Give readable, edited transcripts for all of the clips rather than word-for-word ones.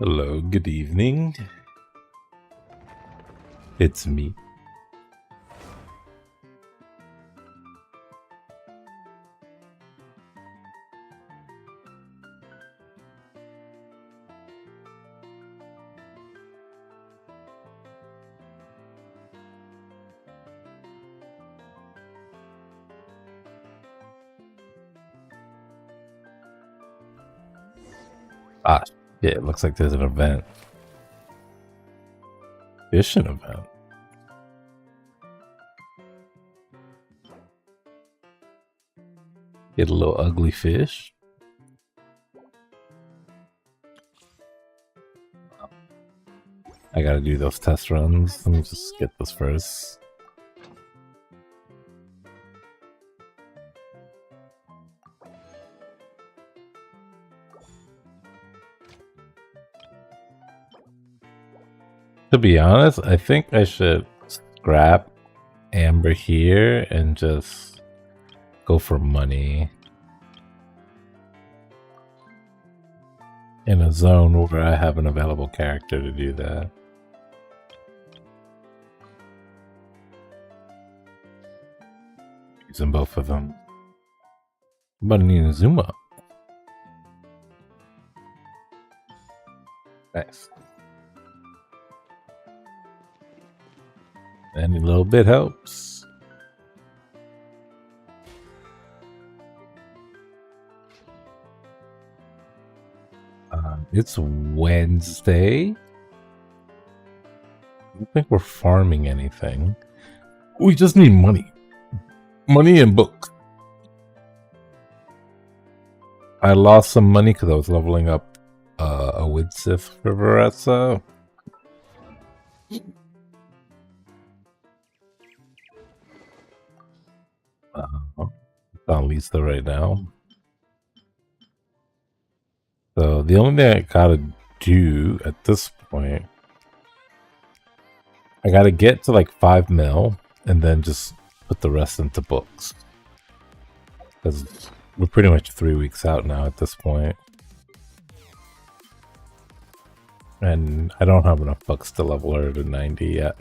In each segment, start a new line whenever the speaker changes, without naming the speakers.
Hello, good evening. It's me. Ah, yeah, it looks like there's an event. Fishing event. Get a little ugly fish. I gotta do those test runs. Let me just get this first. To be honest, I think I should scrap Amber here and just go for money in a zone where I have an available character to do that. Using both of them. But I need to zoom up. Nice. Any little bit helps. It's Wednesday. I don't think we're farming anything. We just need money. Money and books. I lost some money because I was leveling up a Widsith for Varessa. On Lisa right now. So the only thing I gotta do at this point, I gotta get to like 5 mil and then just put the rest into books. Because we're pretty much 3 weeks out now at this point. And I don't have enough bucks to level her to 90 yet.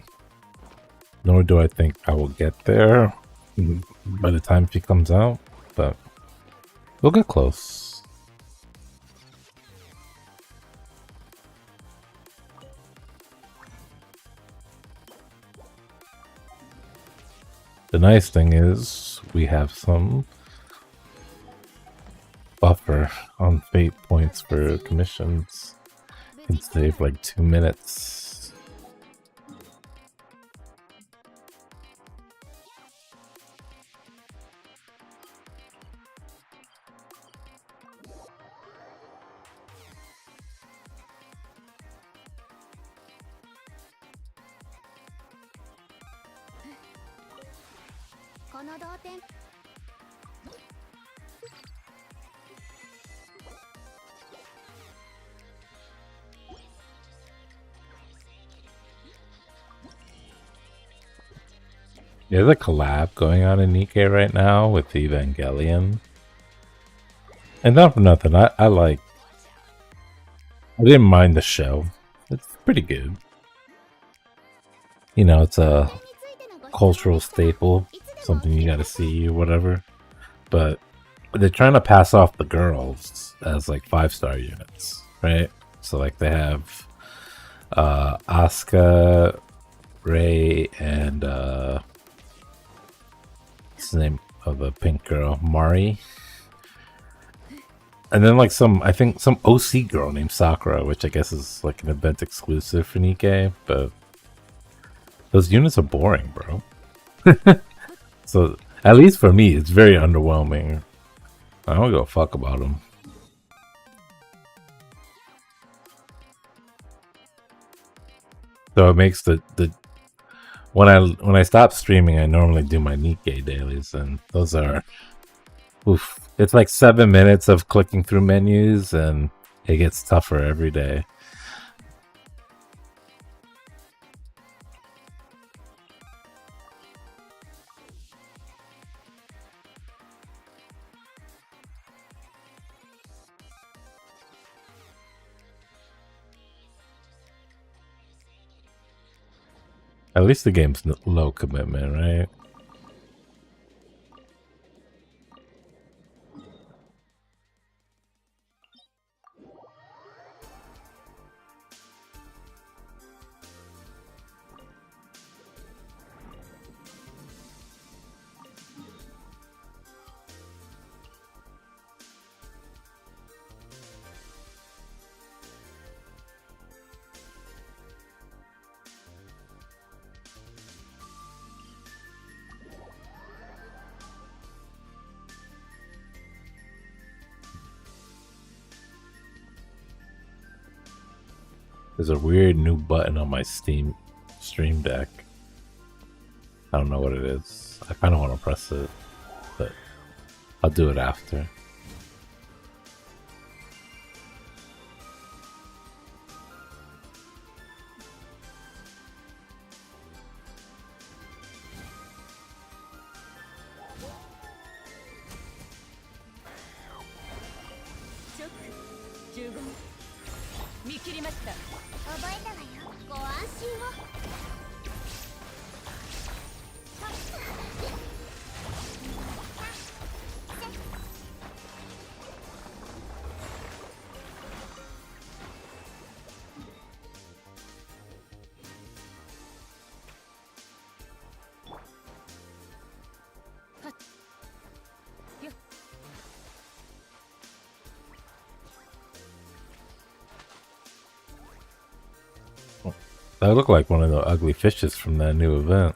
Nor do I think I will get there by the time she comes out, but we'll get close. The nice thing is we have some buffer on fate points for commissions. Can save like 2 minutes. There's a collab going on in Nikkei right now with Evangelion. And not for nothing, I didn't mind the show. It's pretty good. You know, it's a cultural staple, something you gotta see or whatever. But they're trying to pass off the girls as like 5-star units, right? So like they have Asuka, Rei, and what's the name of the pink girl? Mari. And then like I think some OC girl named Sakura, which I guess is like an event exclusive for Nikkei, but those units are boring, bro. So at least for me, it's very underwhelming. I don't give a fuck about them. So it makes the when I stop streaming, I normally do my Nikkei dailies, and those are oof. It's like 7 minutes of clicking through menus, and it gets tougher every day. At least the game's low commitment, right? There's a weird new button on my Steam Stream Deck. I don't know what it is. I kind of want to press it, but I'll do it after. That looked like one of the ugly fishes from that new event.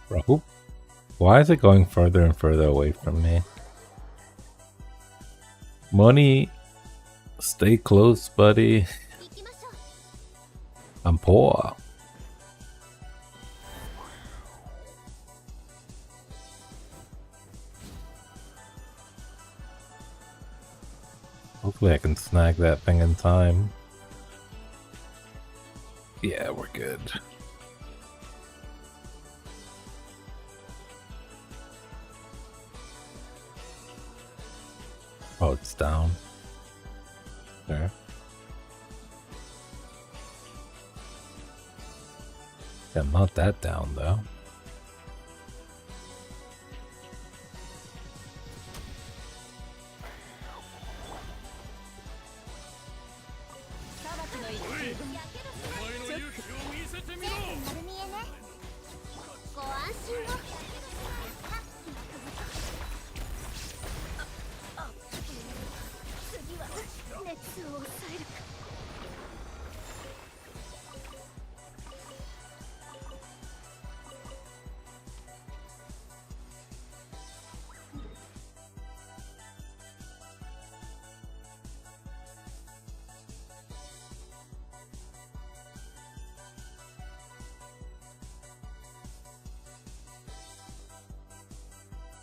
Bro, why is it going further and further away from me? Money, stay close, buddy. I'm poor. Hopefully I can snag that thing in time. Yeah, we're good. Oh, it's down. There. Yeah, not that down though.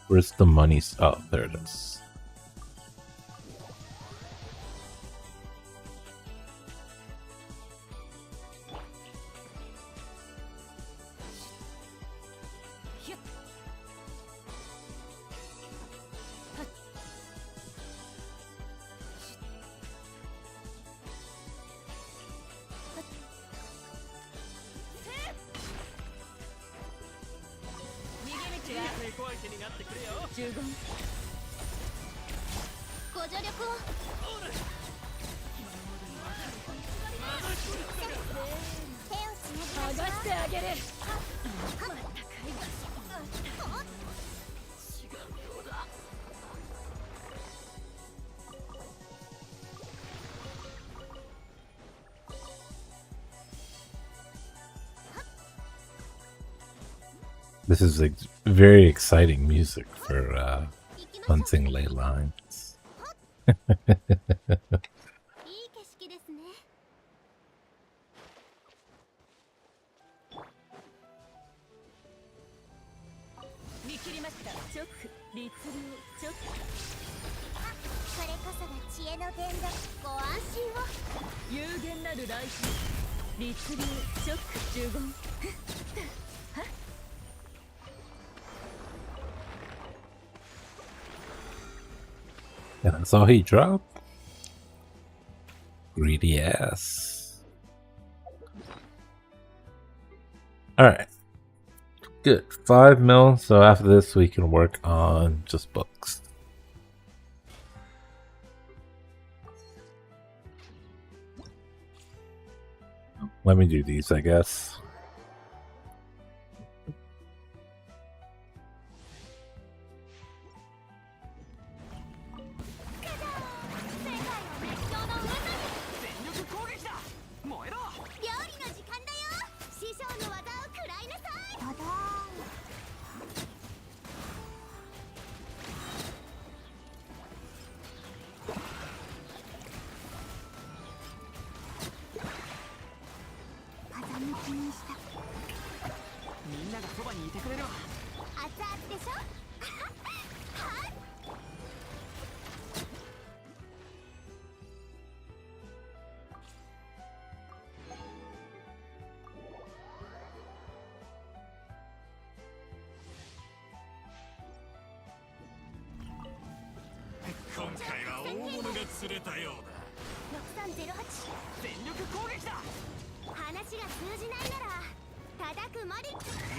Where's the money? Oh, there it is. This is very exciting music for Cleansing ley lines. And that's all he dropped. Greedy ass. Alright. Good. 5 mil, so after this we can work on just books. Let me do these, I guess.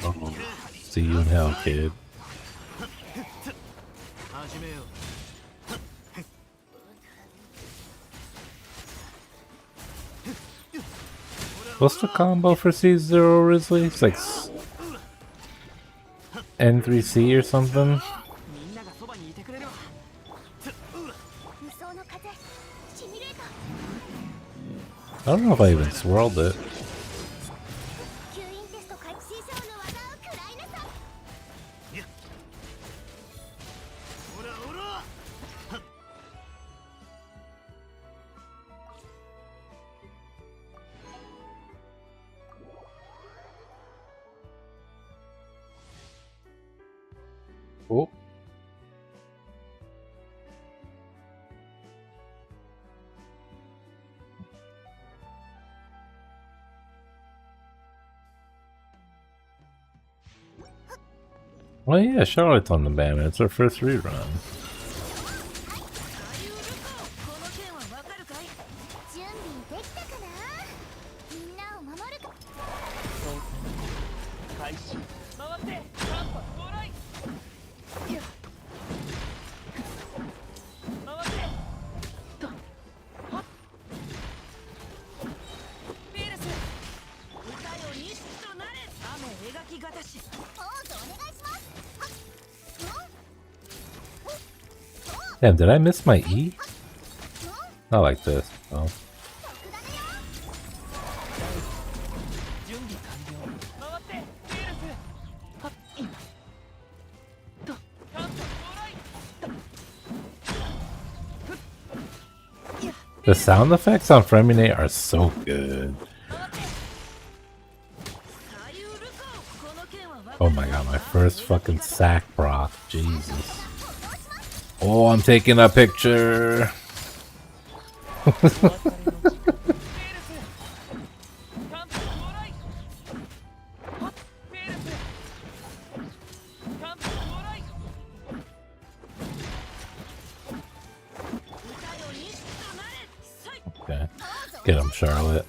Oh, see you in hell, kid. What's the combo for C0 Risley? It's like N3C or something? I don't know if I even swirled it. Oh. Well, yeah, Charlotte's on the banner. It's our first rerun. Damn, did I miss my E? Not like this. Oh. The sound effects on Freminate are so good. Oh my god, my first fucking sack proc. Jesus. Oh, I'm taking a picture. Okay. Get him, Charlotte.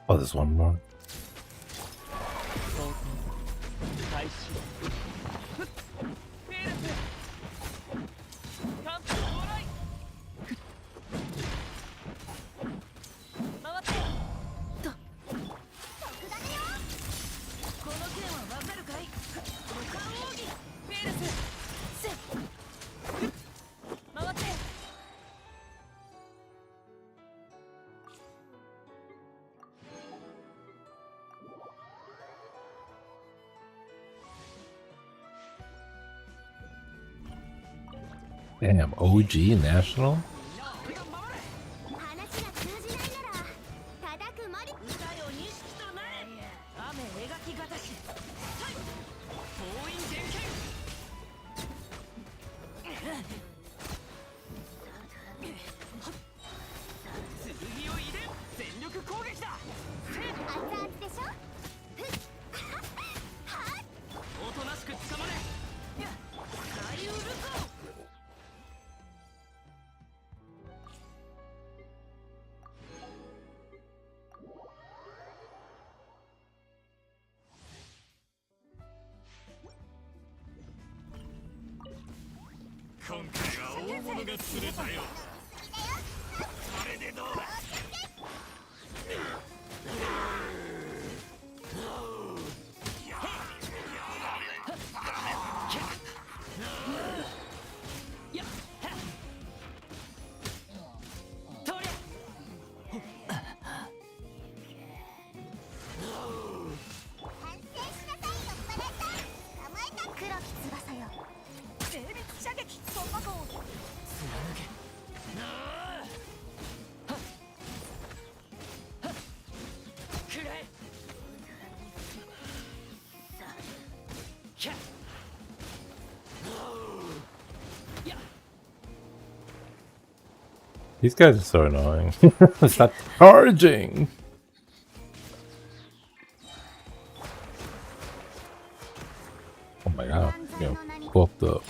Oh, there's one more. Damn, OG National? These guys are so annoying. Stop charging! Oh my god, you know, popped up.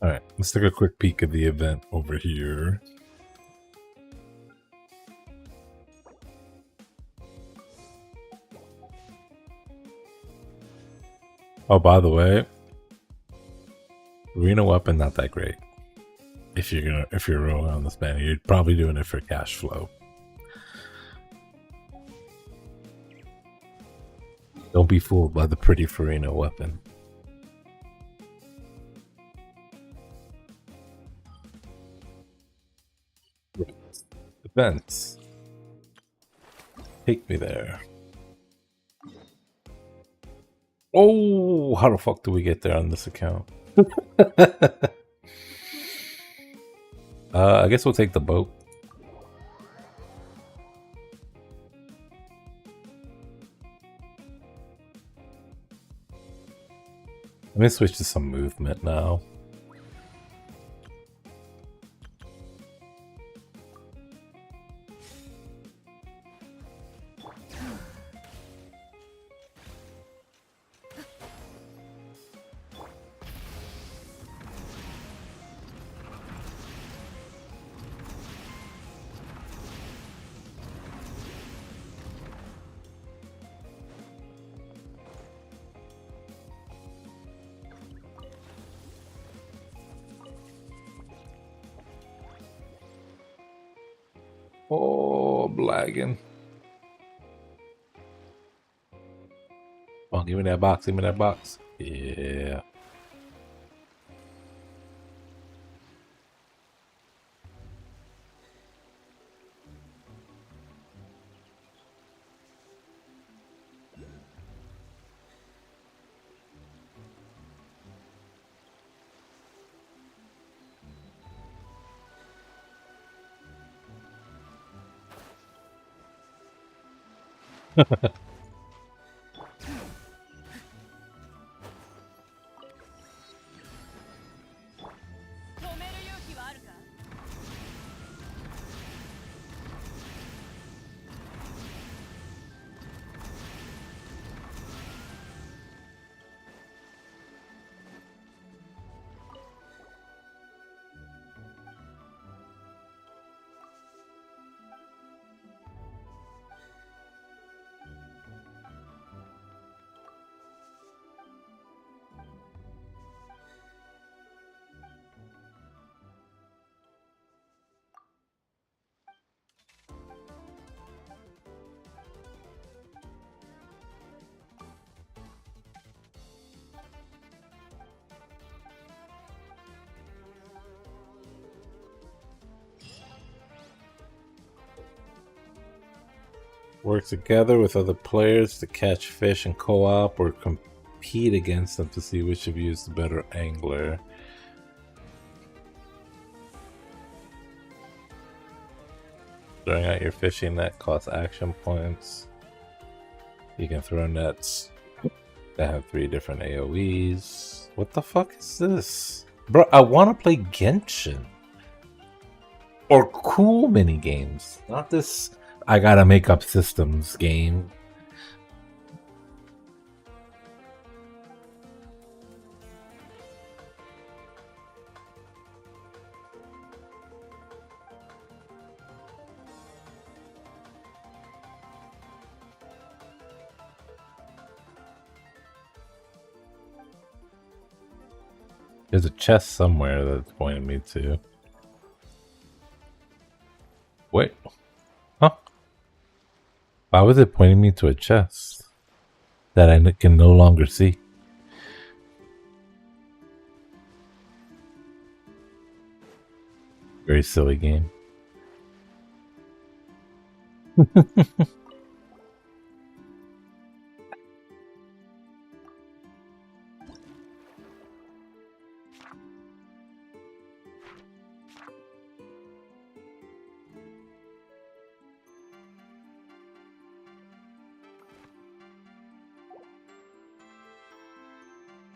Alright, let's take a quick peek at the event over here. Oh, by the way, arena weapon not that great. If you're rolling on this banner, you're probably doing it for cash flow. Don't be fooled by the pretty Farina weapon. Right. Events. Take me there. Oh, how the fuck do we get there on this account? I guess we'll take the boat. Let me switch to some movement now. Oh, I'm lagging. Oh, give me that box, give me that box. Yeah. Work together with other players to catch fish in co-op or compete against them to see which of you is the better angler. Throwing out your fishing net costs action points. You can throw nets that have 3 different AoEs. What the fuck is this? Bro, I want to play Genshin. Or cool mini games. Not this I gotta make up systems game. There's a chest somewhere that's pointing me to. Wait. Huh? Why was it pointing me to a chest that I can no longer see? Very silly game.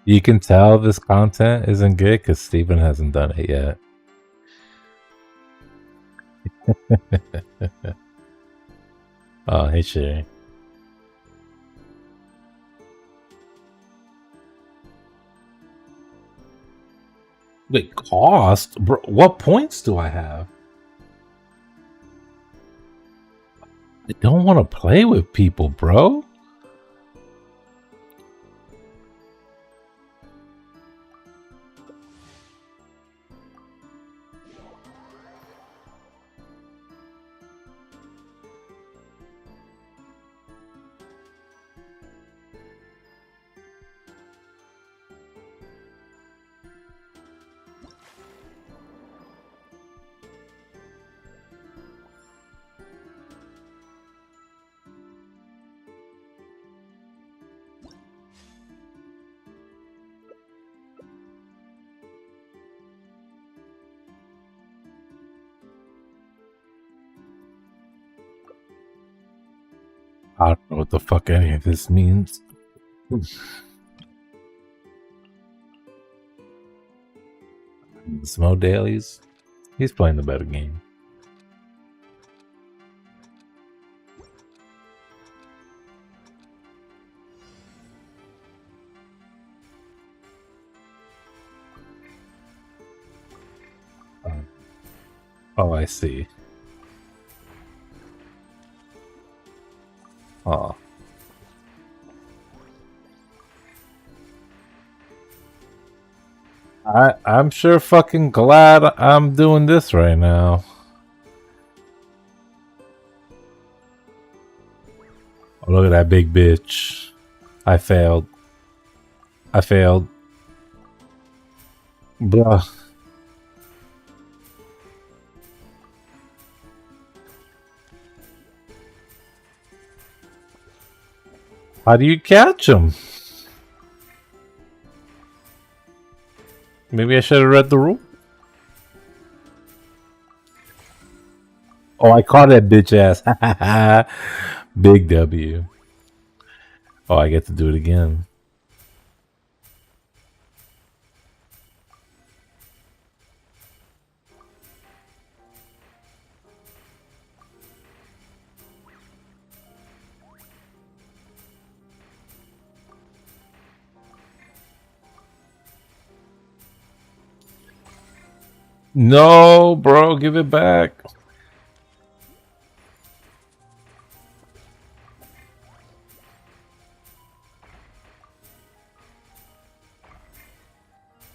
You can tell this content isn't good because Steven hasn't done it yet. Oh, hey Sherry. Wait, cost? Bro, what points do I have? I don't want to play with people, bro. I don't know what the fuck any of this means. Smo dailies. He's playing the better game. Oh, I see. Oh. I'm sure fucking glad I'm doing this right now. Oh, look at that big bitch. I failed. I failed. Bruh. How do you catch him? Maybe I should have read the rule. Oh, I caught that bitch ass. Big W. Oh, I get to do it again. No, bro, give it back.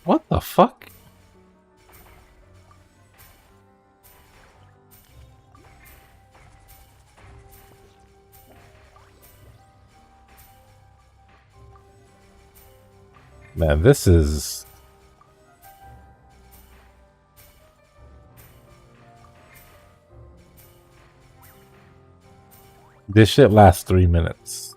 What the fuck? Man, this is... This shit lasts 3 minutes.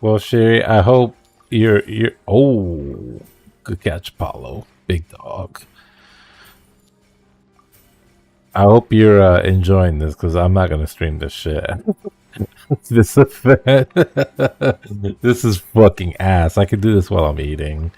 Well, Sherry, I hope you're. Oh, good catch, Paulo. Big dog. I hope you're enjoying this because I'm not gonna stream this shit. This event. This is fucking ass. I can do this while I'm eating.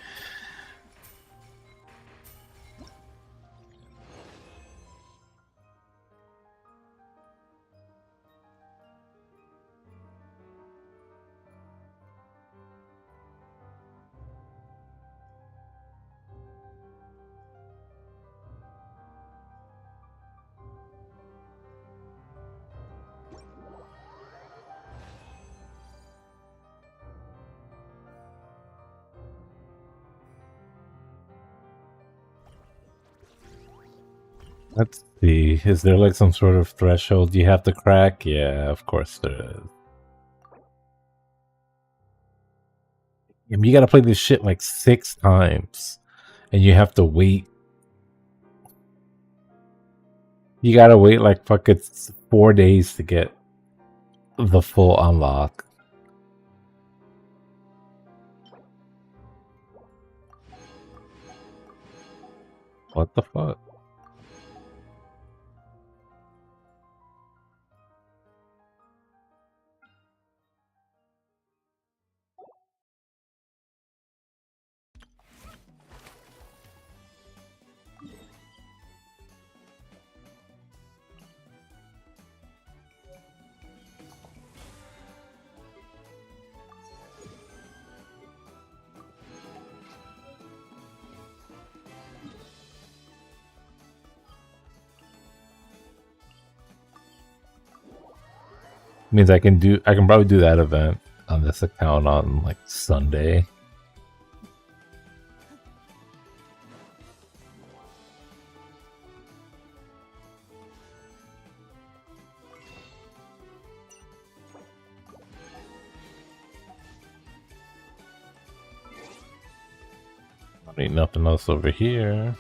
Let's see. Is there like some sort of threshold you have to crack? Yeah, of course there is. You gotta play this shit like 6 times. And you have to wait. You gotta wait like fucking 4 days to get the full unlock. What the fuck? Means I can probably do that event on this account on like Sunday. Ain't nothing else over here.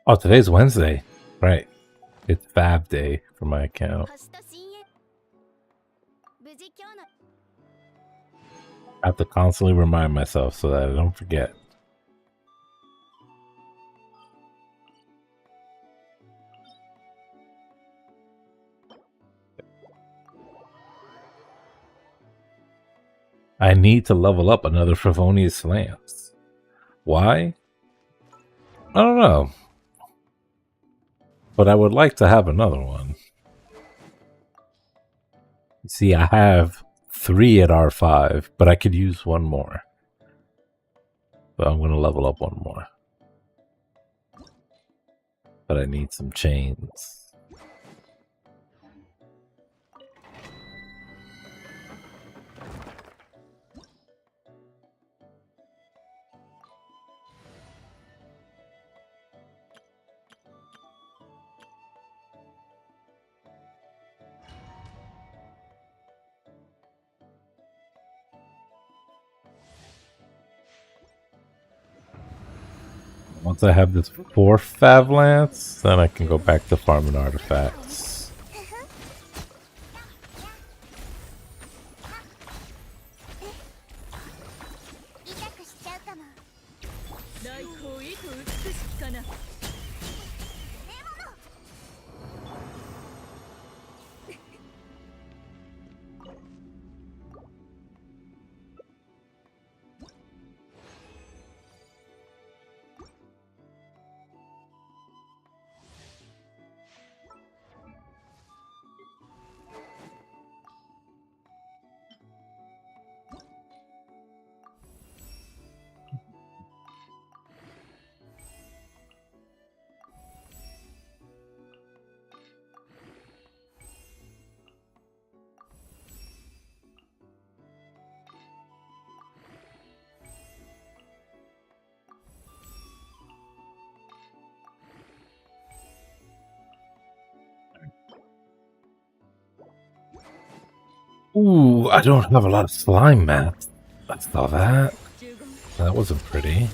Oh, today's Wednesday. Right. It's Fab Day for my account. I have to constantly remind myself so that I don't forget. I need to level up another Favonius Lance. Why? I don't know. But I would like to have another one. See, I have 3 at R5, but I could use one more. So I'm going to level up one more. But I need some chains. Once I have this 4th Fav Lance, then I can go back to farming artifacts. Ooh, I don't have a lot of slime mats. I saw that. That wasn't pretty.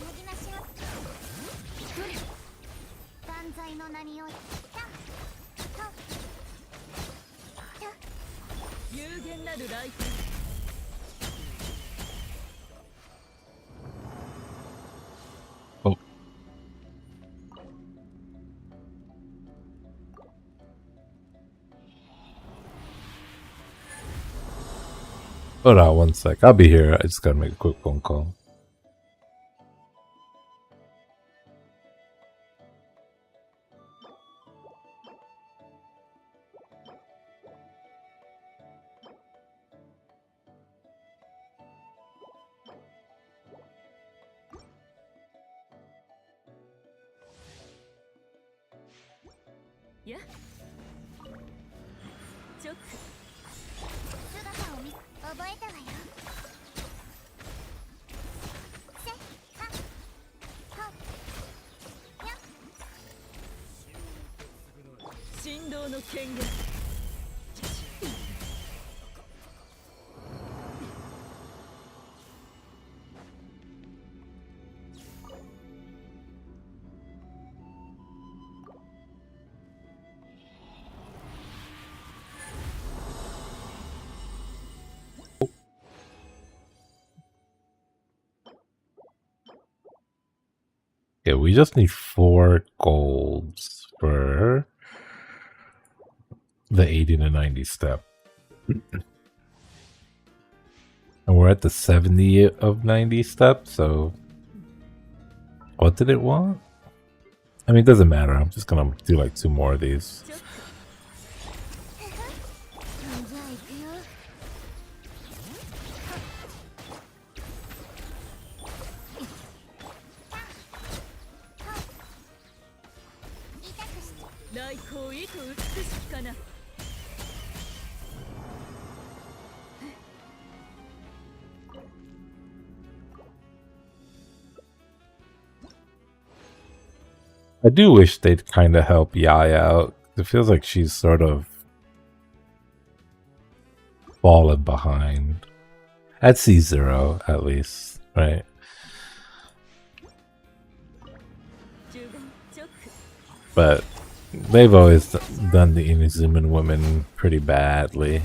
Oh. Hold on one sec. I'll be here. I just gotta make a quick phone call.
Yeah.
Yeah, we just need 4 golds for the 80 to 90 step. And we're at the 70 of 90 step, so what did it want? I mean, it doesn't matter. I'm just gonna do like 2 more of these. I do wish they'd kind of help Yai out. It feels like she's sort of fallen behind. At C0, at least, right? But they've always done the Inuzuman women pretty badly.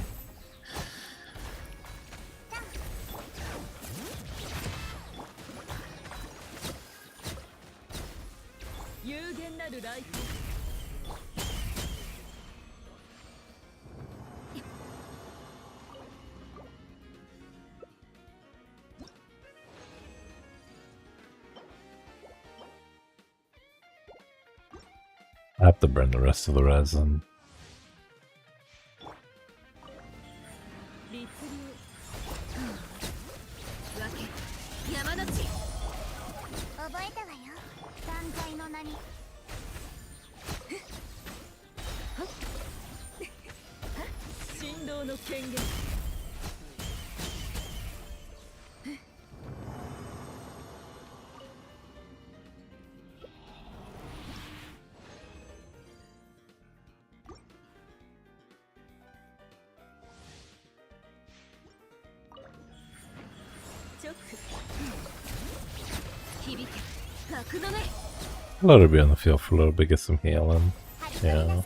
I have to burn the rest of the resin. Let her be on the field for a little bit, get some healing. Yeah.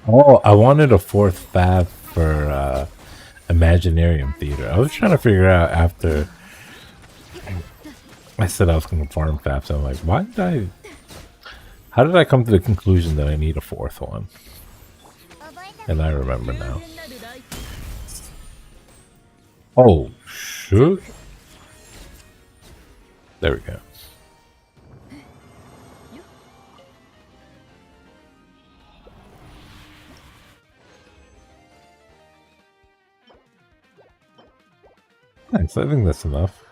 Oh, I wanted a 4th fab for Imaginarium Theater. I was trying to figure out after I said I was going to farm fabs. I'm like, how did I come to the conclusion that I need a 4th one? And I remember now. Oh, shoot. There we go. Nice, I think that's enough.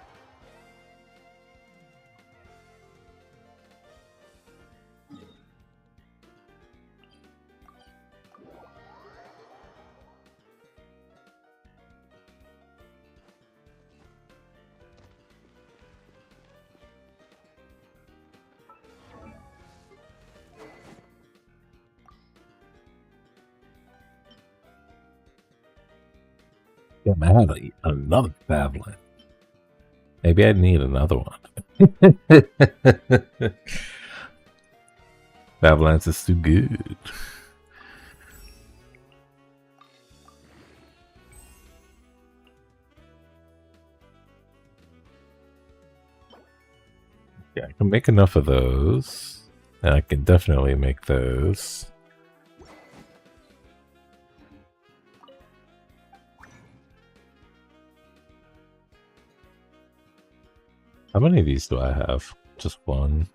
Damn, I had another Pavlin. Maybe I need another one. Pavlins is too good. Yeah, I can make enough of those. And I can definitely make those. How many of these do I have? Just one.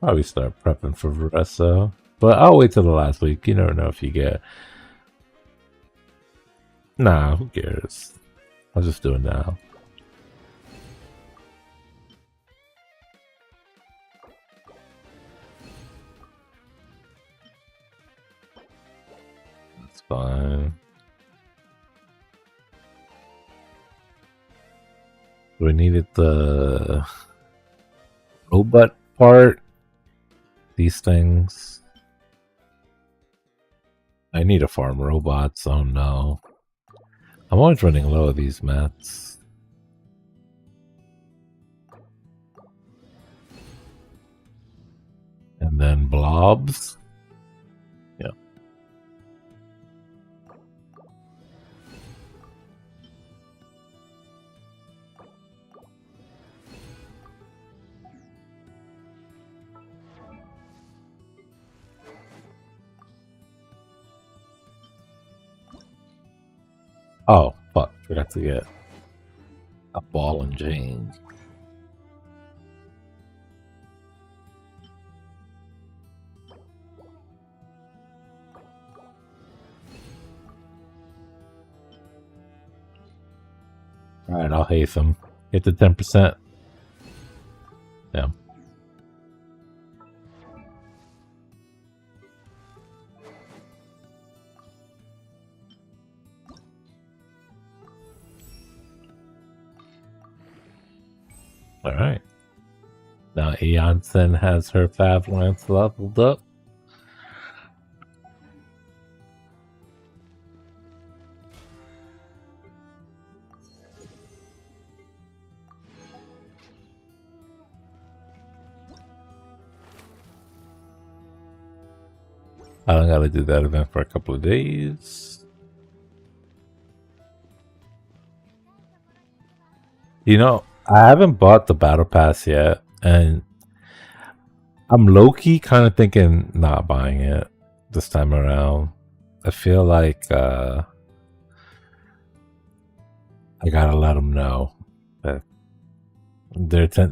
Probably start prepping for Resso. But I'll wait till the last week. You never know if you get... Nah, who cares? I'll just do it now. That's fine. We needed the robot part. These things. I need to farm robots. Oh no. I'm always running low of these mats. And then blobs. Yeah. Oh, fuck. Forgot to get a ball and chain. Alright, I'll haste them. Get to 10%. Yeah. Alright. Now Eonsen has her Favlance leveled up. I don't gotta do that event for a couple of days. You know, I haven't bought the battle pass yet, and I'm low-key kind of thinking not buying it this time around. I feel like I gotta let them know that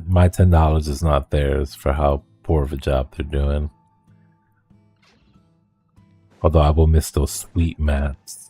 my $10 is not theirs for how poor of a job they're doing. Although I will miss those sweet mats.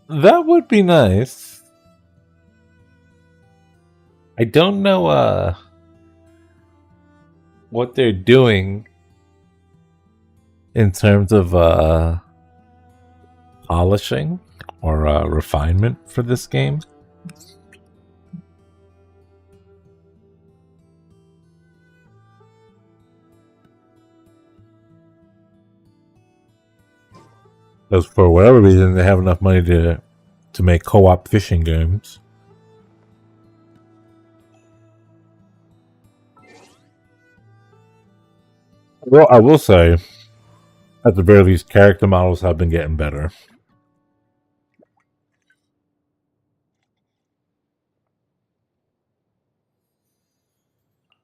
That would be nice. I don't know what they're doing in terms of polishing or refinement for this game. Because for whatever reason, they have enough money to make co-op fishing games. Well, I will say, at the very least, character models have been getting better.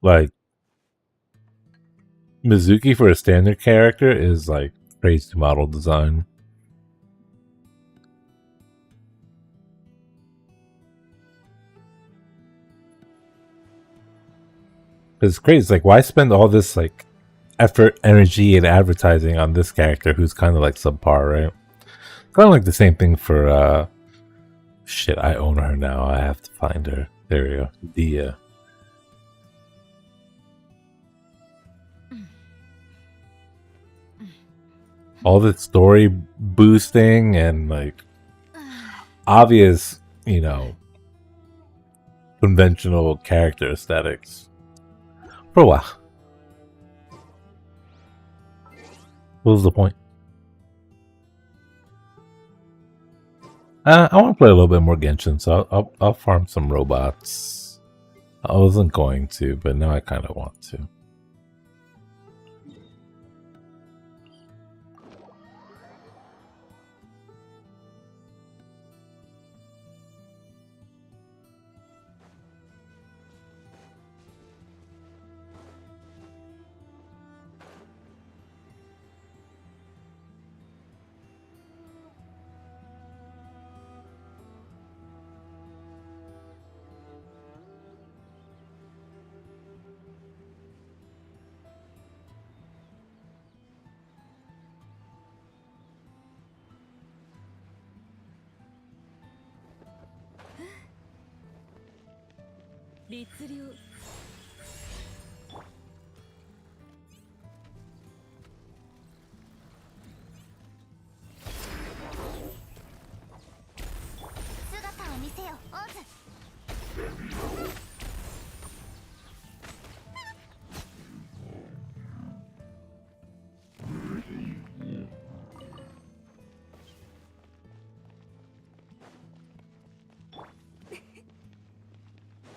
Like, Mizuki for a standard character is like crazy model design. It's crazy. It's like, why spend all this like effort, energy, and advertising on this character who's kind of like subpar, right? Kind of like the same thing for shit. I own her now. I have to find her. There we go. Dia. All the story boosting and like obvious, you know, conventional character aesthetics. For a while. What was the point? I want to play a little bit more Genshin, so I'll farm some robots. I wasn't going to, but now I kind of want to.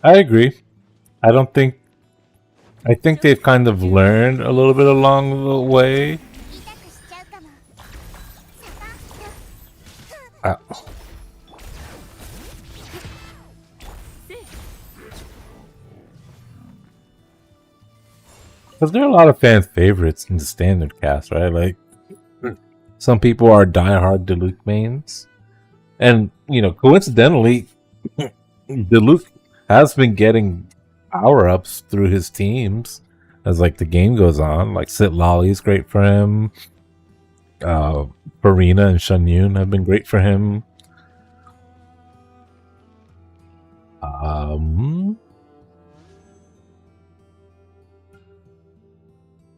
I agree. I think they've kind of learned a little bit along the way. Because there are a lot of fan favorites in the standard cast, right? Like, some people are diehard Diluc mains. And, you know, coincidentally, Diluc has been getting power-ups through his teams as, like, the game goes on. Like, Sit Lolly's great for him. Farina and Shen Yun have been great for him.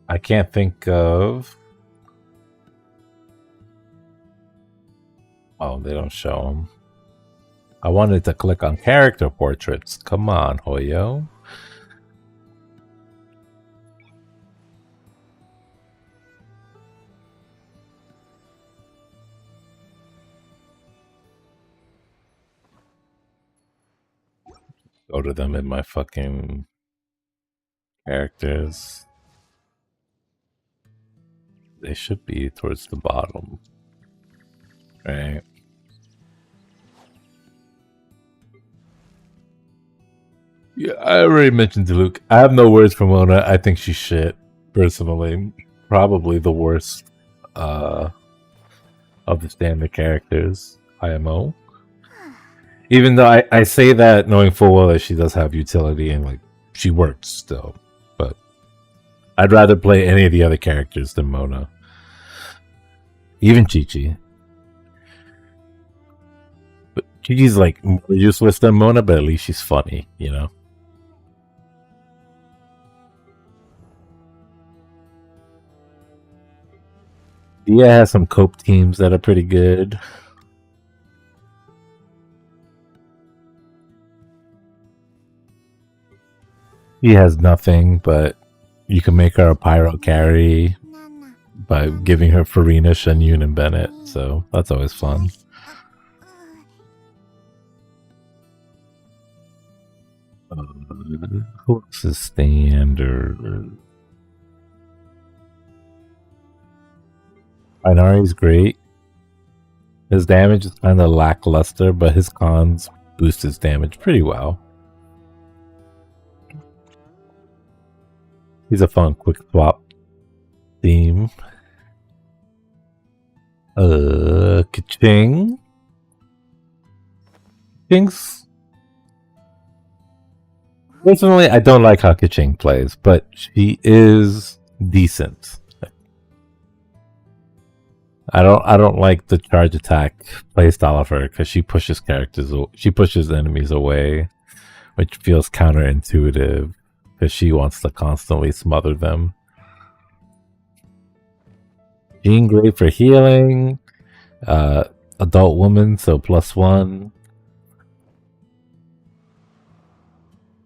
I can't think of... Oh, they don't show them. I wanted to click on character portraits. Come on, Hoyo. Go to them in my fucking characters. They should be towards the bottom. Right. Yeah, I already mentioned Diluc. I have no words for Mona. I think she's shit, personally. Probably the worst of the standard characters, IMO. Even though I say that knowing full well that she does have utility and like she works still. But I'd rather play any of the other characters than Mona. Even Chi-Chi. But Chi-Chi's like more useless than Mona, but at least she's funny, you know? Dia has some cope teams that are pretty good. He has nothing, but you can make her a pyro carry by giving her Farina, Shen Yun, and Bennett, so that's always fun. Who else is standard? Inari's great. His damage is kind of lackluster, but his cons boost his damage pretty well. He's a fun quick swap theme. Ka-ching. Ka-ching's... Personally, I don't like how Ka-ching plays, but she is decent. I don't like the charge attack playstyle of her because she pushes enemies away, which feels counterintuitive because she wants to constantly smother them. Jean great for healing. Adult woman, so +1.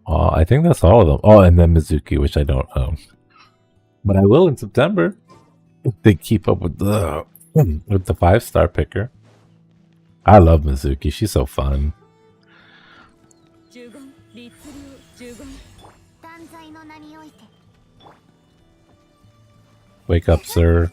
I think that's all of them. Oh, and then Mizuki, which I don't own, but I will in September if they keep up with the 5-star picker. I love Mizuki. She's so fun. Wake up, sir.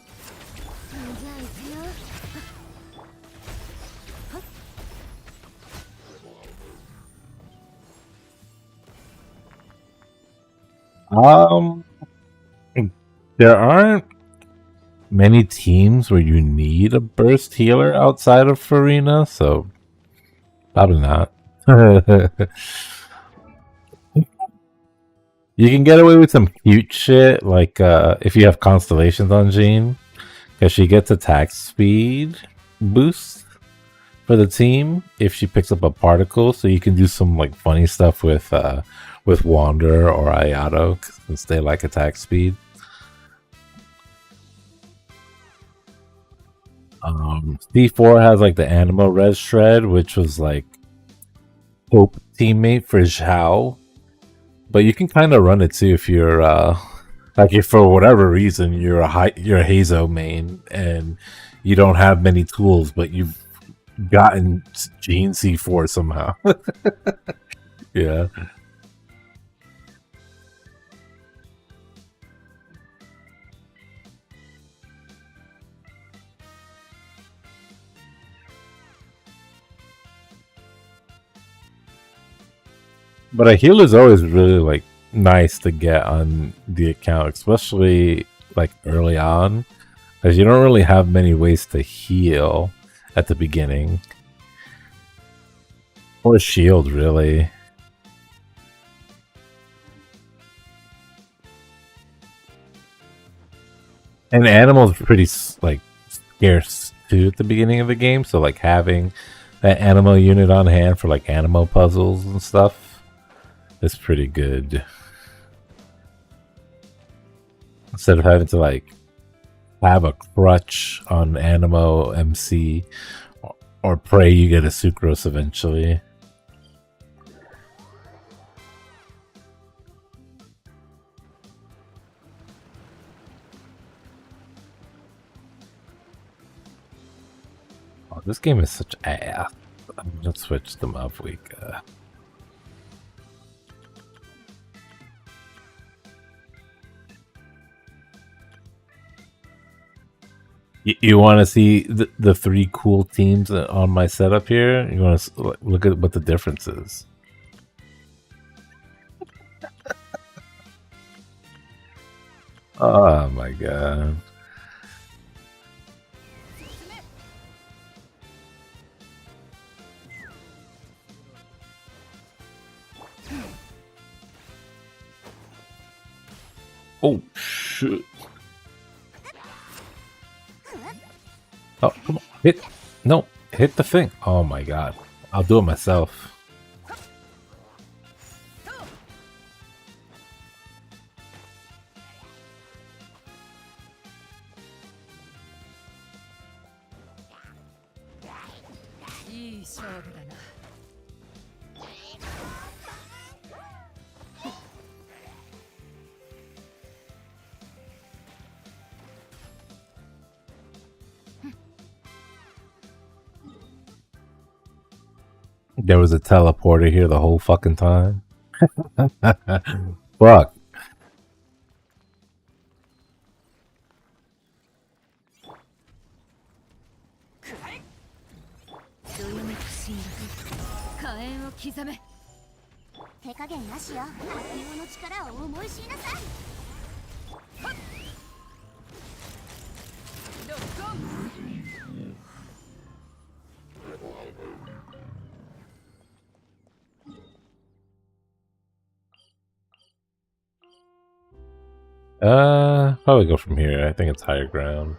There aren't many teams where you need a burst healer outside of Farina, so probably not. You can get away with some cute shit, like if you have constellations on Jean, because she gets attack speed boost for the team if she picks up a particle, so you can do some like funny stuff with Wander or Ayato since they like attack speed. C4 has like the Animo Res Shred, which was like Hope teammate for Zhao, but you can kind of run it too if you're like if for whatever reason you're a Hazo main and you don't have many tools, but you've gotten Jean C4 somehow. Yeah. But a healer is always really like nice to get on the account, especially like early on, because you don't really have many ways to heal at the beginning. Or shield, really. And animals are pretty like scarce too at the beginning of the game, so like having that animal unit on hand for like animal puzzles and stuff is pretty good. Instead of having to like have a crutch on Animo MC or pray you get a Sucrose eventually. Oh, this game is such ass. I'm gonna switch them up. You want to see the 3 cool teams on my setup here? You want to look at what the difference is? Oh my god. Oh shit. Oh, come on. Hit. No. Hit the thing. Oh my god. I'll do it myself. There was a teleporter here the whole fucking time. Fuck. Probably go from here. I think it's higher ground.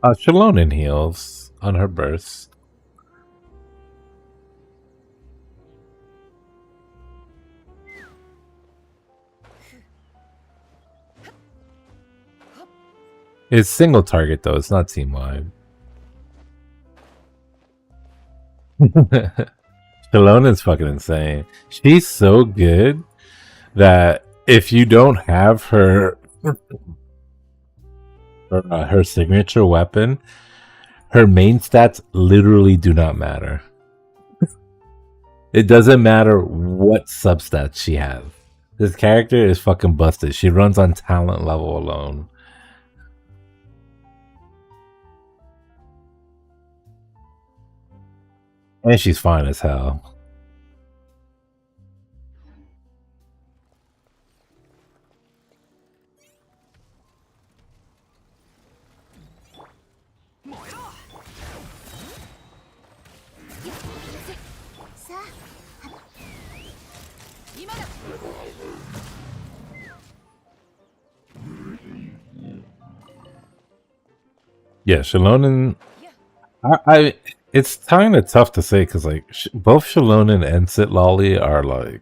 Shalonen heals on her burst. It's single target though, it's not team wide. Shalonen's fucking insane. She's so good that if you don't have her her signature weapon, her main stats literally do not matter. It doesn't matter what substats she has. This character is fucking busted. She runs on talent level alone. And she's fine as hell. Yeah, Shalonen. I it's kind of tough to say because like both Shalonen and Sitlolly are like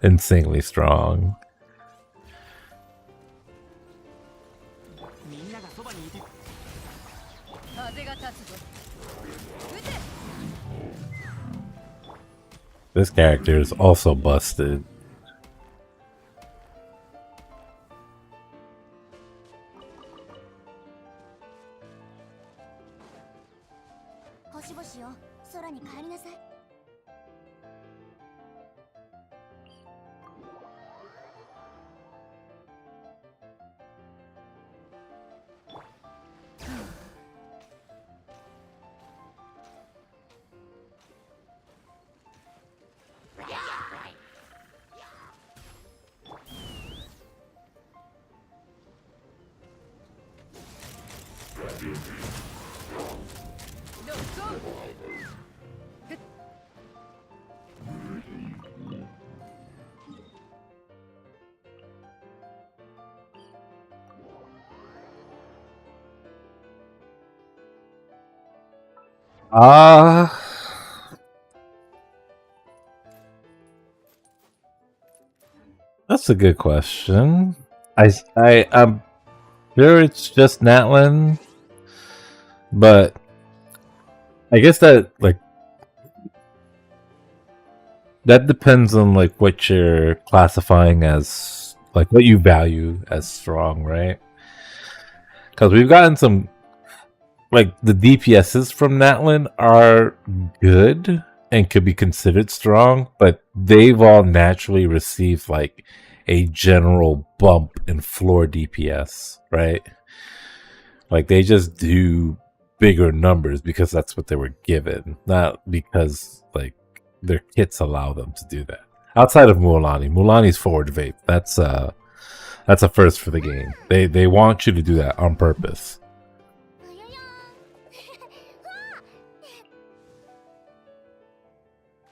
insanely strong. This character is also busted. That's a good question. I'm sure it's just Natlin, but I guess that like that depends on like what you're classifying as, like what you value as strong, right? Because we've gotten some, like the DPSs from Natlin are good and could be considered strong, but they've all naturally received like a general bump in floor DPS, right? Like they just do bigger numbers because that's what they were given, not because like their kits allow them to do that. Outside of Mulanni's forward vape, that's a first for the game. They want you to do that on purpose.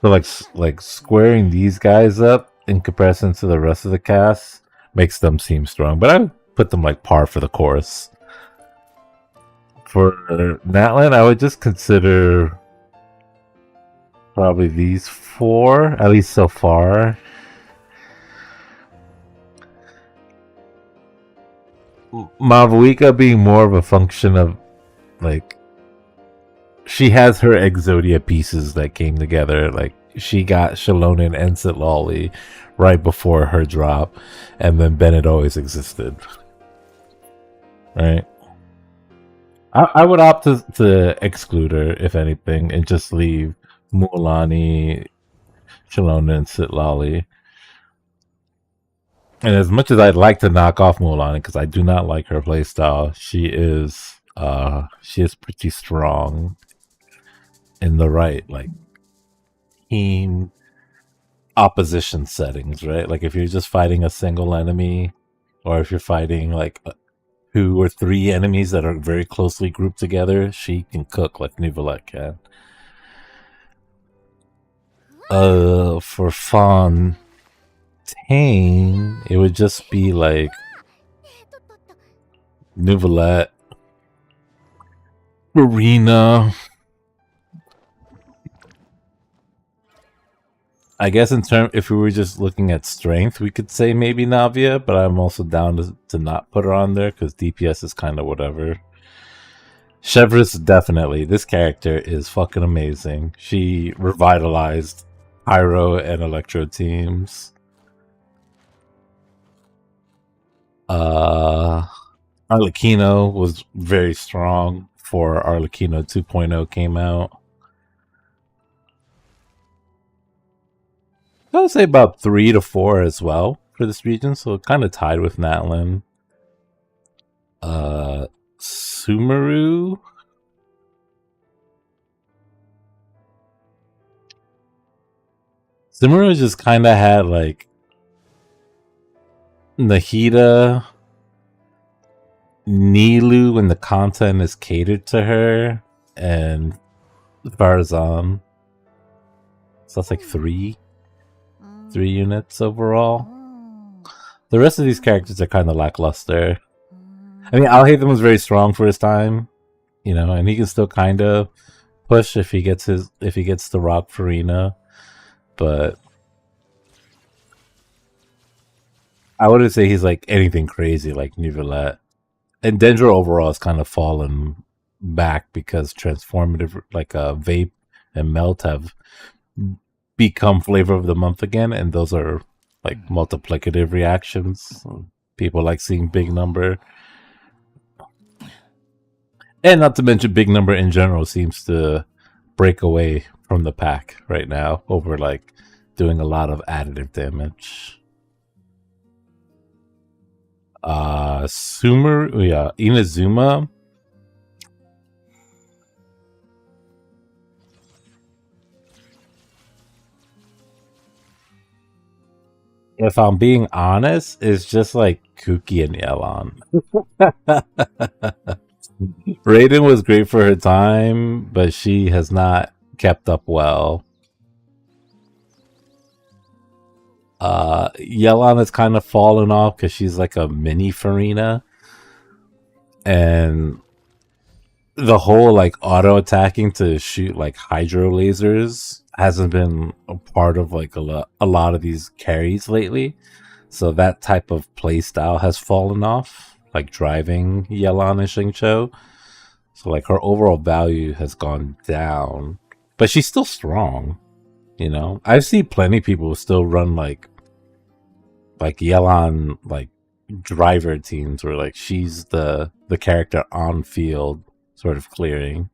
So like squaring these guys up in comparison to the rest of the cast makes them seem strong, but I would put them like par for the course. For Natlin, I would just consider probably these four, at least so far. Mavuika being more of a function of like she has her Exodia pieces that came together. Like she got Shalonen and Sitlolly right before her drop, and then Bennett always existed. Right? I would opt to exclude her, if anything, and just leave Mulanni, Shalonen, and Sitlolly. And as much as I'd like to knock off Mulanni, because I do not like her playstyle, she is pretty strong in the right, like team opposition settings, right? Like if you're just fighting a single enemy, or if you're fighting like 2 or 3 enemies that are very closely grouped together, she can cook like Neuvillette can. For Fontaine, it would just be like Neuvillette, Marina. I guess if we were just looking at strength, we could say maybe Navia, but I'm also down to not put her on there because DPS is kind of whatever. Chevreuse, definitely. This character is fucking amazing. She revitalized Pyro and Electro teams. Arlecchino was very strong for Arlecchino 2.0 came out. I would say about 3 to 4 as well for this region, so kind of tied with Natlin. Sumeru. Sumeru just kind of had like Nahida, Nilu when the content is catered to her, and Farazan. So that's like 3 units overall. The rest of these characters are kind of lackluster. I mean, Alhaitham was very strong for his time, you know, and he can still kind of push if he gets the rock Farina, but I wouldn't say he's like anything crazy like Neuvillette. And Dendro overall has kind of fallen back because transformative like Vape and Melt have become flavor of the month again, and those are like multiplicative reactions. People like seeing big number. And not to mention big number in general seems to break away from the pack right now over like doing a lot of additive damage. Inazuma. If I'm being honest, it's just like Kuki and Yelan. Raiden was great for her time, but she has not kept up well. Yelan has kind of fallen off because she's like a mini Farina. And the whole like auto attacking to shoot like hydro lasers hasn't been a part of like a lot of these carries lately. So that type of play style has fallen off, like driving Yelan and Xingqiu. So like her overall value has gone down, but she's still strong. You know, I've seen plenty of people still run like Yelan like driver teams where like she's the character on field sort of clearing.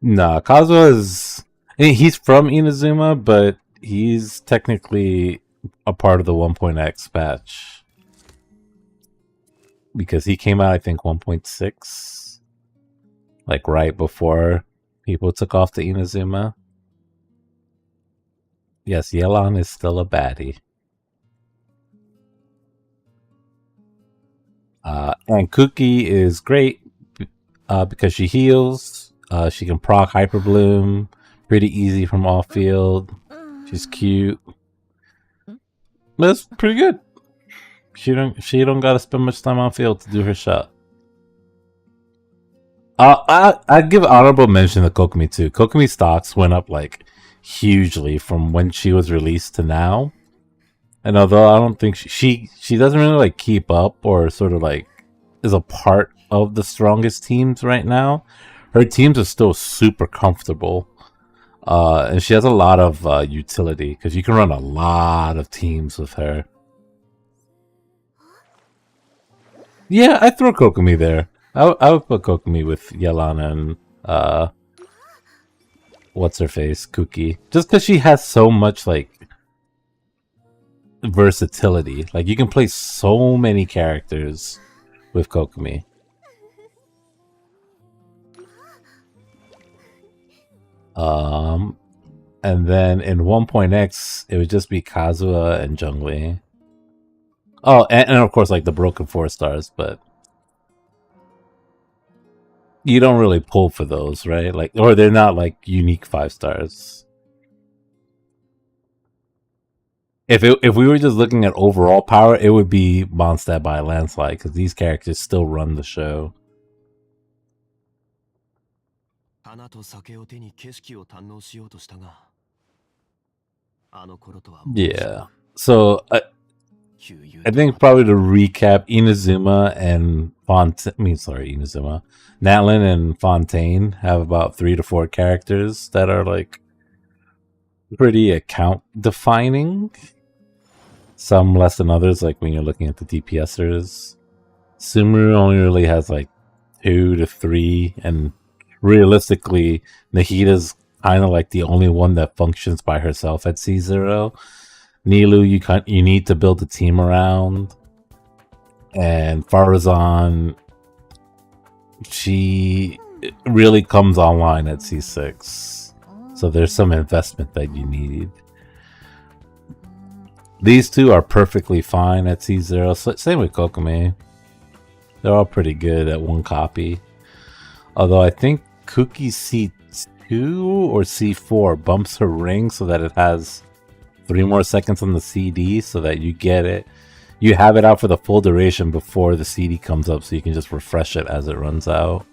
Nah, Kazuha is, I mean, he's from Inazuma, but he's technically a part of the 1.x patch because he came out I think 1.6 like right before people took off to Inazuma. Yes, Yelan is still a baddie. And Kuki is great because she heals. She can proc Hyper Bloom. Pretty easy from off field. She's cute. That's pretty good. She don't gotta spend much time on field to do her shot. I'd give honorable mention to Kokomi too. Kokomi stocks went up like hugely from when she was released to now. And although I don't think she doesn't really like keep up or sort of like is a part of the strongest teams right now, her teams are still super comfortable. And she has a lot of utility because you can run a lot of teams with her. Yeah, I throw Kokomi there. I would put Kokomi with Yelan and what's her face, Kuki, just because she has so much like versatility. Like you can play so many characters with Kokomi. And then in 1.x, it would just be Kazuha and Zhongli. Oh, and of course, like the broken 4-stars, but you don't really pull for those, right? Like, or they're not like unique 5-stars. If we were just looking at overall power, it would be Mondstadt by a landslide because these characters still run the show. Yeah. So I think probably to recap, Inazuma and Inazuma, Natlin and Fontaine have about 3 to 4 characters that are like pretty account defining. Some less than others, like when you're looking at the DPSers. Sumeru only really has like 2 to 3, and realistically, Nahida's kind of like the only one that functions by herself at C0. Nilu, you need to build a team around, and Farazan, she really comes online at C6, so there's some investment that you need. These two are perfectly fine at C0. So, same with Kokomi. They're all pretty good at 1 copy. Although I think Kuki C2 or C4 bumps her ring so that it has 3 more seconds on the CD so that you get it. You have it out for the full duration before the CD comes up so you can just refresh it as it runs out.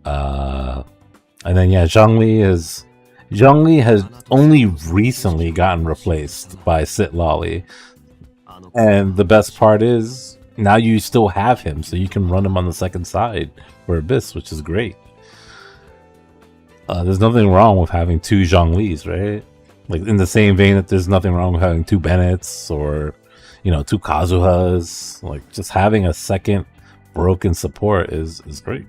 And then yeah, Zhongli has only recently gotten replaced by Sit Lolly. And the best part is, now you still have him, so you can run him on the second side for Abyss, which is great. There's nothing wrong with having 2 Zhonglis, right? Like, in the same vein that there's nothing wrong with having 2 Bennetts or, 2 Kazuhas. Like, just having a second broken support is great.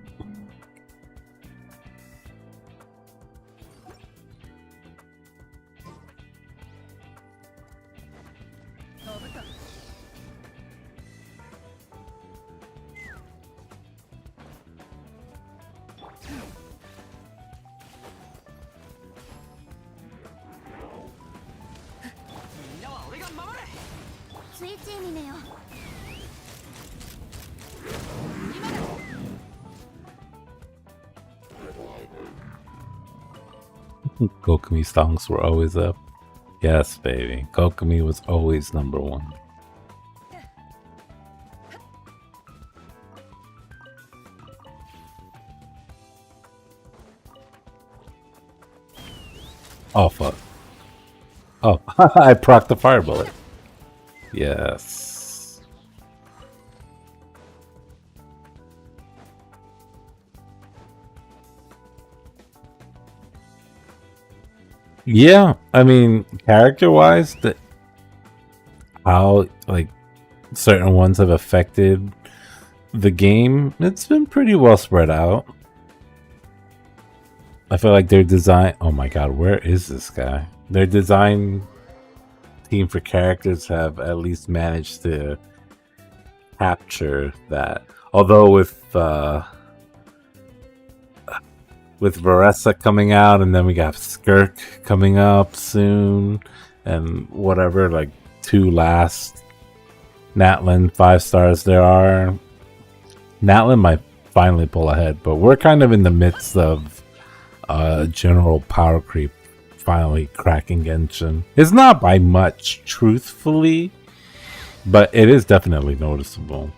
Kokomi songs were always up. Yes, baby. Kokomi was always number 1. Oh, fuck. Oh, I procced the fire bullet. Yes. Yeah, I mean, character-wise, how like certain ones have affected the game, it's been pretty well spread out. I feel like their design... Oh my god, where is this guy? Their design team for characters have at least managed to capture that. Although with Varessa coming out, and then we got Skirk coming up soon, and whatever, like 2 last Natlin 5-stars there are. Natlin might finally pull ahead, but we're kind of in the midst of general power creep finally cracking Genshin. It's not by much, truthfully, but it is definitely noticeable.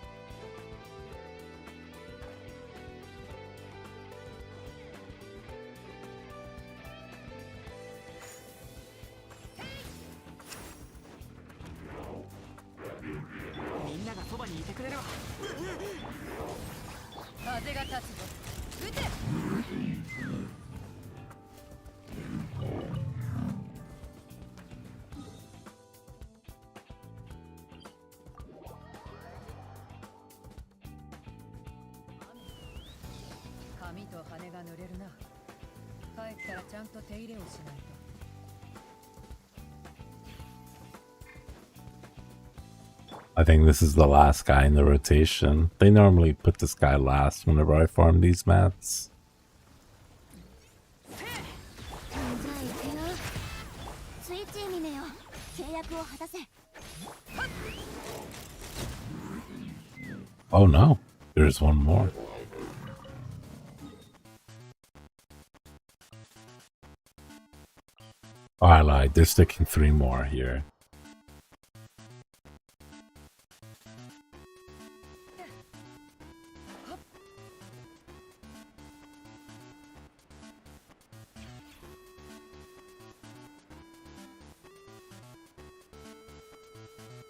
I think this is the last guy in the rotation. They normally put this guy last whenever I farm these mats. Oh no, there's one more. Oh, I lied. They're sticking 3 more here.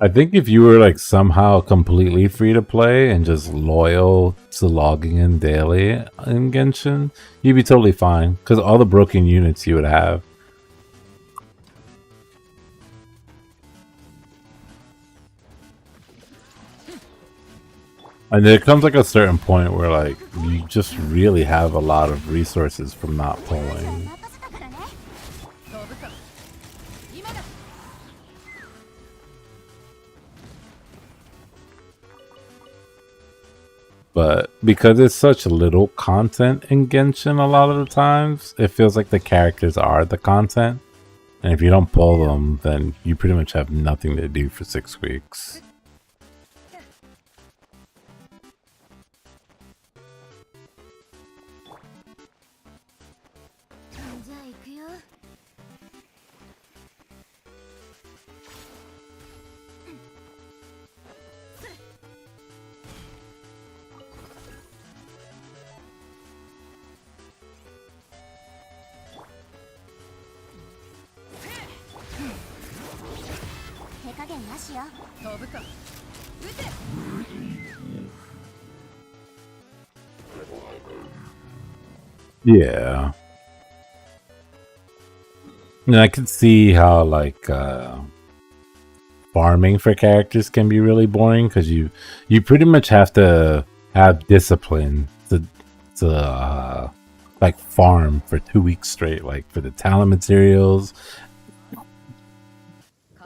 I think if you were like somehow completely free to play and just loyal to logging in daily in Genshin, you'd be totally fine. Because all the broken units you would have. And there comes like a certain point where like you just really have a lot of resources from not pulling. But because it's such little content in Genshin a lot of the times, it feels like the characters are the content. And if you don't pull them, then you pretty much have nothing to do for 6 weeks. Yeah. And I can see how like farming for characters can be really boring because you pretty much have to have discipline to like farm for 2 weeks straight, like for the talent materials.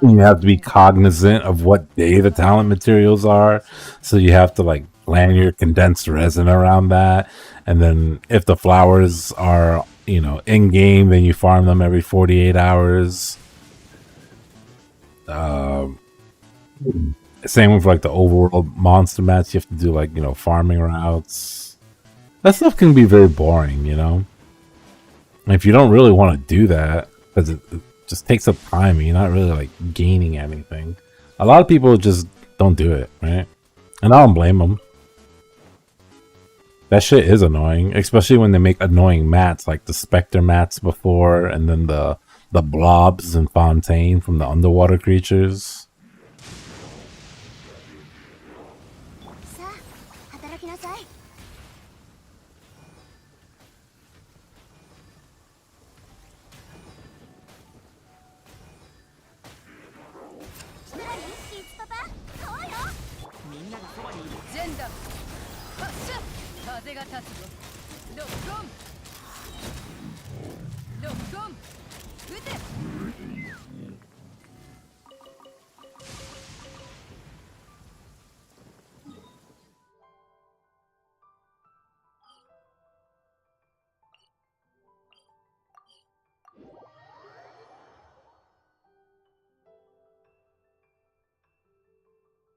You have to be cognizant of what day the talent materials are, so you have to like plan your condensed resin around that. And then if the flowers are, you know, in game, then you farm them every 48 hours. Same with like the overworld monster mats. You have to do like, you know, farming routes. That stuff can be very boring, you know. And if you don't really want to do that, because it just takes up time and you're not really like gaining anything. A lot of people just don't do it, right? And I don't blame them. That shit is annoying, especially when they make annoying mats like the Spectre mats before, and then the blobs and Fontaine from the underwater creatures.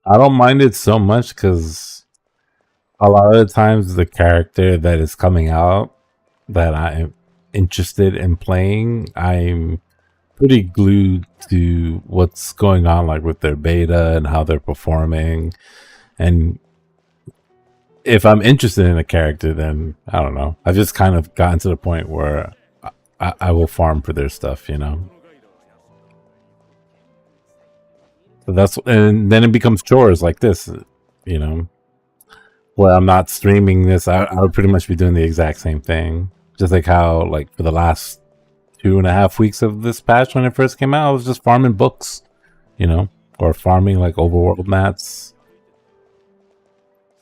I don't mind it so much because a lot of the times the character that is coming out that I'm interested in playing, I'm pretty glued to what's going on, like with their beta and how they're performing. And if I'm interested in a character, then I don't know. I've just kind of gotten to the point where I will farm for their stuff, you know. So that's, and then it becomes chores like this, you know. Well, I'm not streaming this. I would pretty much be doing the exact same thing. Just like how, like, for the last 2.5 weeks of this patch when it first came out, I was just farming books, you know, or farming like overworld mats.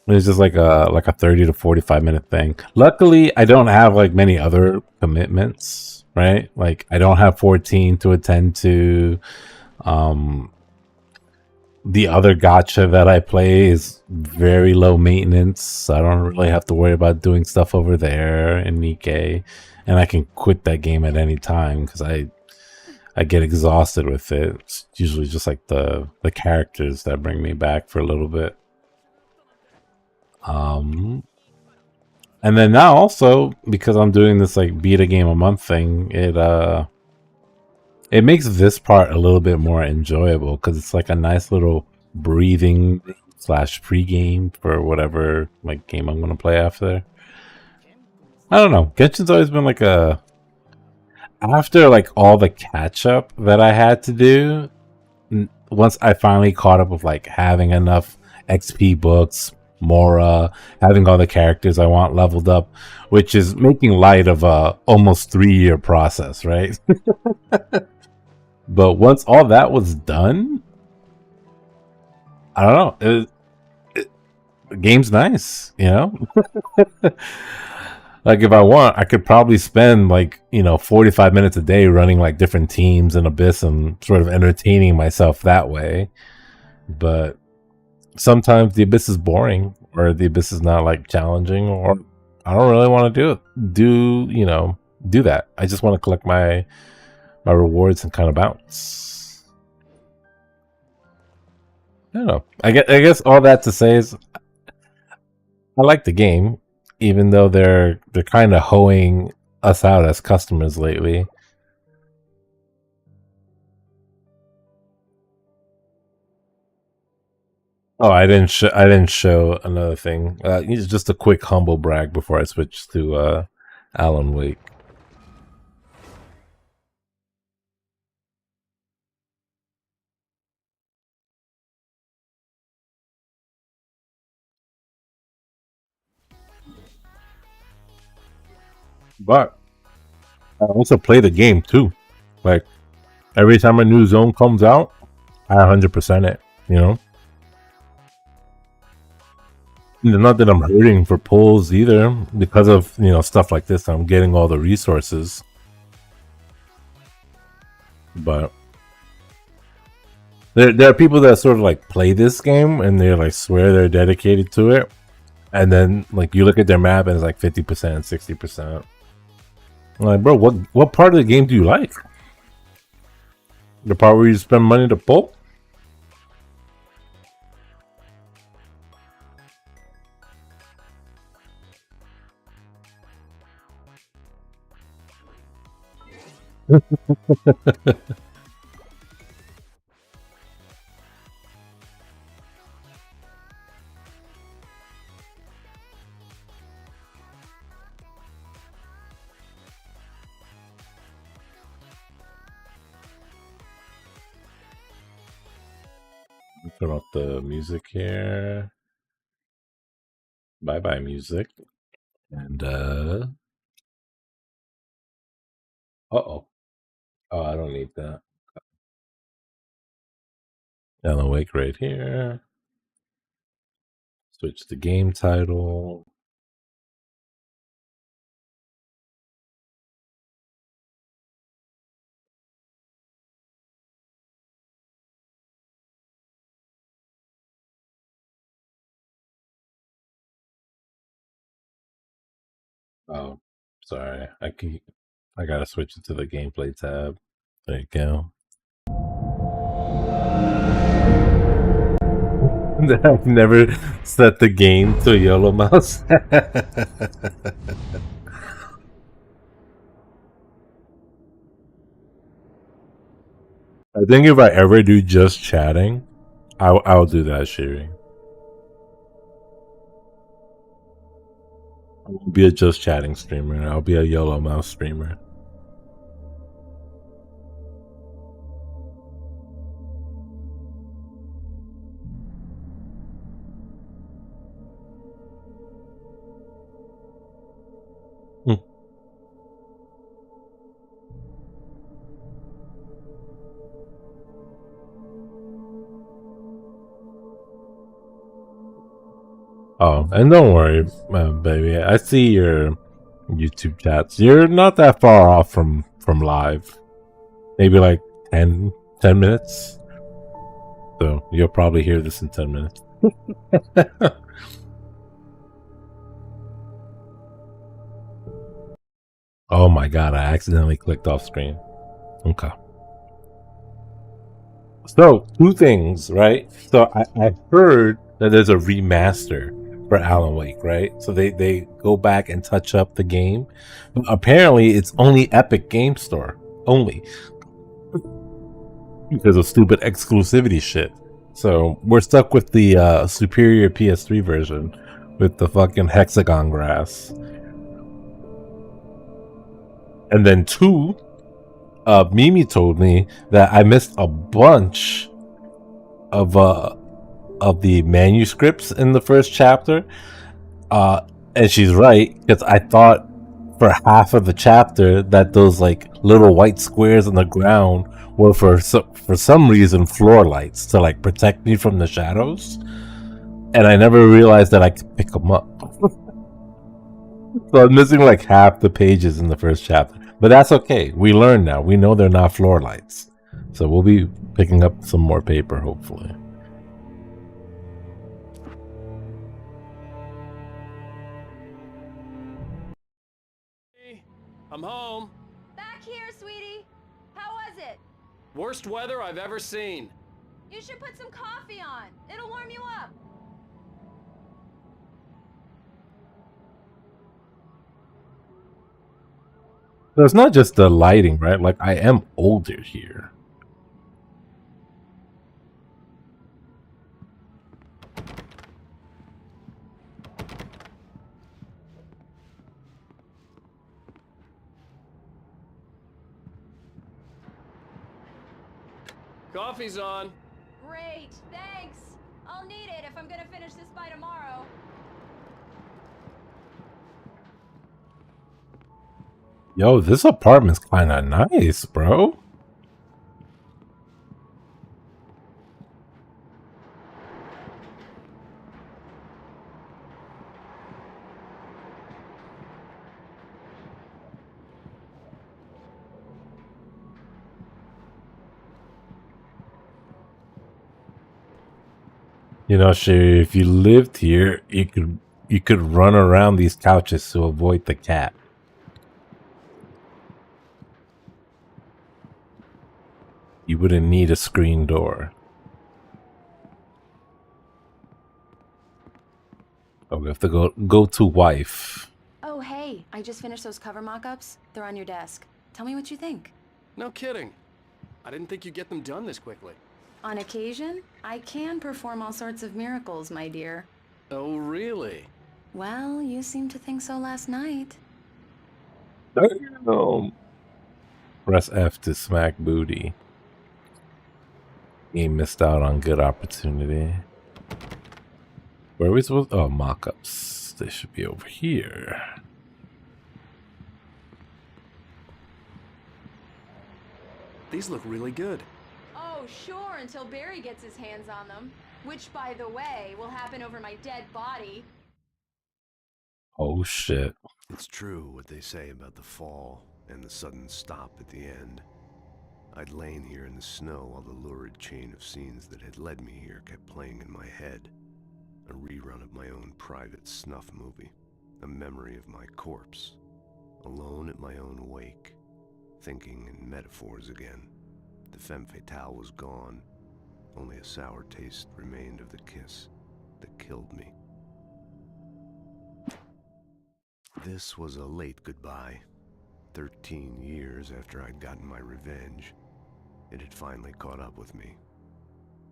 It's just like a 30 to 45 minute thing. Luckily, I don't have like many other commitments, right? Like I don't have 14 to attend to. The other gacha that I play is very low maintenance, so I don't really have to worry about doing stuff over there in Nikkei, and I can quit that game at any time because I I get exhausted with it. It's usually just like the characters that bring me back for a little bit. And then now also because I'm doing this like beat a game a month thing, it makes this part a little bit more enjoyable because it's like a nice little breathing slash pregame for whatever like game I'm gonna play after. I don't know. Genshin's always been like a after like all the catch up that I had to do. Once I finally caught up with like having enough XP books, Mora, having all the characters I want leveled up, which is making light of a almost 3-year process, right? But once all that was done, I don't know. The game's nice, you know? Like if I want, I could probably spend like, 45 minutes a day running like different teams in Abyss and sort of entertaining myself that way. But sometimes the Abyss is boring or the Abyss is not like challenging or I don't really want to do that. I just want to collect my rewards and kind of bounce. I don't know. I guess all that to say is I like the game, even though they're kind of hoeing us out as customers lately. Oh, I didn't show another thing. Just a quick humble brag before I switch to Alan Wake. But I also play the game too. Like every time a new zone comes out, I 100% it. Not that I'm hurting for pulls either, because of stuff like this. I'm getting all the resources, but there are people that sort of like play this game and they like swear they're dedicated to it, and then like you look at their map and it's like 50%, 60%. I'm like, bro, what part of the game do you like? The part where you spend money to pull? Turn off the music here. Bye bye music. And oh, I don't need that. Alan Wake right here. Switch the game title. Oh, sorry. I gotta switch it to the gameplay tab. There you go. I've never set the game to yellow mouse. I think if I ever do just chatting, I'll do that sharing. I won't be a just chatting streamer. I'll be a yellow mouse streamer. Oh, and don't worry, baby. I see your YouTube chats. You're not that far off from live. Maybe like 10 minutes. So you'll probably hear this in 10 minutes. Oh my god, I accidentally clicked off screen. Okay. So two things, right? So I heard that there's a remaster for Alan Wake, right? So they go back and touch up the game. But apparently, it's only Epic Game Store only because of stupid exclusivity shit. So we're stuck with the superior PS3 version with the fucking hexagon grass. And then two, Mimi told me that I missed a bunch of the manuscripts in the first chapter. And she's right, because I thought for half of the chapter that those like little white squares on the ground were for some reason floor lights to like protect me from the shadows, and I never realized that I could pick them up. So I'm missing like half the pages in the first chapter, but that's okay. We learn now. We know they're not floor lights, so we'll be picking up some more paper hopefully.
I'm home.
Back here, sweetie. How was it?
Worst weather I've ever seen.
You should put some coffee on. It'll warm you up.
So it's not just the lighting, right? Like I am older here.
Coffee's on.
Great, thanks. I'll need it if I'm gonna finish this by tomorrow.
Yo, this apartment's kind of nice, bro. You know, Sherry, if you lived here, you could run around these couches to avoid the cat. You wouldn't need a screen door. Oh, we have to go to wife.
Oh, hey, I just finished those cover mock-ups. They're on your desk. Tell me what you think.
No kidding. I didn't think you'd get them done this quickly.
On occasion, I can perform all sorts of miracles, my dear.
Oh, really?
Well, you seemed to think so last night.
Press F to smack booty. He missed out on good opportunity. Where are we supposed? Oh, mock-ups. They should be over here.
These look really good.
Oh, sure, until Barry gets his hands on them. Which, by the way, will happen over my dead body.
Oh, shit.
It's true what they say about the fall and the sudden stop at the end. I'd lain here in the snow while the lurid chain of scenes that had led me here kept playing in my head. A rerun of my own private snuff movie. A memory of my corpse. Alone at my own wake. Thinking in metaphors again. The femme fatale was gone. Only a sour taste remained of the kiss that killed me. This was a late goodbye. 13 years after I'd gotten my revenge, it had finally caught up with me.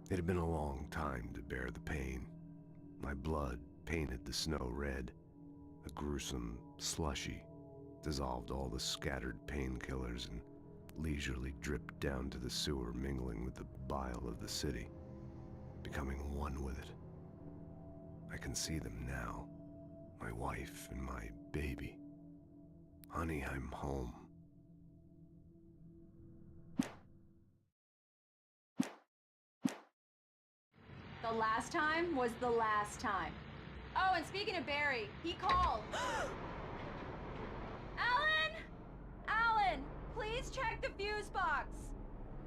It had been a long time to bear the pain. My blood painted the snow red. A gruesome slushy dissolved all the scattered painkillers and leisurely dripped down to the sewer, mingling with the bile of the city, becoming one with it. I can see them now, my wife and my baby. Honey, I'm home.
The last time was the last time. Oh, and speaking of Barry, he called. Alan! Alan, please check the fuse box.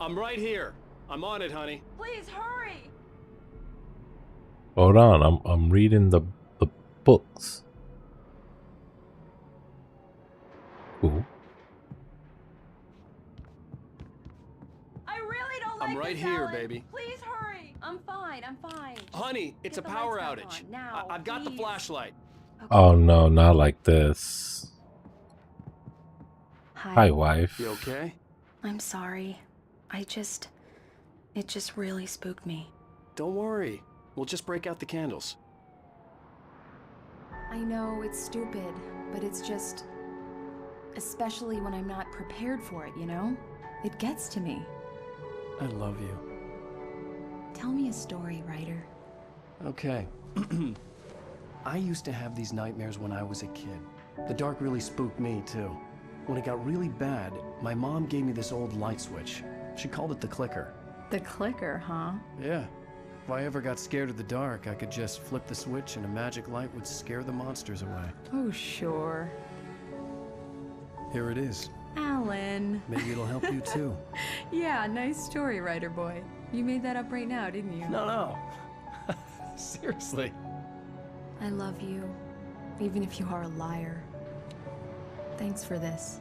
I'm right here. I'm on it, honey.
Please hurry.
Hold on, I'm reading the books. Ooh.
I really don't
I'm
like
right
this,
here,
Alan.
baby.
Please hurry. I'm fine. I'm fine.
Honey, it's
Get
a
the
power
lights back
outage.
on now,
I've got the
please.
flashlight.
Okay.
Oh no, not like this. Hi, wife.
You okay?
I'm sorry. It just really spooked me.
Don't worry. We'll just break out the candles.
I know it's stupid, but it's just... Especially when I'm not prepared for it, you know? It gets to me.
I love you.
Tell me a story, writer.
Okay. I used to have these nightmares when I was a kid. The dark really spooked me, too. When it got really bad, my mom gave me this old light switch. She called it the clicker.
The clicker, huh?
Yeah. If I ever got scared of the dark, I could just flip the switch and a magic light would scare the monsters away.
Oh, sure.
Here it is.
Alan.
Maybe it'll help you, too.
Yeah, nice story, writer boy. You made that up right now, didn't you?
No. Seriously.
I love you, even if you are a liar. Thanks for this.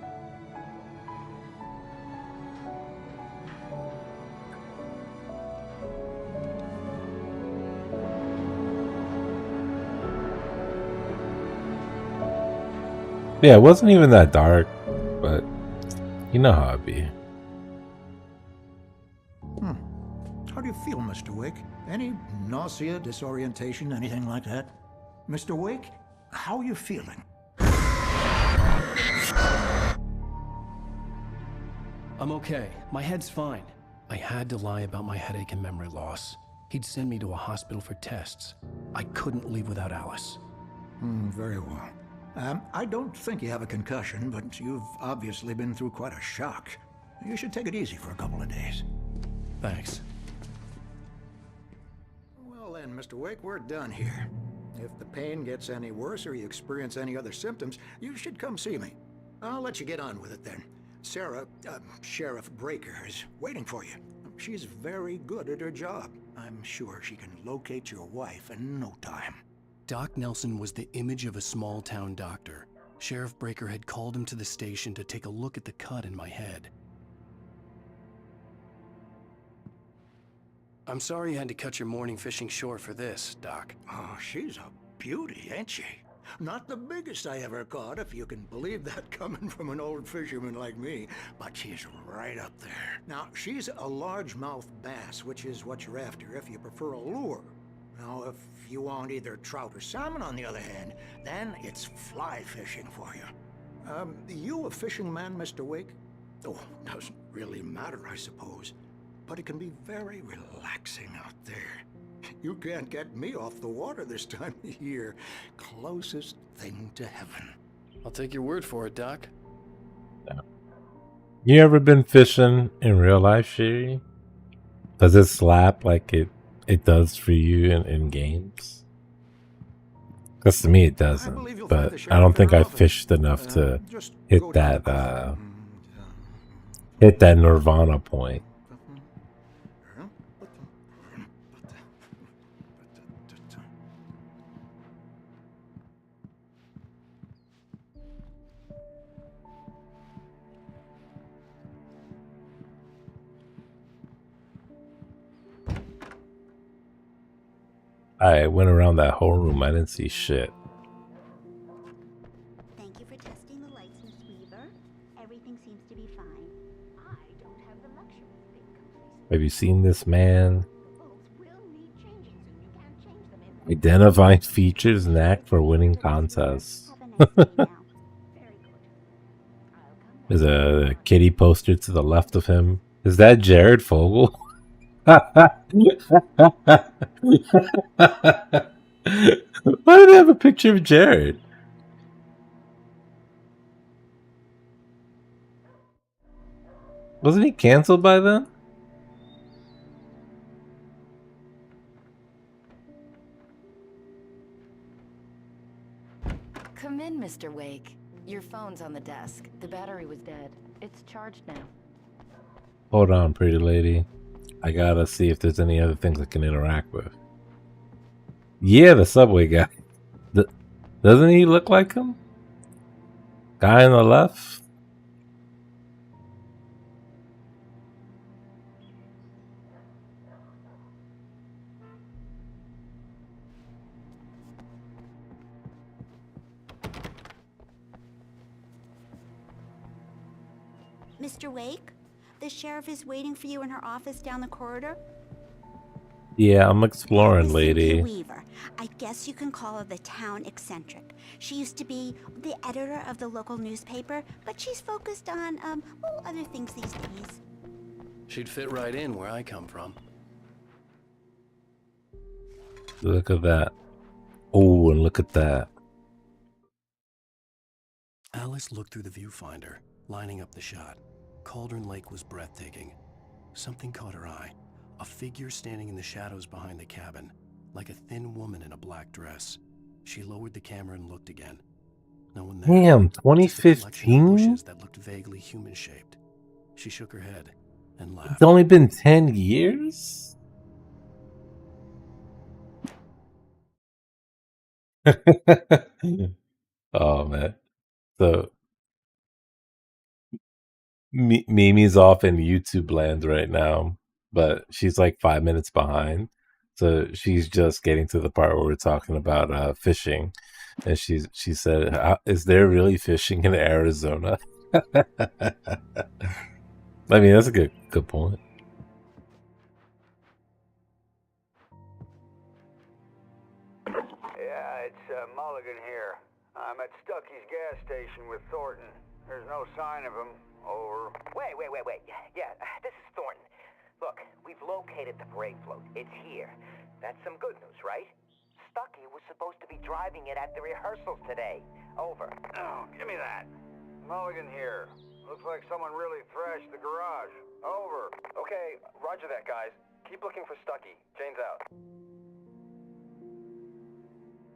Yeah, it wasn't even that dark, but you know how it be.
How do you feel, Mr. Wake? Any nausea, disorientation, anything like that? Mr. Wake, how are you feeling?
I'm okay. My head's fine. I had to lie about my headache and memory loss. He'd send me to a hospital for tests. I couldn't leave without Alice.
Very well. I don't think you have a concussion, but you've obviously been through quite a shock. You should take it easy for a couple of days.
Thanks.
Well then, Mr. Wake, we're done here. If the pain gets any worse or you experience any other symptoms, you should come see me. I'll let you get on with it then. Sarah, Sheriff Breaker, is waiting for you. She's very good at her job. I'm sure she can locate your wife in no time.
Doc Nelson was the image of a small-town doctor. Sheriff Breaker had called him to the station to take a look at the cut in my head. I'm sorry you had to cut your morning fishing short for this, Doc.
Oh, she's a beauty, ain't she? Not the biggest I ever caught, if you can believe that coming from an old fisherman like me, but she's right up there. Now, she's a largemouth bass, which is what you're after if you prefer a lure. Now, if you want either trout or salmon, on the other hand, then it's fly fishing for you. You a fishing man, Mr. Wake? Oh, doesn't really matter, I suppose. But it can be very relaxing out there. You can't get me off the water this time of year. Closest thing to heaven.
I'll take your word for it, Doc.
You ever been fishing in real life, Sherry? Does it slap like it does for you in games? Because to me it doesn't, but I don't think I fished enough to hit that hit that nirvana point. I went around that whole room. I didn't see shit.
Thank you for testing the lights, Miss Weaver. Everything seems to be fine. I don't have the luxury of being complacent.
Have you seen this man?
The bulbs will need changing, so you can't change them in.
Identifying features and act for winning contests.
Have a nice day now. Very good. I'll come back.
There's a kitty poster to the left of him. Is that Jared Fogle? Why do they have a picture of Jared? Wasn't he canceled by then?
Come in, Mr. Wake. Your phone's on the desk. The battery was dead. It's charged now.
Hold on, pretty lady. I gotta see if there's any other things I can interact with. Yeah, the subway guy. Doesn't he look like him? Guy on the left?
Mr. Wake, the sheriff is waiting for you in her office down the corridor.
Yeah, I'm exploring,
Miss Cynthia
lady.
Weaver. I guess you can call her the town eccentric. She used to be the editor of the local newspaper, but she's focused on, well, other things these days.
She'd fit right in where I come from.
Look at that. Oh, and look at that.
Alice looked through the viewfinder, lining up the shot. Cauldron Lake was breathtaking. Something caught her eye. A figure standing in the shadows behind the cabin, like a thin woman in a black dress. She lowered the camera and looked again. No one there.
Damn,
Just a collection of
2015?
bushes that looked vaguely human-shaped. She shook her head and laughed.
It's only been 10 years? Oh, man. So, Mimi's off in YouTube land right now, but she's like 5 minutes behind. So she's just getting to the part where we're talking about fishing, and she said, "Is there really fishing in Arizona?" I mean, that's a good point.
Yeah, it's Mulligan here. I'm at Stucky's gas station with Thornton. There's no sign of him. Over.
Wait. Yeah, this is Thornton. Look, we've located the parade float. It's here. That's some good news, right? Stucky was supposed to be driving it at the rehearsals today. Over.
Oh, give me that. Mulligan here. Looks like someone really thrashed the garage. Over.
Okay, roger that, guys. Keep looking for Stucky. Jane's out.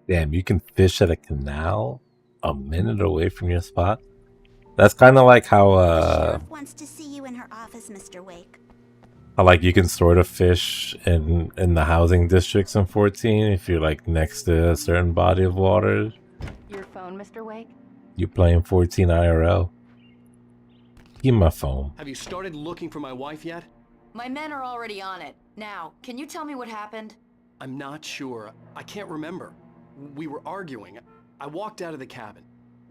Damn, you can fish at a canal a minute away from your spot? That's kind of like how
The sheriff wants to see you in her office, Mr. Wake.
like you can sort of fish in the housing districts in 14 if you're like next to a certain body of water.
Your phone, Mr. Wake?
You playing 14 IRL. Give me my phone.
Have you started looking for my wife yet?
My men are already on it. Now, can you tell me what happened?
I'm not sure. I can't remember. We were arguing. I walked out of the cabin.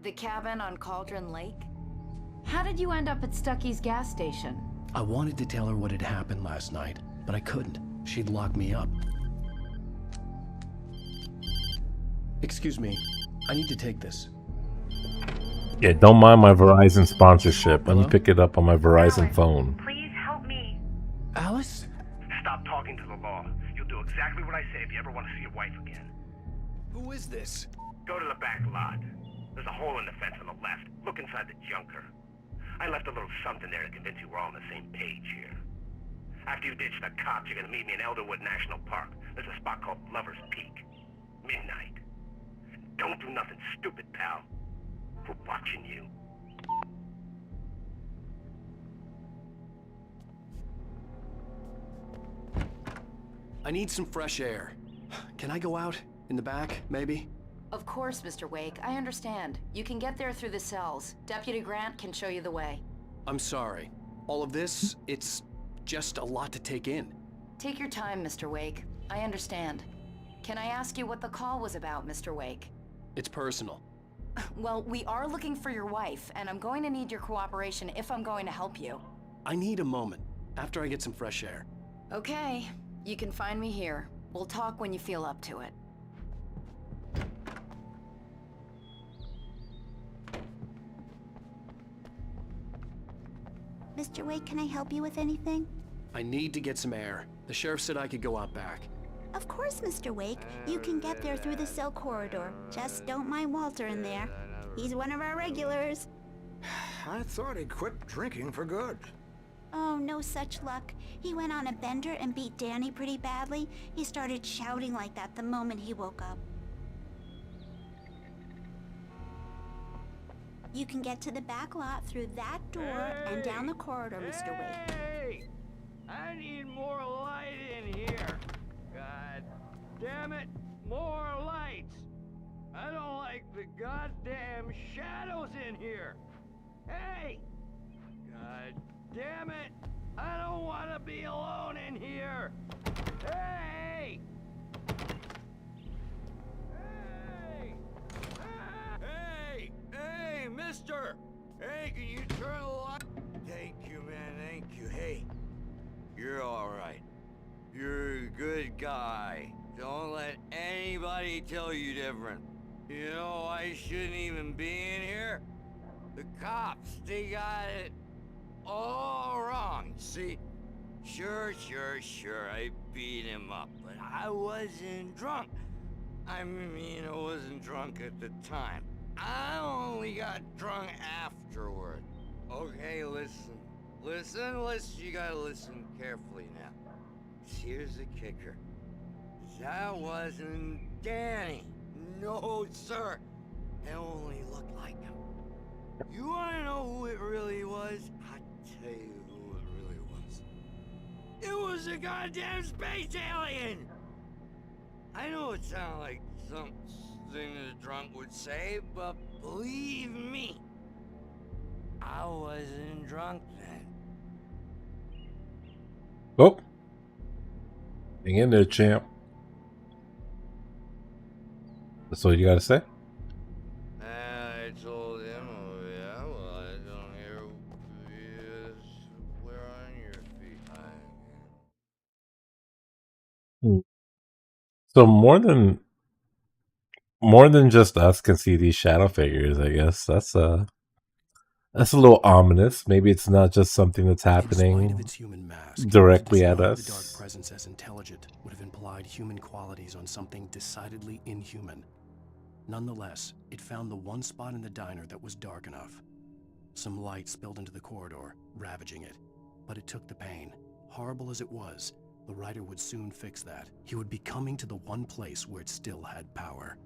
The cabin on Cauldron Lake? How did you end up at Stucky's gas station?
I wanted to tell her what had happened last night, but I couldn't. She'd lock me up. Excuse me. I need to take this.
Yeah, don't mind my Verizon sponsorship. Let me
Hello?
pick it up on my Verizon
Alice,
phone.
please help me.
Alice?
Stop talking to the law. You'll do exactly what I say if you ever want to see your wife again.
Who is this?
Go to the back lot. There's a hole in the fence on the left. Look inside the junker. I left a little something there to convince you we're all on the same page here. After you ditch the cops, you're gonna meet me in Elderwood National Park. There's a spot called Lover's Peak. Midnight. Don't do nothing stupid, pal. We're watching you.
I need some fresh air. Can I go out? In the back, maybe?
Of course, Mr. Wake. I understand. You can get there through the cells. Deputy Grant can show you the way.
I'm sorry. All of this, it's just a lot to take in.
Take your time, Mr. Wake. I understand. Can I ask you what the call was about, Mr. Wake?
It's personal.
Well, we are looking for your wife, and I'm going to need your cooperation if I'm going to help you.
I need a moment, after I get some fresh air.
Okay. You can find me here. We'll talk when you feel up to it.
Mr. Wake, can I help you with anything?
I need to get some air. The sheriff said I could go out back.
Of course, Mr. Wake. You can get there through the cell corridor. Just don't mind Walter in there. He's one of our regulars.
I thought he quit drinking for good.
Oh, no such luck. He went on a bender and beat Danny pretty badly. He started shouting like that the moment he woke up. You can get to the back lot through that door and down the corridor, Mr. Wake.
Hey! I need more light in here. God damn it, more lights. I don't like the goddamn shadows in here. Hey! God damn it! I don't want to be alone in here. Hey! Hey! Hey! Hey, mister! Hey, can you turn the light?
Thank you, man, thank you. Hey, you're alright. You're a good guy. Don't let anybody tell you different. You know, I shouldn't even be in here. The cops, they got it all wrong. See, sure, I beat him up, but I wasn't drunk. I mean, I wasn't drunk at the time. I only got drunk afterward. Okay, listen, you gotta listen carefully now. Here's the kicker. That wasn't Danny. No, sir. It only looked like him. You wanna know who it really was? I'll tell you who it really was. It was a goddamn space alien! I know it sounds like something a drunk would say, but believe me, I wasn't drunk then.
Oh. Hang in there, champ. That's all you gotta say?
I told him, oh yeah, well, I don't hear you swear on your feet.
So more than just us can see these shadow figures, I guess. That's a little ominous. Maybe it's not just something that's happening
In spite of its human mask,
directly
to
at
describe
us.
the dark presence as intelligent would have implied human qualities on something decidedly inhuman. Nonetheless, it found the one spot in the diner that was dark enough. Some light spilled into the corridor, ravaging it. But it took the pain. Horrible as it was, the writer would soon fix that. He would be coming to the one place where it still had power.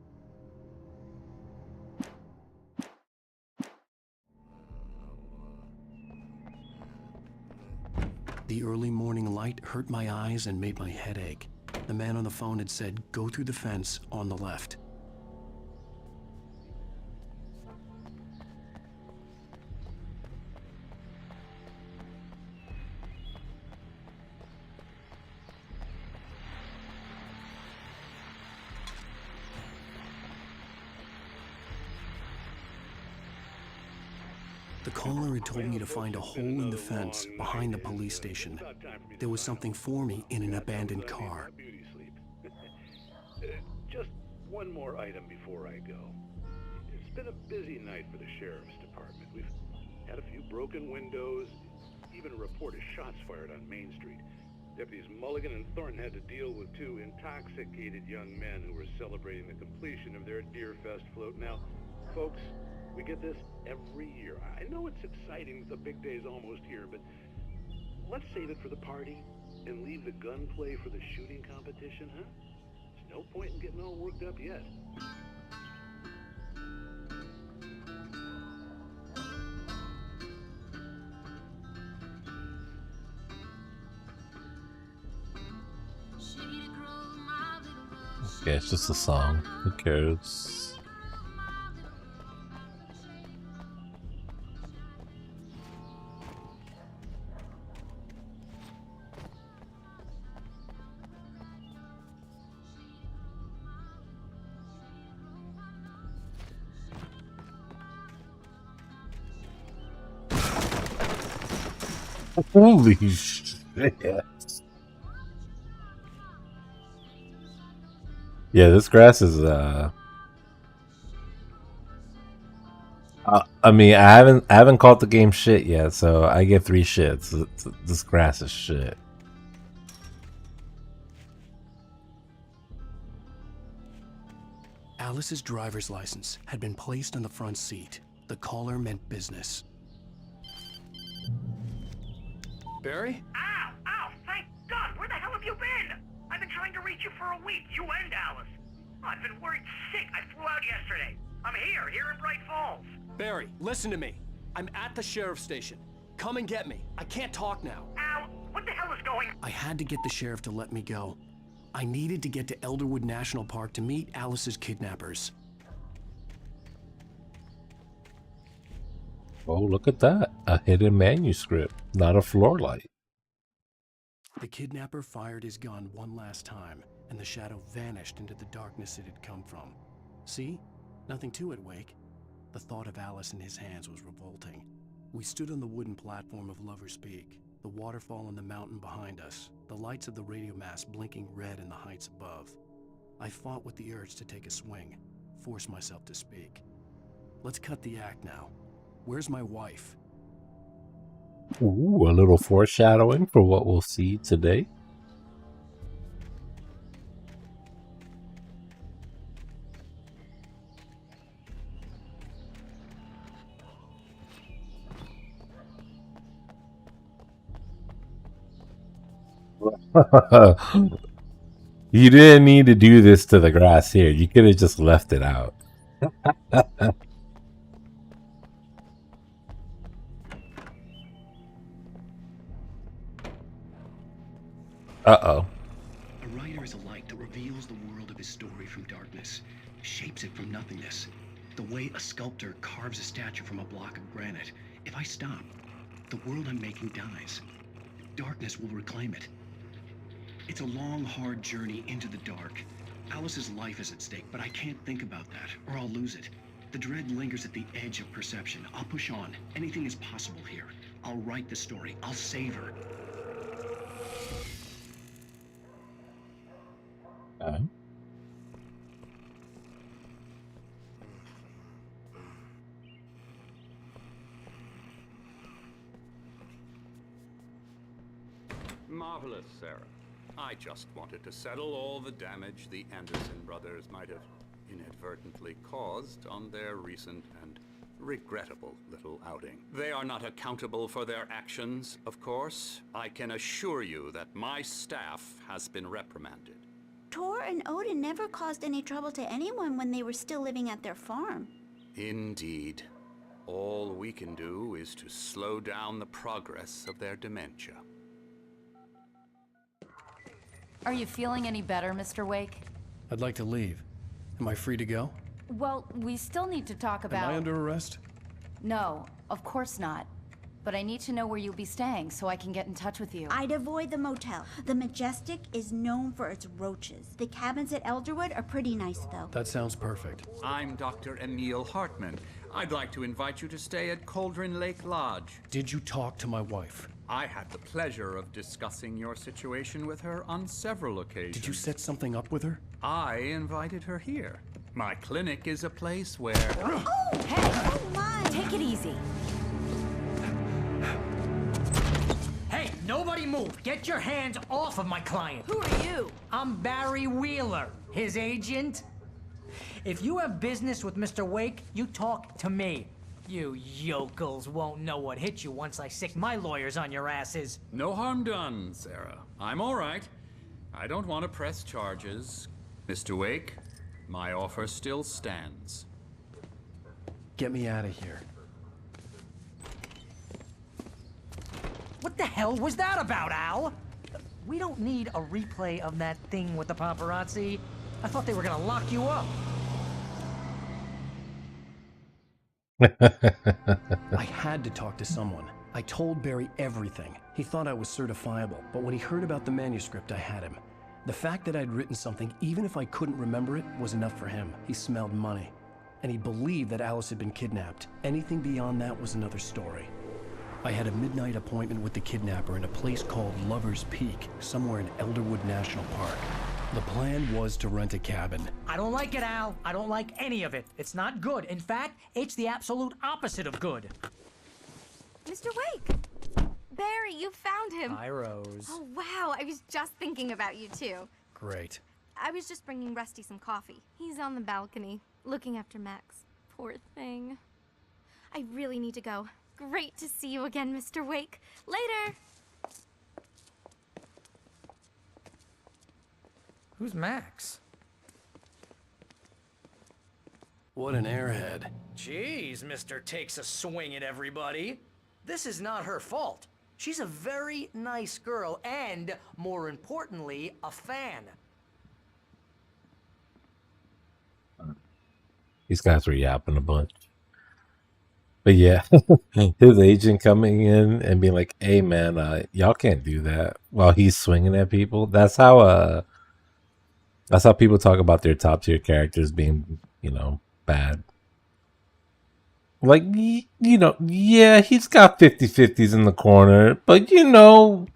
The early morning light hurt my eyes and made my head ache. The man on the phone had said, go through the fence on the left. The caller had told me to find a hole in the fence behind the police station. There was something for me in an abandoned car.
Just one more item before I go. It's been a busy night for the sheriff's department. We've had a few broken windows, even a report of shots fired on Main Street. Deputies Mulligan and Thornton had to deal with two intoxicated young men who were celebrating the completion of their Deerfest float. Now, folks, we get this every year. I know it's exciting that the big day's almost here, but let's save it for the party and leave the gunplay for the shooting competition, huh? There's no point in getting all worked up yet.
Okay, it's just a song. Who cares? Holy shit. Yeah, this grass is I mean, I haven't caught the game shit yet, so I get 3 shits. This grass is shit.
Alice's driver's license had been placed on the front seat. The caller meant business. Barry?
Ow! Ow! Thank God! Where the hell have you been? I've been trying to reach you for a week, you and Alice. Oh, I've been worried sick. I flew out yesterday. I'm here in Bright Falls.
Barry, listen to me. I'm at the sheriff's station. Come and get me. I can't talk now.
Al, what the hell is going on?
I had to get the sheriff to let me go. I needed to get to Elderwood National Park to meet Alice's kidnappers.
Oh, look at that. A hidden manuscript, not a floor light.
The kidnapper fired his gun one last time, and the shadow vanished into the darkness it had come from. See? Nothing to it, Wake. The thought of Alice in his hands was revolting. We stood on the wooden platform of Lover's Peak, the waterfall on the mountain behind us, the lights of the radio mast blinking red in the heights above. I fought with the urge to take a swing, force myself to speak. Let's cut the act now. Where's my wife?
Ooh, a little foreshadowing for what we'll see today. You didn't need to do this to the grass here. You could have just left it out. Uh-oh.
A writer is a light that reveals the world of his story from darkness, shapes it from nothingness. The way a sculptor carves a statue from a block of granite. If I stop, the world I'm making dies. Darkness will reclaim it. It's a long, hard journey into the dark. Alice's life is at stake, but I can't think about that, or I'll lose it. The dread lingers at the edge of perception. I'll push on. Anything is possible here. I'll write the story. I'll save her.
Marvelous, Sarah. I just wanted to settle all the damage the Anderson brothers might have inadvertently caused on their recent and regrettable little outing. They are not accountable for their actions, of course. I can assure you that my staff has been reprimanded.
Tor and Odin never caused any trouble to anyone when they were still living at their farm.
Indeed. All we can do is to slow down the progress of their dementia.
Are you feeling any better, Mr. Wake?
I'd like to leave. Am I free to go?
Well, we still need to talk about...
Am I under arrest?
No, of course not. But I need to know where you'll be staying so I can get in touch with you.
I'd avoid the motel. The Majestic is known for its roaches. The cabins at Elderwood are pretty nice, though.
That sounds perfect.
I'm Dr. Emil Hartman. I'd like to invite you to stay at Cauldron Lake Lodge.
Did you talk to my wife?
I had the pleasure of discussing your situation with her on several occasions.
Did you set something up with her?
I invited her here. My clinic is a place where...
Oh, hey! Oh, my!
Take it easy.
Hey, nobody move! Get your hands off of my client!
Who are you?
I'm Barry Wheeler, his agent. If you have business with Mr. Wake, you talk to me. You yokels won't know what hit you once I sick my lawyers on your asses.
No harm done, Sarah. I'm all right. I don't want to press charges. Mr. Wake, my offer still stands.
Get me out of here.
What the hell was that about, Al? We don't need a replay of that thing with the paparazzi. I thought they were gonna lock you up.
I had to talk to someone. I told Barry everything. He thought I was certifiable, but when he heard about the manuscript, I had him. The fact that I'd written something, even if I couldn't remember it, was enough for him. He smelled money. And he believed that Alice had been kidnapped. Anything beyond that was another story. I had a midnight appointment with the kidnapper in a place called Lover's Peak, somewhere in Elderwood National Park. The plan was to rent a cabin.
I don't like it, Al. I don't like any of it. It's not good. In fact, it's the absolute opposite of good.
Mr. Wake! Barry, you found him.
Hi, Rose.
Oh, wow. I was just thinking about you, too.
Great.
I was just bringing Rusty some coffee. He's on the balcony, looking after Max. Poor thing. I really need to go. Great to see you again, Mr. Wake. Later!
Who's Max?
What an airhead.
Jeez, Mr. Takes a swing at everybody. This is not her fault. She's a very nice girl and, more importantly, a fan.
These guys were yapping a bunch. But yeah, his agent coming in and being like, hey man, y'all can't do that while he's swinging at people. That's how people talk about their top tier characters being, you know, bad. Like, you know, yeah, he's got 50-50s in the corner, but you know,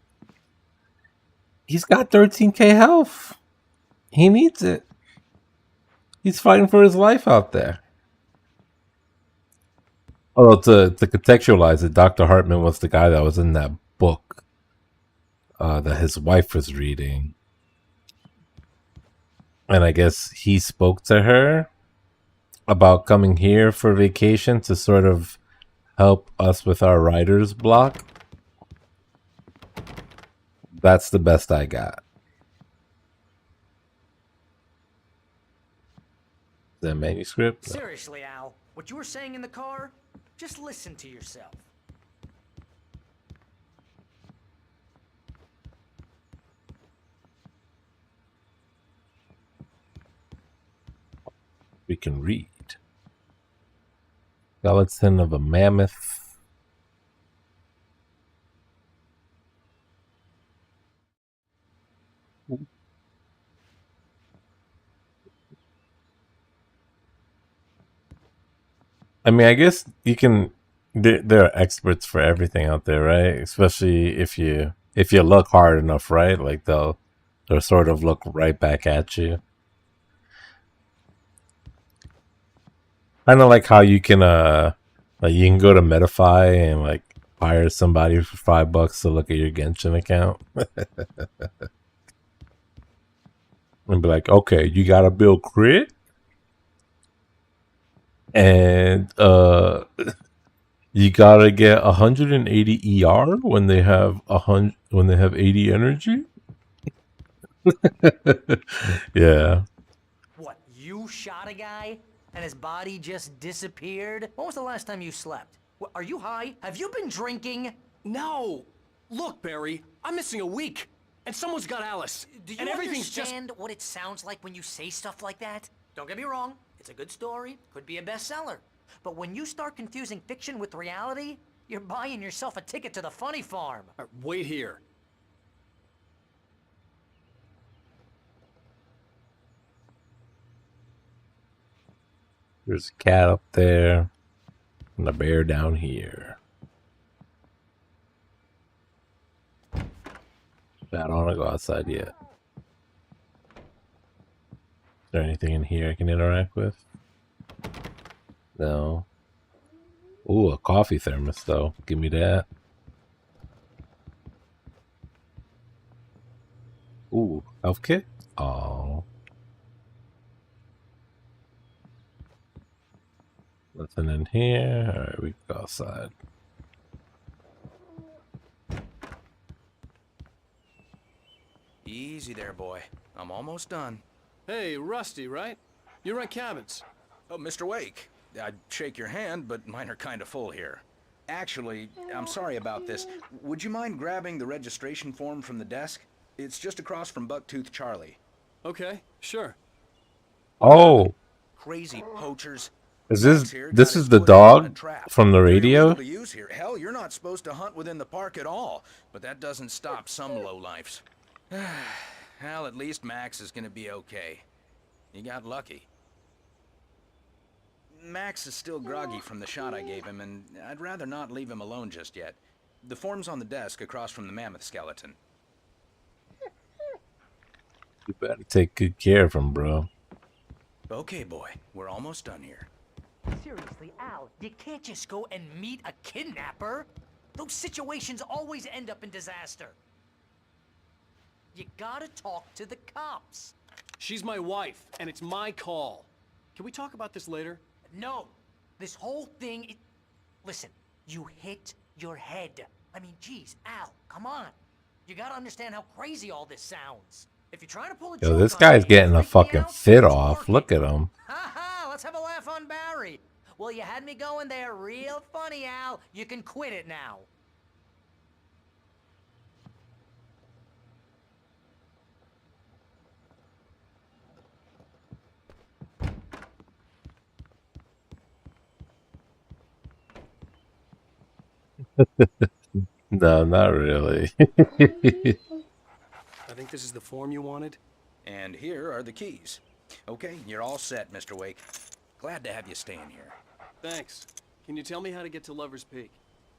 he's got 13k health. He needs it. He's fighting for his life out there. Although to contextualize it, Dr. Hartman was the guy that was in that book that his wife was reading. And I guess he spoke to her about coming here for vacation to sort of help us with our writer's block. That's the best I got. The manuscript? No.
Seriously, Al, what you were saying in the car, just listen to yourself.
We can read. Skeleton of a mammoth. I mean, I guess you can. There are experts for everything out there, right? Especially if you look hard enough, right? Like they'll sort of look right back at you. Kind of like how you can like you can go to Metafy and like hire somebody for $5 to look at your Genshin account. And be like, okay, you gotta build crit, and you gotta get 180 ER when they have 80 energy. Yeah.
What, you shot a guy and his body just disappeared? When was the last time you slept? What, are you high? Have you been drinking?
No! Look, Barry, I'm missing a week, and someone's got Alice.
Do you
and everything's
understand what it sounds like when you say stuff like that? Don't get me wrong, it's a good story, could be a bestseller. But when you start confusing fiction with reality, you're buying yourself a ticket to the funny farm.
Wait here.
There's a cat up there and a bear down here. I don't want to go outside yet. Is there anything in here I can interact with? No. Ooh, a coffee thermos though. Give me that. Ooh, health kit? Oh. Nothing in here. Alright, we can go outside.
Easy there, boy. I'm almost done.
Hey, Rusty, right? You rent cabins.
Oh, Mr. Wake. I'd shake your hand, but mine are kind of full here. Actually, I'm sorry about this. Would you mind grabbing the registration form from the desk? It's just across from Bucktooth Charlie.
Okay, sure.
Oh.
Crazy poachers.
Is this is the dog from the radio?
To use here. Hell, you're not supposed to hunt within the park at all, but that doesn't stop some lowlifes. Well, at least Max is gonna be okay. You got lucky. Max is still groggy from the shot I gave him, and I'd rather not leave him alone just yet. The form's on the desk across from the mammoth skeleton.
You better take good care of him, bro.
Okay, boy. We're almost done here.
Seriously, Al, you can't just go and meet a kidnapper. Those situations always end up in disaster. You gotta talk to the cops.
She's my wife, and it's my call. Can we talk about this later?
No, this whole thing, listen, you hit your head. I mean, geez, Al, come on. You gotta understand how crazy all this sounds. If you're trying to pull a
Yo,
joke
this
on
guy's
me,
getting a
freak me
fucking
out,
fit
it's
off.
working.
Look at him.
Ha ha, let's have a laugh on Barry. Well, you had me going there real funny, Al. You can quit it now.
No, not really.
I think this is the form you wanted.
And here are the keys. Okay, you're all set, Mr. Wake. Glad to have you staying here.
Thanks. Can you tell me how to get to Lover's Peak?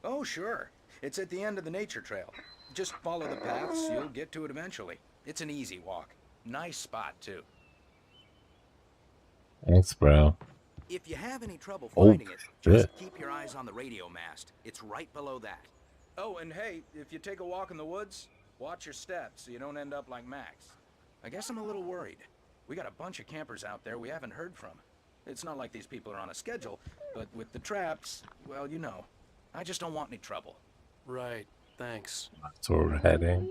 Oh, sure. It's at the end of the nature trail. Just follow the paths, you'll get to it eventually. It's an easy walk. Nice spot, too.
Thanks, bro.
If you have any trouble
Oh,
finding it,
shit.
just keep your eyes on the radio mast. It's right below that. Oh, and hey, if you take a walk in the woods, watch your steps so you don't end up like Max. I guess I'm a little worried. We got a bunch of campers out there we haven't heard from. It's not like these people are on a schedule, but with the traps, well, you know. I just don't want any trouble.
Right, thanks.
That's where we're heading.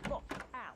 Look, Al,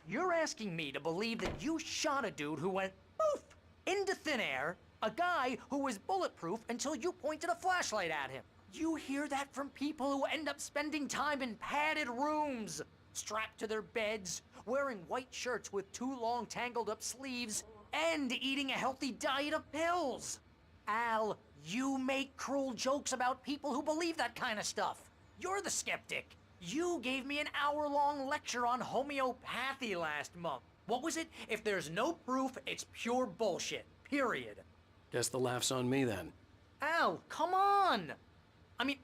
you're asking me to believe that you shot a dude who went poof into thin air, a guy who was bulletproof until you pointed a flashlight at him. You hear that from people who end up spending time in padded rooms, strapped to their beds, wearing white shirts with too long tangled up sleeves, and eating a healthy diet of pills. Al, you make cruel jokes about people who believe that kind of stuff. You're the skeptic. You gave me an hour-long lecture on homeopathy last month. What was it? If there's no proof, it's pure bullshit. Period.
Guess the laugh's on me then.
Al, come on! I mean,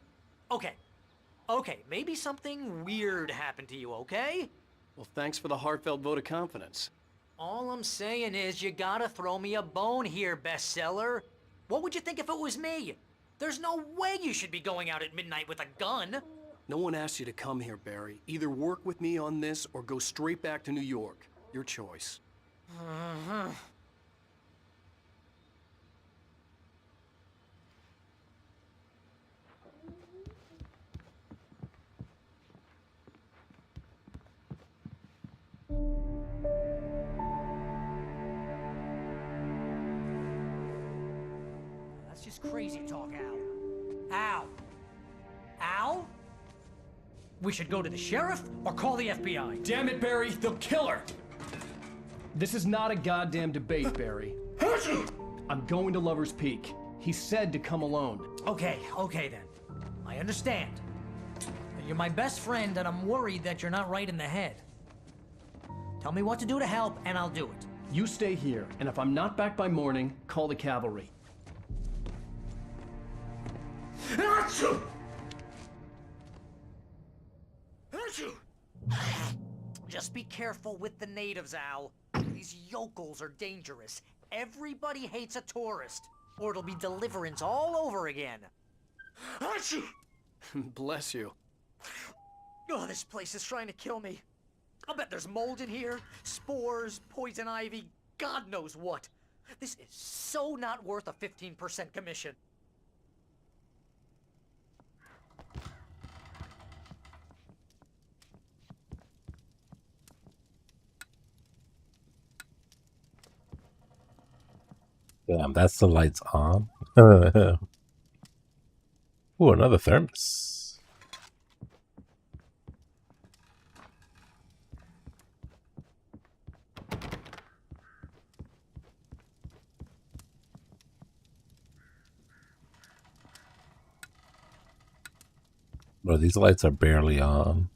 okay. Okay, maybe something weird happened to you, okay?
Well, thanks for the heartfelt vote of confidence.
All I'm saying is you gotta throw me a bone here, bestseller. What would you think if it was me? There's no way you should be going out at midnight with a gun.
No one asked you to come here, Barry. Either work with me on this or go straight back to New York. Your choice.
That's just crazy talk, Al. Al! Al? We should go to the sheriff or call the FBI.
Damn it, Barry, they'll kill her! This is not a goddamn debate, Barry. I'm going to Lover's Peak. He said to come alone.
Okay then. I understand. You're my best friend and I'm worried that you're not right in the head. Tell me what to do to help and I'll do it.
You stay here, and if I'm not back by morning, call the cavalry.
Just be careful with the natives, Al. These yokels are dangerous. Everybody hates a tourist, or it'll be Deliverance all over again.
Bless you.
Oh, this place is trying to kill me. I'll bet there's mold in here, spores, poison ivy, God knows what. This is so not worth a 15% commission.
Damn, that's the lights on. Ooh, another thermos. Bro, these lights are barely on.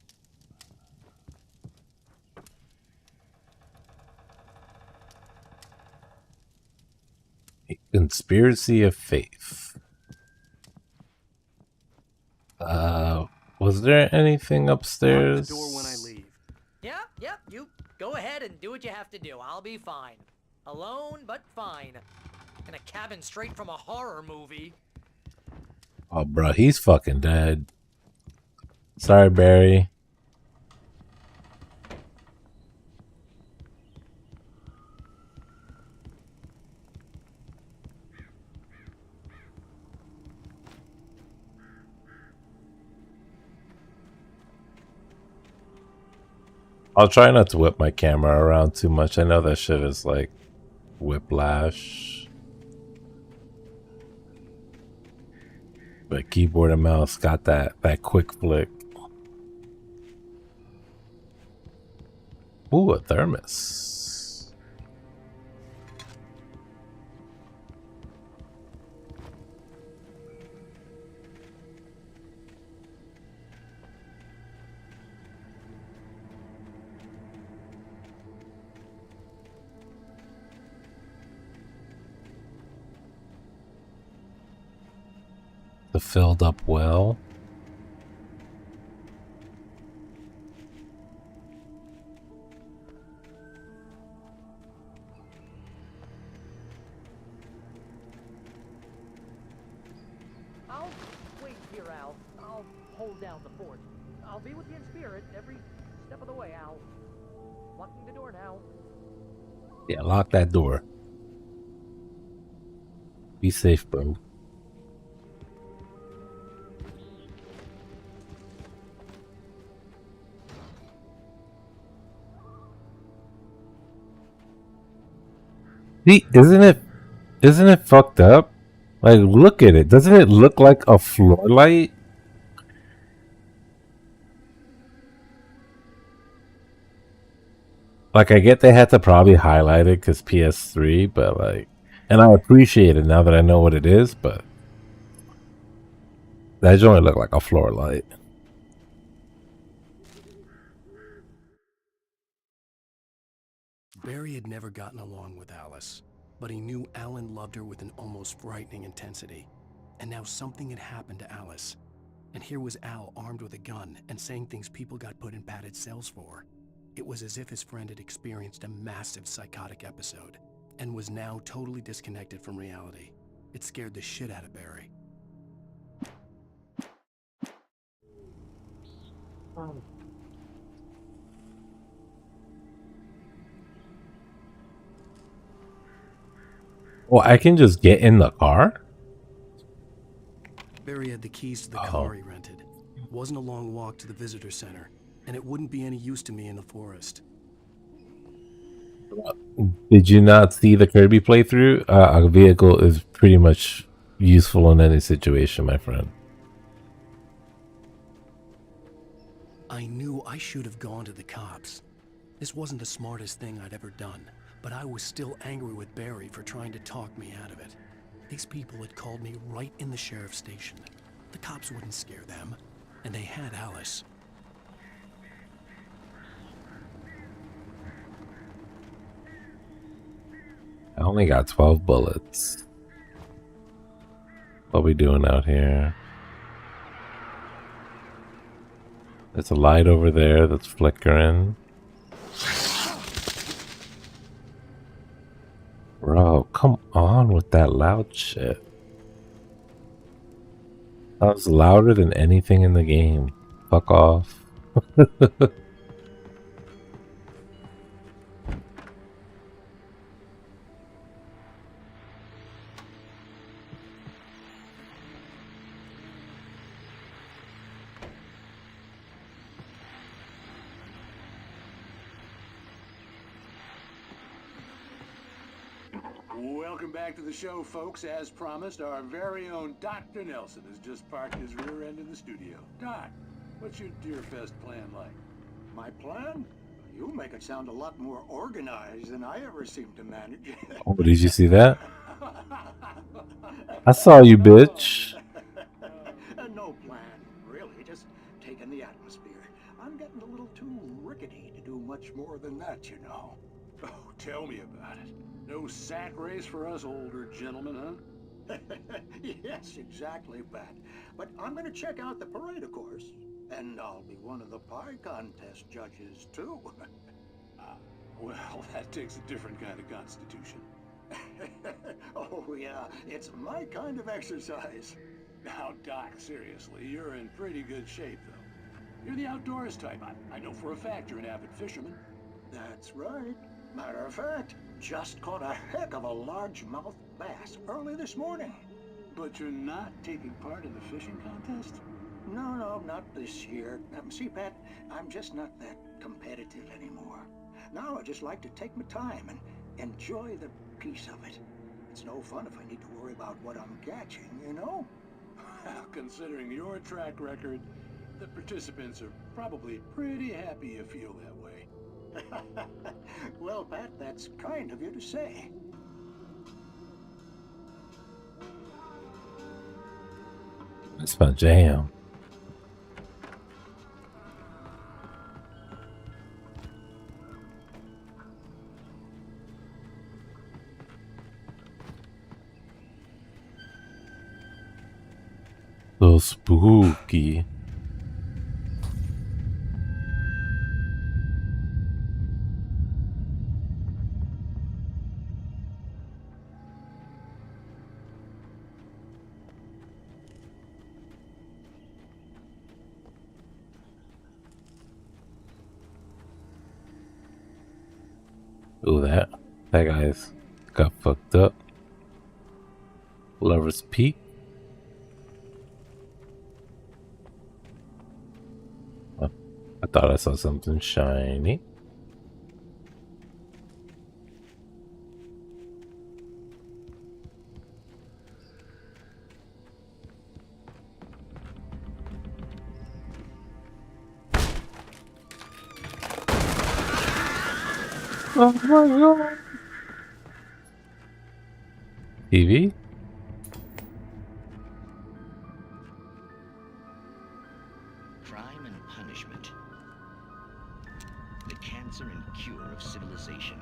A conspiracy of faith. Was there anything upstairs?
Lock the door when I leave.
Yep, you go ahead and do what you have to do. I'll be fine. Alone, but fine. In a cabin straight from a horror movie.
Oh, bro, he's fucking dead. Sorry, Barry. I'll try not to whip my camera around too much. I know that shit is like whiplash. But keyboard and mouse got that quick flick. Ooh, a thermos. a filled up well.
I'll wait here, Al. I'll hold down the fort. I'll be with you in spirit every step of the way, Al. Locking the door now.
Yeah, lock that door. Be safe, bro. See, isn't it fucked up? Like, look at it. Doesn't it look like a floor light? Like, I get they had to probably highlight it because PS3, but like, and I appreciate it now that I know what it is, but that just only look like a floor light.
Barry had never gotten along with Alice, but he knew Alan loved her with an almost frightening intensity. And now something had happened to Alice. And here was Al armed with a gun and saying things people got put in padded cells for. It was as if his friend had experienced a massive psychotic episode and was now totally disconnected from reality. It scared the shit out of Barry.
Well, I can just get in the car?
Barry had the keys to the car he rented. It wasn't a long walk to the visitor center, and it wouldn't be any use to me in the forest.
Did you not see the Kirby playthrough? A vehicle is pretty much useful in any situation, my friend.
I knew I should have gone to the cops. This wasn't the smartest thing I'd ever done, but I was still angry with Barry for trying to talk me out of it. These people had called me right in the sheriff's station. The cops wouldn't scare them, and they had Alice.
I only got 12 bullets. What we doing out here? There's a light over there that's flickering. Bro, come on with that loud shit. That was louder than anything in the game. Fuck off.
Welcome back to the show, folks. As promised, our very own Dr. Nelson has just parked his rear end in the studio. Doc, what's your Deerfest plan like?
My plan? You make it sound a lot more organized than I ever seem to manage.
Oh, did you see that? I saw you, bitch.
No plan, really. Just taking the atmosphere. I'm getting a little too rickety to do much more than that, you know.
Oh, tell me about it. No sack race for us older gentlemen, huh?
Yes, exactly, Pat. But I'm going to check out the parade, of course. And I'll be one of the pie contest judges, too.
Well, that takes a different kind of constitution.
Oh, yeah. It's my kind of exercise.
Now, Doc, seriously, you're in pretty good shape, though. You're the outdoors type. I know for a fact you're an avid fisherman.
That's right. Matter of fact, just caught a heck of a largemouth bass early this morning.
But you're not taking part in the fishing contest?
No, not this year. See, Pat, I'm just not that competitive anymore. Now I just like to take my time and enjoy the peace of it. It's no fun if I need to worry about what I'm catching, you know?
Considering your track record, the participants are probably pretty happy you feel that way.
Well, Pat, that's kind of you to say.
That's my jam. spooky. Ooh, that guy's got fucked up. Lover's Peak. Oh, I thought I saw something shiny. Oh my god. TV?
Crime and punishment. The cancer and cure of civilization.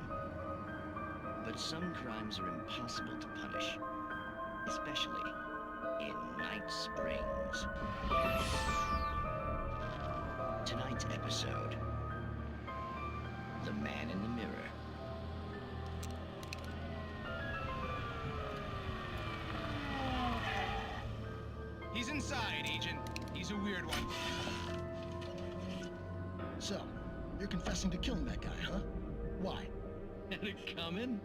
But some crimes are impossible to punish, especially in Night Springs. Tonight's episode, The Man in the Mirror.
He's inside, Agent. He's a weird one.
So, you're confessing to killing that guy, huh? Why?
Had it coming?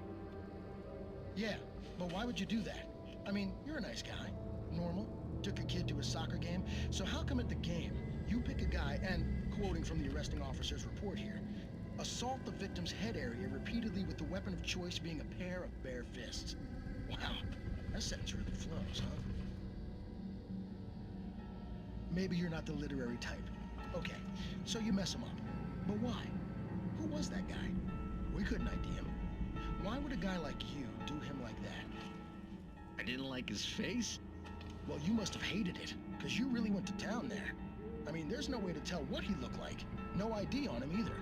Yeah, but why would you do that? I mean, you're a nice guy. Normal. Took a kid to a soccer game. So how come at the game, you pick a guy and, quoting from the arresting officer's report here, assault the victim's head area repeatedly with the weapon of choice being a pair of bare fists? Wow, that sentence really flows, huh? Maybe you're not the literary type. Okay, so you mess him up. But why? Who was that guy? We couldn't ID him. Why would a guy like you do him like that?
I didn't like his face?
Well, you must have hated it, because you really went to town there. I mean, there's no way to tell what he looked like. No ID on him either.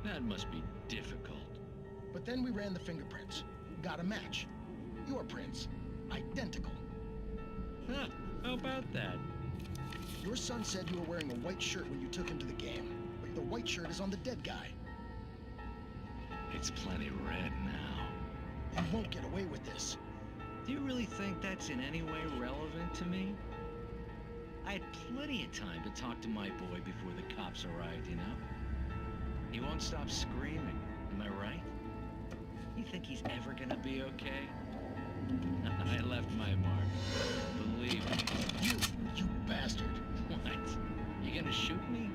That must be difficult.
But then we ran the fingerprints. Got a match. Your prints. Identical.
Huh, how about that?
Your son said you were wearing a white shirt when you took him to the game, but the white shirt is on the dead guy.
It's plenty red now.
You won't get away with this.
Do you really think that's in any way relevant to me? I had plenty of time to talk to my boy before the cops arrived, you know? He won't stop screaming, am I right? You think he's ever gonna be okay? I left my mark. Believe me.
You bastard.
What? You gonna shoot me?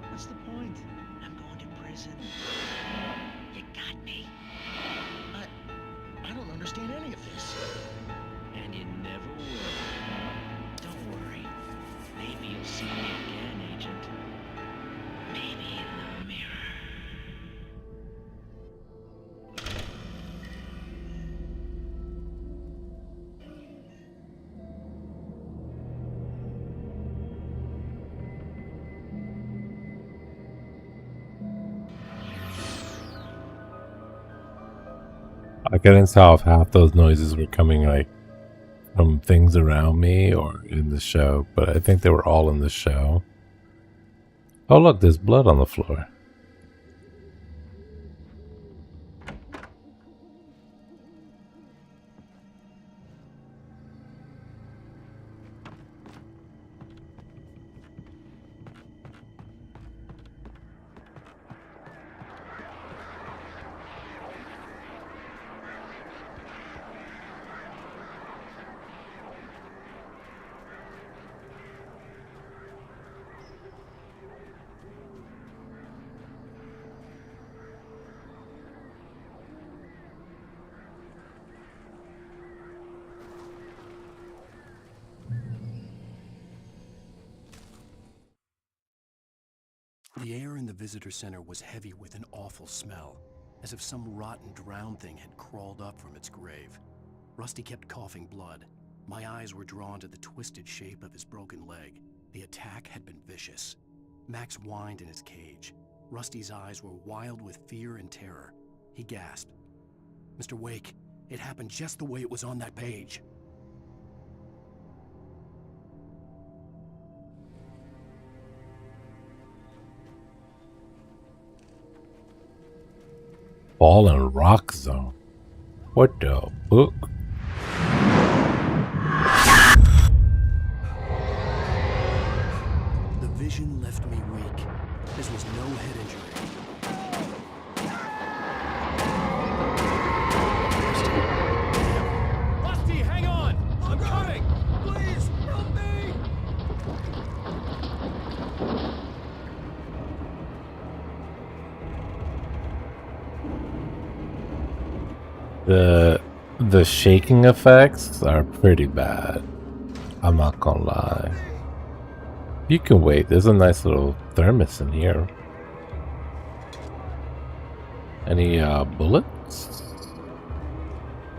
What's the point? I'm going to prison. You got me.
I don't understand any of this.
And you never will. Don't worry. Maybe you'll see me again, Agent. Maybe in the mirror.
I couldn't tell if half those noises were coming like from things around me or in the show, but I think they were all in the show. Oh look, there's blood on the floor.
The air in the visitor center was heavy with an awful smell, as if some rotten drowned thing had crawled up from its grave. Rusty kept coughing blood. My eyes were drawn to the twisted shape of his broken leg. The attack had been vicious. Max whined in his cage. Rusty's eyes were wild with fear and terror. He gasped. "Mr. Wake, it happened just the way it was on that page."
Fallen Rock Zone. What the fuck?
The vision left me weak. This was no head injury. Rusty, hang on! I'm coming! Please, help me!
The shaking effects are pretty bad. I'm not gonna lie. You can wait. There's a nice little thermos in here. Any bullets?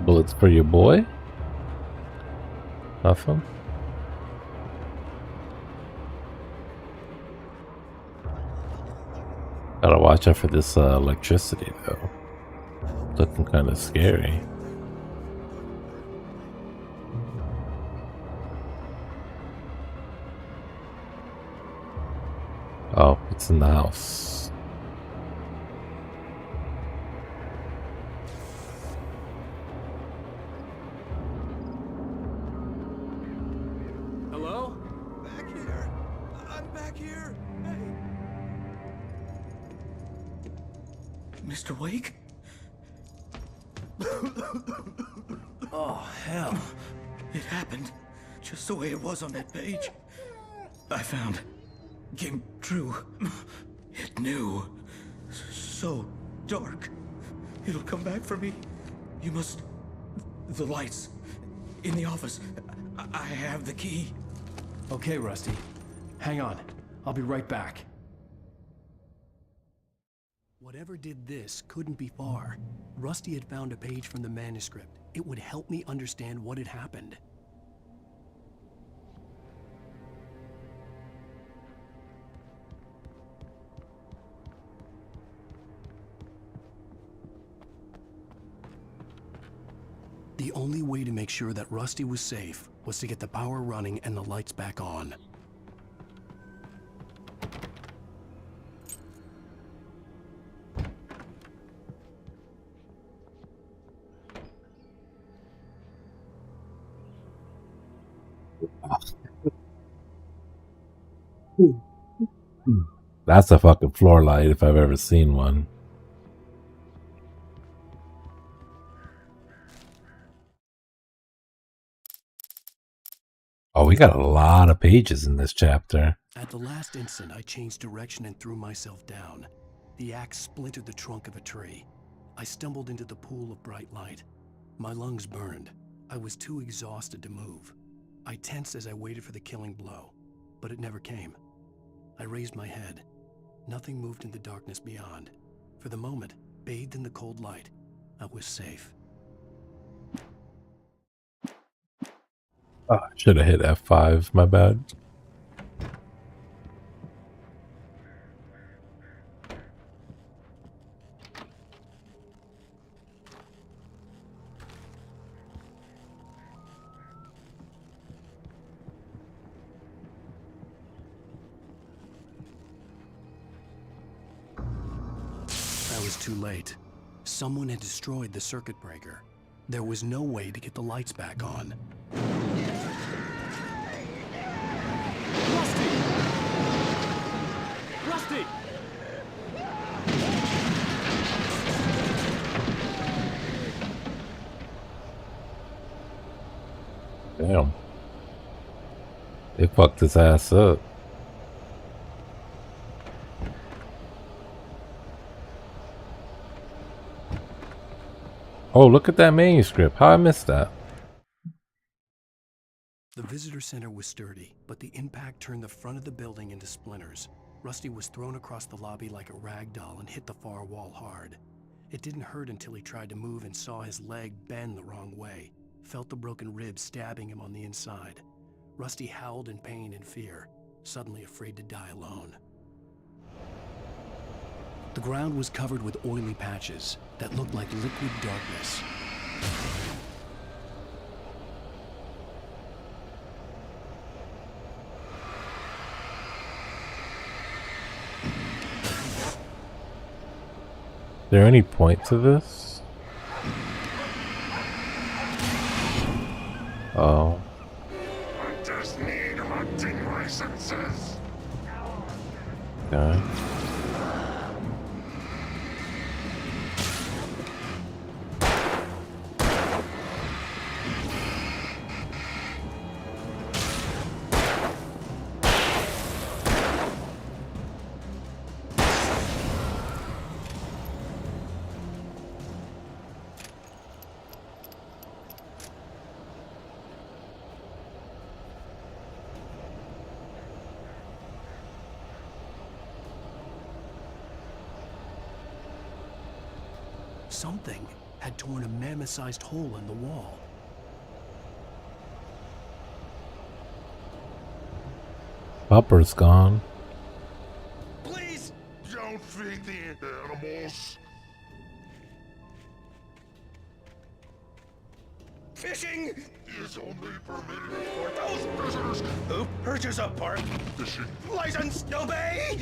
Bullets for your boy? Nothing. Gotta watch out for this electricity though. Looking kind of scary. Oh, it's in the house.
Hello?
Back here. I'm back here. Hey.
Mr. Wake? Oh, hell.
It happened just the way it was on that page. I found. Came true. It knew. So dark. It'll come back for me. You must. The lights. In the office. I have the key.
Okay, Rusty. Hang on. I'll be right back. Whatever did this couldn't be far. Rusty had found a page from the manuscript. It would help me understand what had happened. The only way to make sure that Rusty was safe was to get the power running and the lights back on.
That's a fucking floor light if I've ever seen one. Oh, we got a lot of pages in this chapter.
At the last instant, I changed direction and threw myself down. The axe splintered the trunk of a tree. I stumbled into the pool of bright light. My lungs burned. I was too exhausted to move. I tensed as I waited for the killing blow, but it never came. I raised my head. Nothing moved in the darkness beyond. For the moment, bathed in the cold light, I was safe.
Oh, I should have hit F5, my bad.
I was too late. Someone had destroyed the circuit breaker. There was no way to get the lights back on. Rusty! Rusty!
Damn. They fucked his ass up. Oh, look at that manuscript. How I missed that?
The visitor center was sturdy, but the impact turned the front of the building into splinters. Rusty was thrown across the lobby like a rag doll and hit the far wall hard. It didn't hurt until he tried to move and saw his leg bend the wrong way, felt the broken ribs stabbing him on the inside. Rusty howled in pain and fear, suddenly afraid to die alone. The ground was covered with oily patches that looked like liquid darkness.
there any point to this? Oh.
Hunters need hunting licenses.
Okay.
Something had torn a mammoth-sized hole in the wall.
Upper's gone.
Please don't feed the animals.
Fishing
is only permitted
for those
visitors.
who purchase a park
Fishing
license obey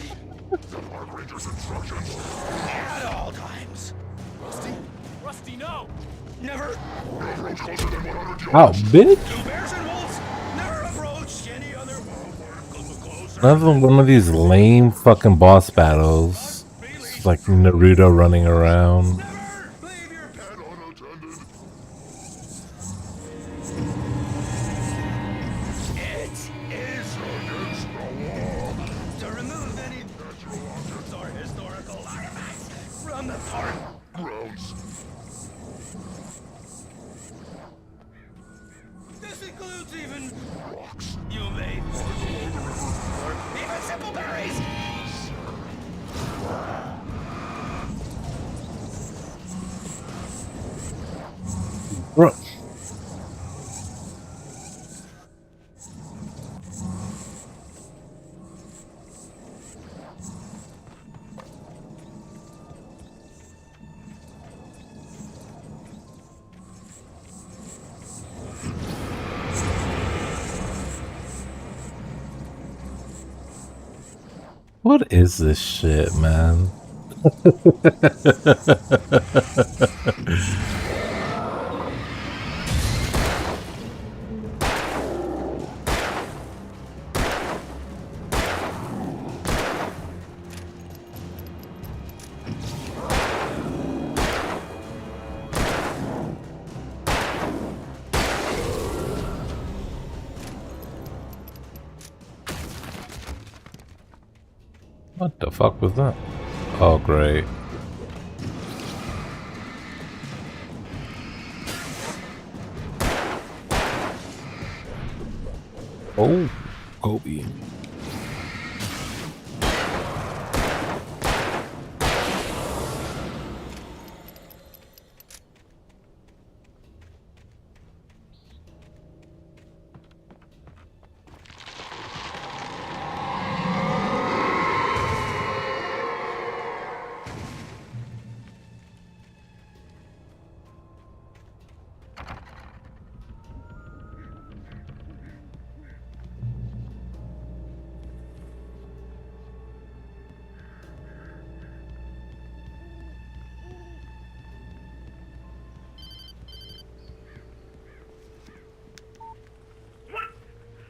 the park ranger's instructions
at all times.
Rusty? Rusty, no!
Never
no approach closer than 100
Ow,
yards.
bitch!
to bears and wolves. Never approach any other wildlife.
Another one of these lame fucking boss battles. It's like Naruto running around.
It is against the law to remove any natural objects or historical artifacts from the park
grounds.
This includes even rocks you may or even simple berries.
Bro. What is this shit, man? What the fuck was that? Oh, great. Oh, Kobe.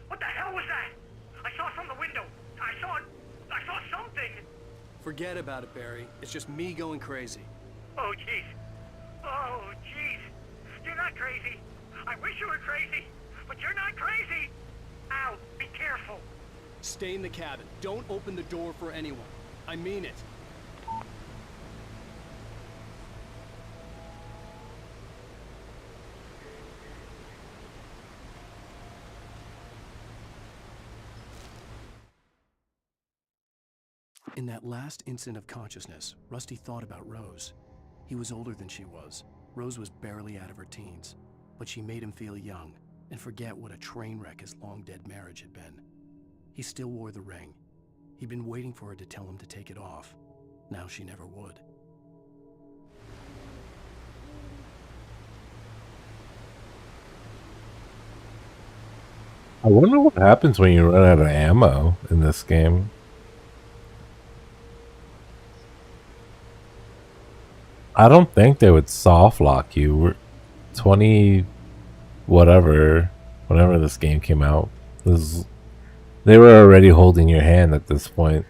What the hell was that? I saw from the window. I saw something.
Forget about it, Barry. It's just me going crazy.
Oh, jeez. Oh, jeez. You're not crazy. I wish you were crazy, but you're not crazy. Ow, be careful.
Stay in the cabin. Don't open the door for anyone. I mean it. In that last instant of consciousness, Rusty thought about Rose. He was older than she was. Rose was barely out of her teens, but she made him feel young and forget what a train wreck his long-dead marriage had been. He still wore the ring. He'd been waiting for her to tell him to take it off. Now she never would.
I wonder what happens when you run out of ammo in this game. I don't think they would soft lock you. We're 20 whatever, whenever this game came out. They were already holding your hand at this point.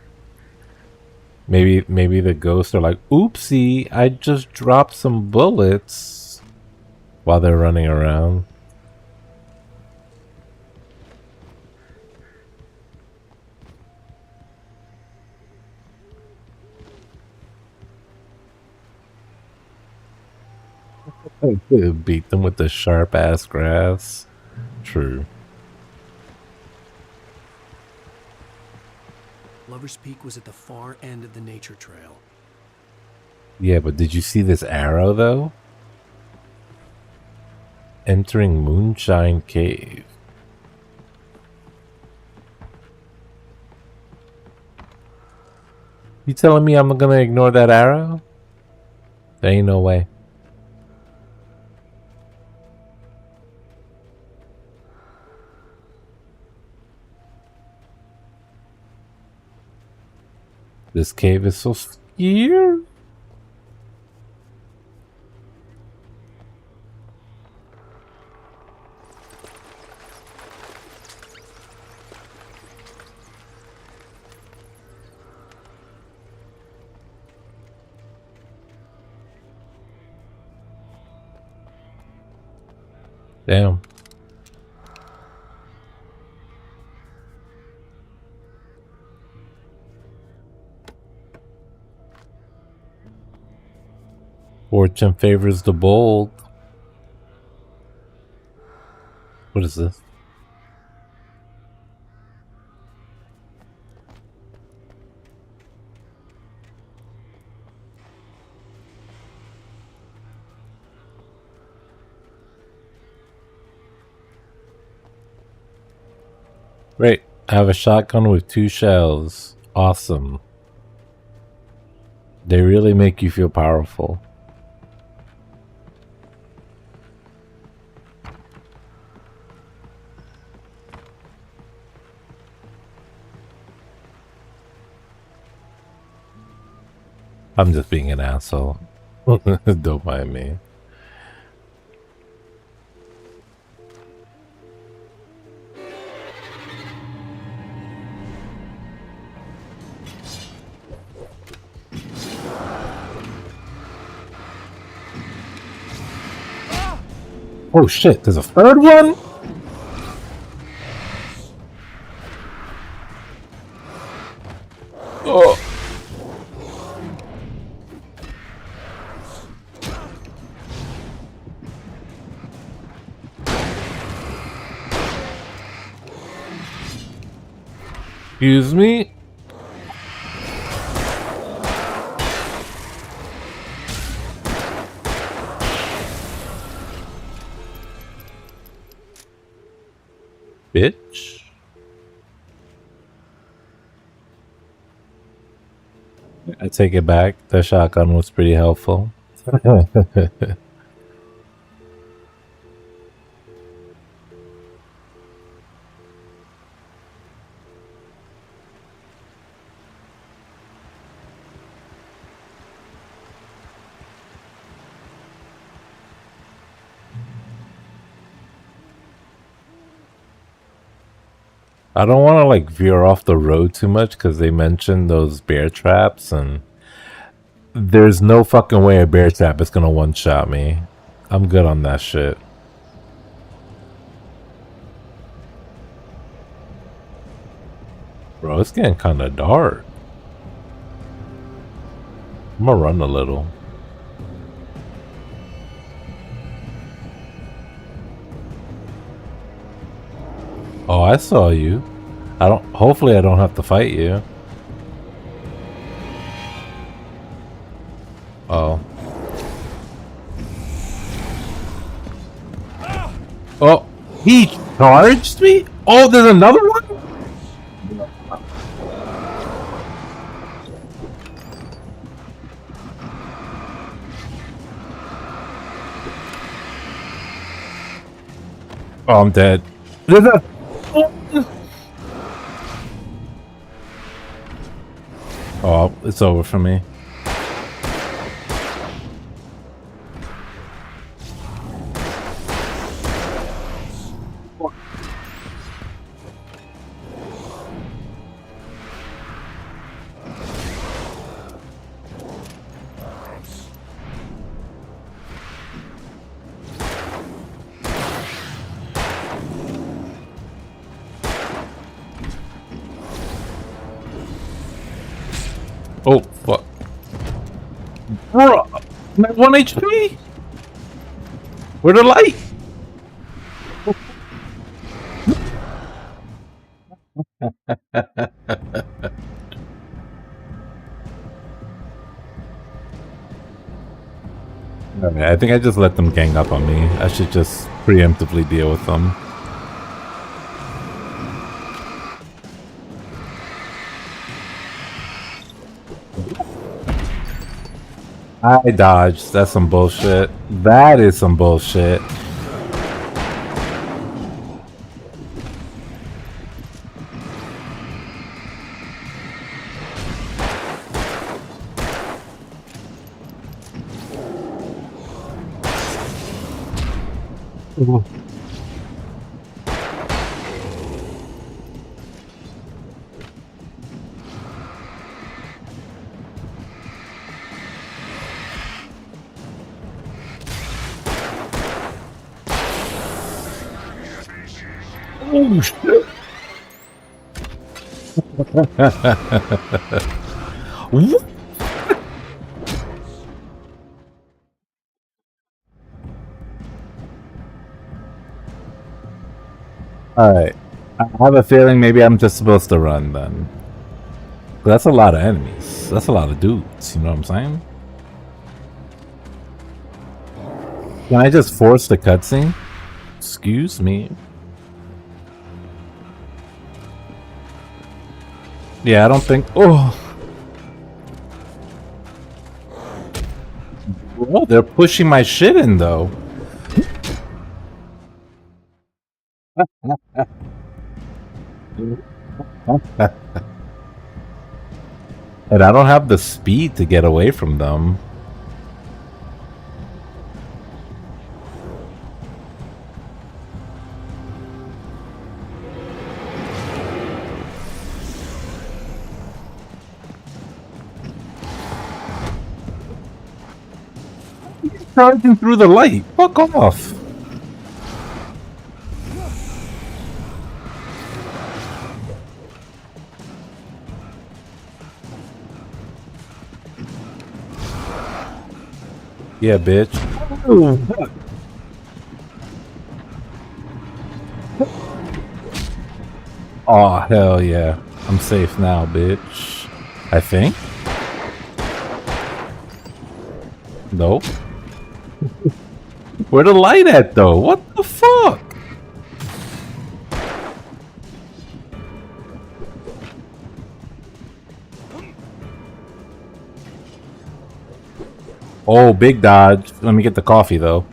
Maybe the ghosts are like, oopsie, I just dropped some bullets while they're running around. Beat them with the sharp ass grass. True.
Lover's Peak was at the far end of the nature trail.
Yeah, but did you see this arrow though? Entering Moonshine Cave. You telling me I'm gonna ignore that arrow? There ain't no way. This cave is so scary. Damn. Fortune favors the bold. What is this? Great. I have a shotgun with 2 shells. Awesome. They really make you feel powerful. I'm just being an asshole. Don't mind me. Oh shit, there's a third one? Oh. Excuse me? Bitch. I take it back. The shotgun was pretty helpful. I don't want to like veer off the road too much because they mentioned those bear traps, and there's no fucking way a bear trap is gonna one-shot me. I'm good on that shit. Bro, it's getting kind of dark. I'm gonna run a little. Oh, I saw you. Hopefully I don't have to fight you. Oh. Oh, he charged me? Oh, there's another one? Oh, I'm dead. There's a... Oh, it's over for me. I'm at 1 HP. Where the light? Alright, I think I just let them gang up on me. I should just preemptively deal with them. I dodged. That's some bullshit. That is some bullshit. Ooh. Oh shit! What? Alright. I have a feeling maybe I'm just supposed to run then. But that's a lot of enemies. That's a lot of dudes, you know what I'm saying? Can I just force the cutscene? Excuse me. Yeah, I don't think... Oh! Bro, they're pushing my shit in, though. And I don't have the speed to get away from them. Charging through the light. Fuck off. Yeah, bitch. Oh, fuck. Oh, hell yeah. I'm safe now, bitch. I think. Nope. Where the light at, though? What the fuck? Oh, big dodge. Let me get the coffee, though.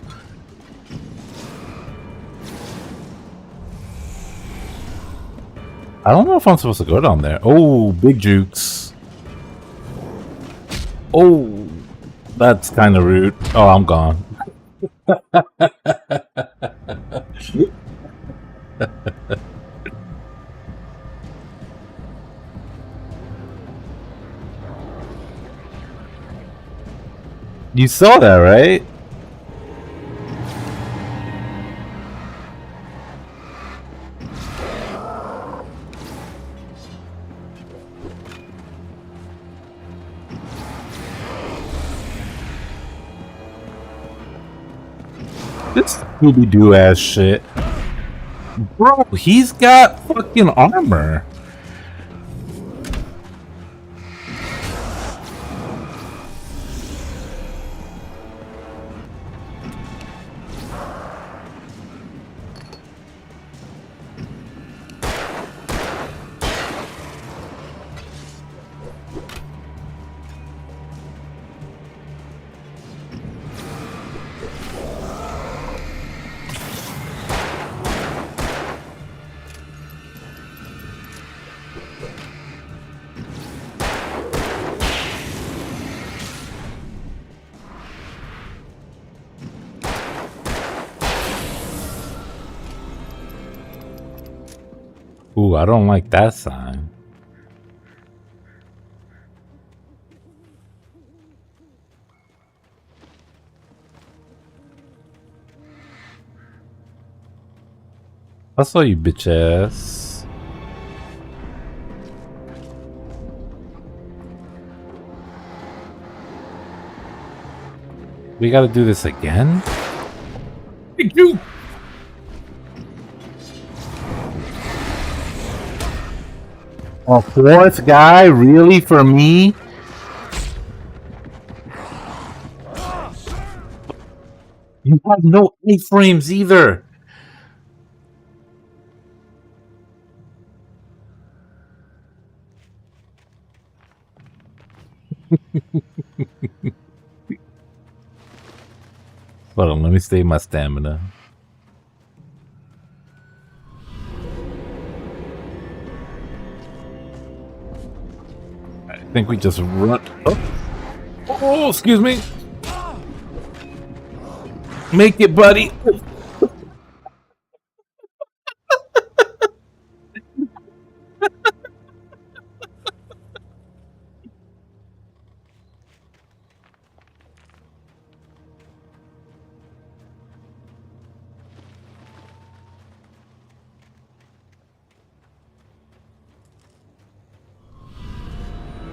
I don't know if I'm supposed to go down there. Oh, big jukes. Oh, that's kind of rude. Oh, I'm gone. You saw that, right? This Scooby-Doo ass shit. Bro, he's got fucking armor. Ooh, I don't like that sign. I saw you, bitch ass. We gotta do this again? Thank you! A fourth guy? Really? For me? You have no A-frames either! Hold on, let me save my stamina. I think we just run. Oh, excuse me. Make it, buddy.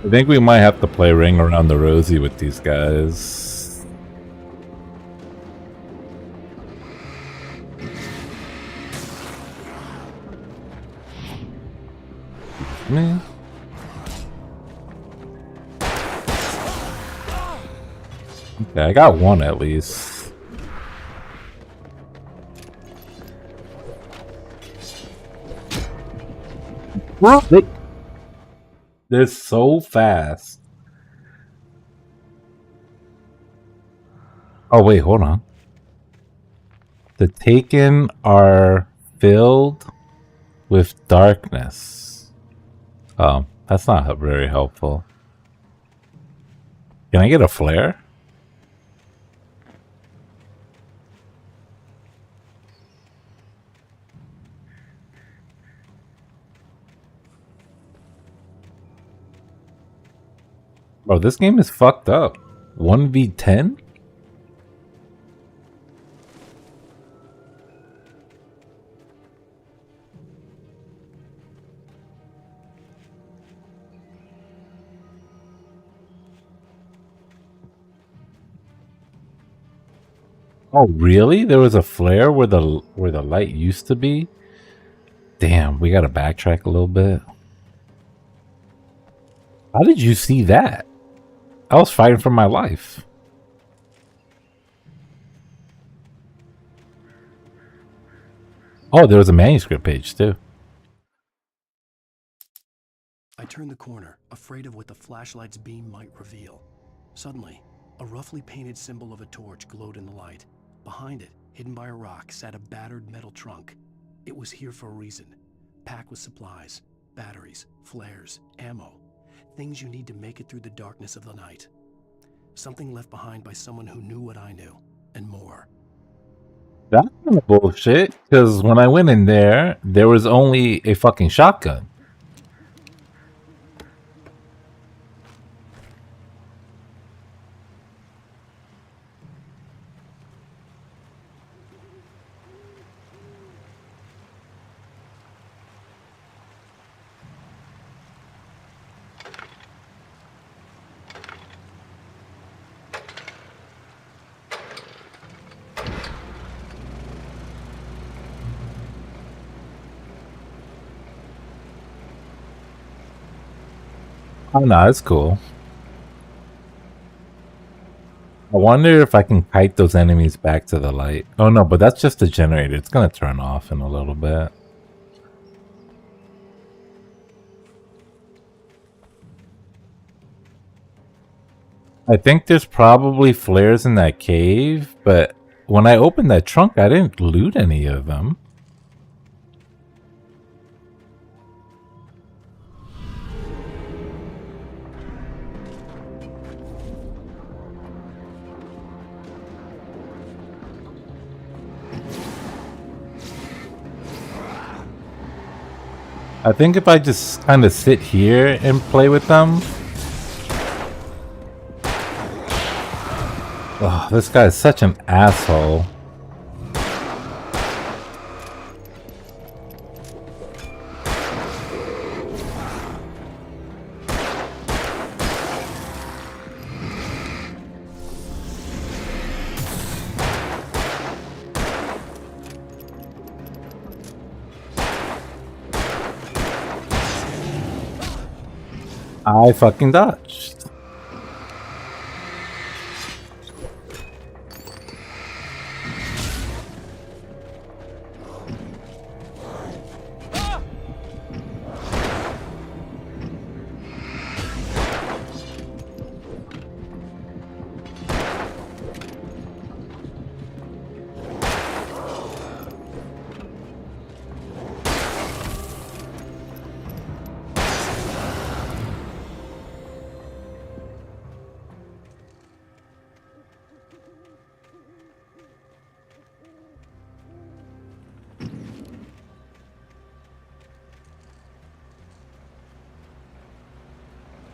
I think we might have to play Ring Around the Rosie with these guys. Man. Okay, I got one at least. What? They're so fast. Oh, wait, hold on. The Taken are filled with darkness. Oh, that's not very helpful. Can I get a flare? Bro, this game is fucked up. 1v10? Oh, really? There was a flare where the light used to be? Damn, we gotta backtrack a little bit. How did you see that? I was fighting for my life. Oh, there was a manuscript page too.
I turned the corner, afraid of what the flashlight's beam might reveal. Suddenly, a roughly painted symbol of a torch glowed in the light. Behind it, hidden by a rock, sat a battered metal trunk. It was here for a reason. Packed with supplies, batteries, flares, ammo. Things you need to make it through the darkness of the night. Something left behind by someone who knew what I knew, and more.
That's kind of bullshit, because when I went in there, there was only a fucking shotgun. Oh no, it's cool. I wonder if I can kite those enemies back to the light. Oh no, but that's just the generator. It's gonna turn off in a little bit. I think there's probably flares in that cave, but when I opened that trunk, I didn't loot any of them. I think if I just kind of sit here and play with them. Oh, this guy is such an asshole. I fucking dodged.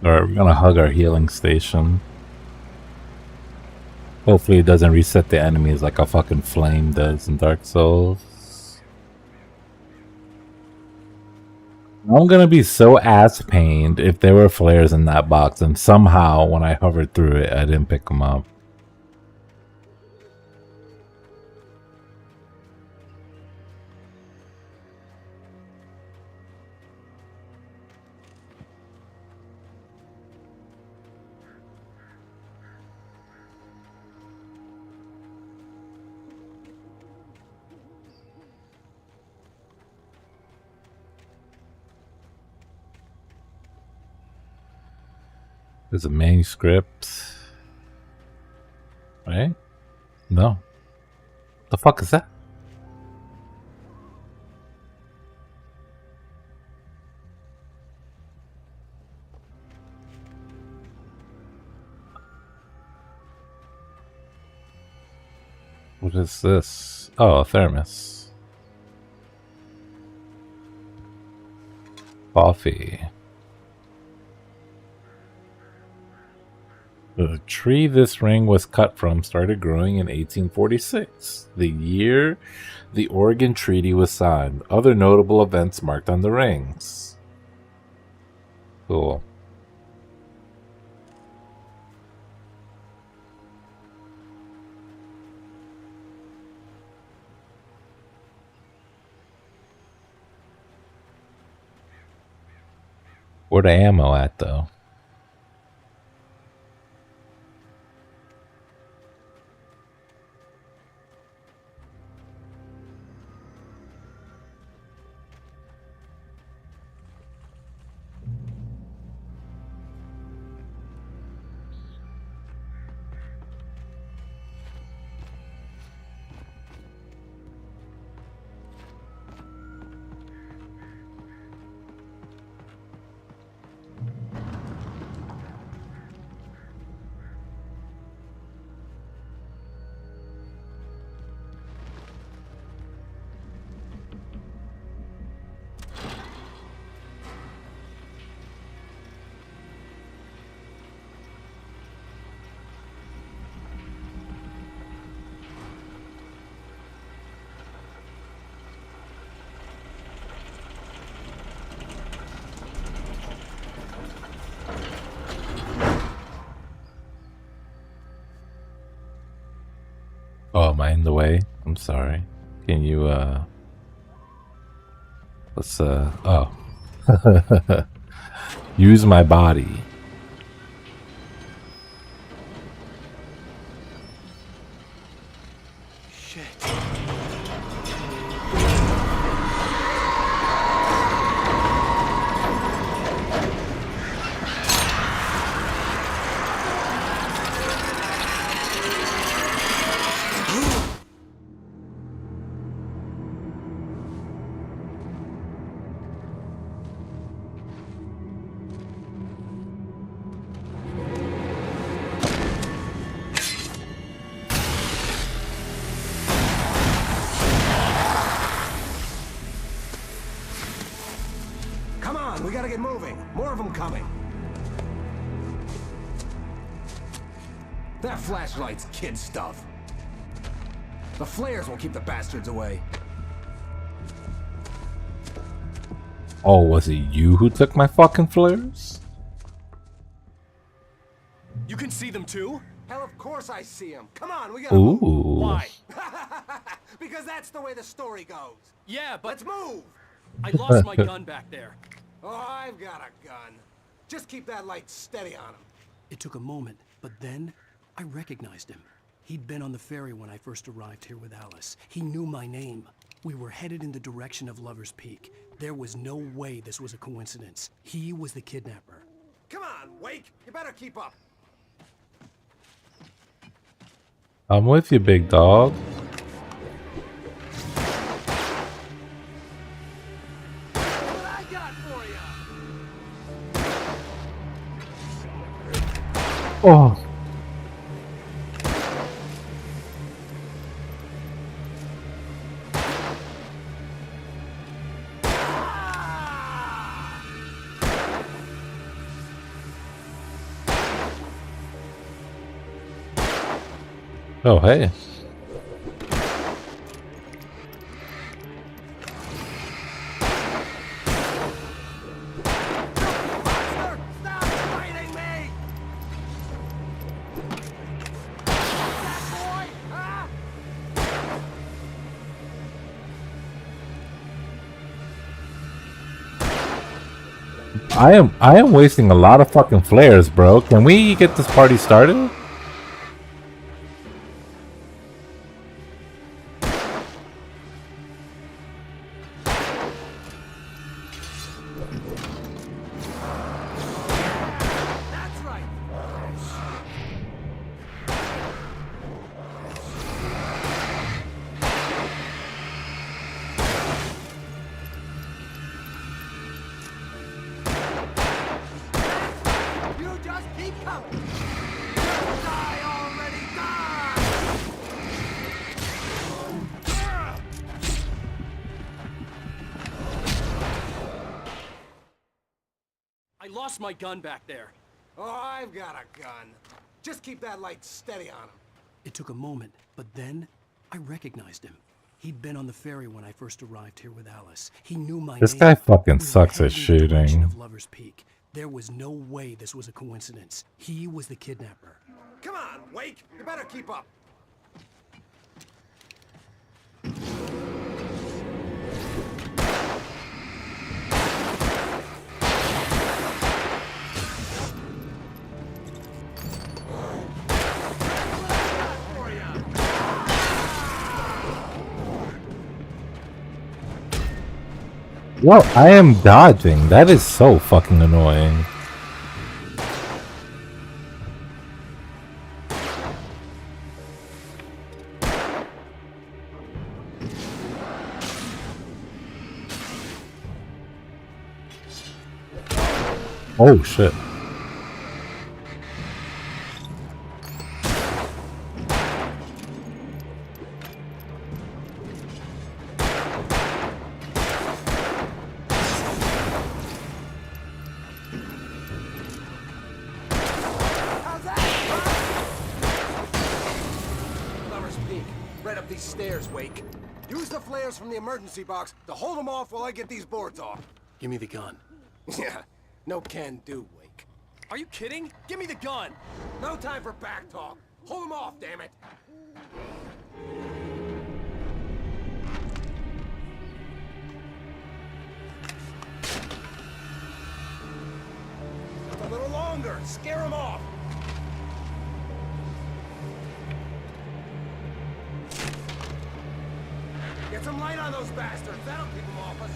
Alright, we're gonna hug our healing station. Hopefully it doesn't reset the enemies like a fucking flame does in Dark Souls. I'm gonna be so ass pained if there were flares in that box and somehow when I hovered through it I didn't pick them up. There's a manuscript. Right? No. The fuck is that? What is this? Oh, a thermos. Coffee. The tree this ring was cut from started growing in 1846, the year the Oregon Treaty was signed. Other notable events marked on the rings. Cool. Where the ammo at, though? Oh, am I in the way? I'm sorry. Can you, let's, oh. Use my body.
Come on, we gotta get moving. More of them coming. That flashlight's kid stuff. The flares will keep the bastards away.
Oh, was it you who took my fucking flares?
You can see them too? Hell, of course I see them. Come on, we gotta
Ooh.
move. Why? Because that's the way the story goes.
Yeah, but...
Let's move!
I lost my gun back there.
Oh, I've got a gun.
Just keep that light steady on him.
It took a moment, but then I recognized him. He'd been on the ferry when I first arrived here with Alice. He knew my name. We were headed in the direction of Lover's Peak. There was no way this was a coincidence. He was the kidnapper.
Come on, Wake. You better keep up.
I'm with you, big dog.
What I got for you?
Oh. Oh, hey. I am wasting a lot of fucking flares, bro. Can we get this party started?
I lost my gun back there.
Oh, I've got a gun. Just keep that light steady on him.
It took a moment, but then I recognized him. He'd been on the ferry when I first arrived here with Alice. He knew my
This
name.
guy fucking
We were
sucks at
headed in the direction
shooting.
of Lover's Peak. There was no way this was a coincidence. He was the kidnapper.
Come on, Wake. You better keep up.
Yo, I am dodging. That is so fucking annoying. Oh shit.
Lover's Peak. Right up these stairs, Wake. Use the flares from the emergency box to hold them off while I get these boards off.
Give me the gun.
Yeah, no can do, Wake.
Are you kidding? Give me the gun!
No time for back talk. Hold them off, damn it. A little longer. Scare them off. Get some light on those bastards. That'll keep them off us.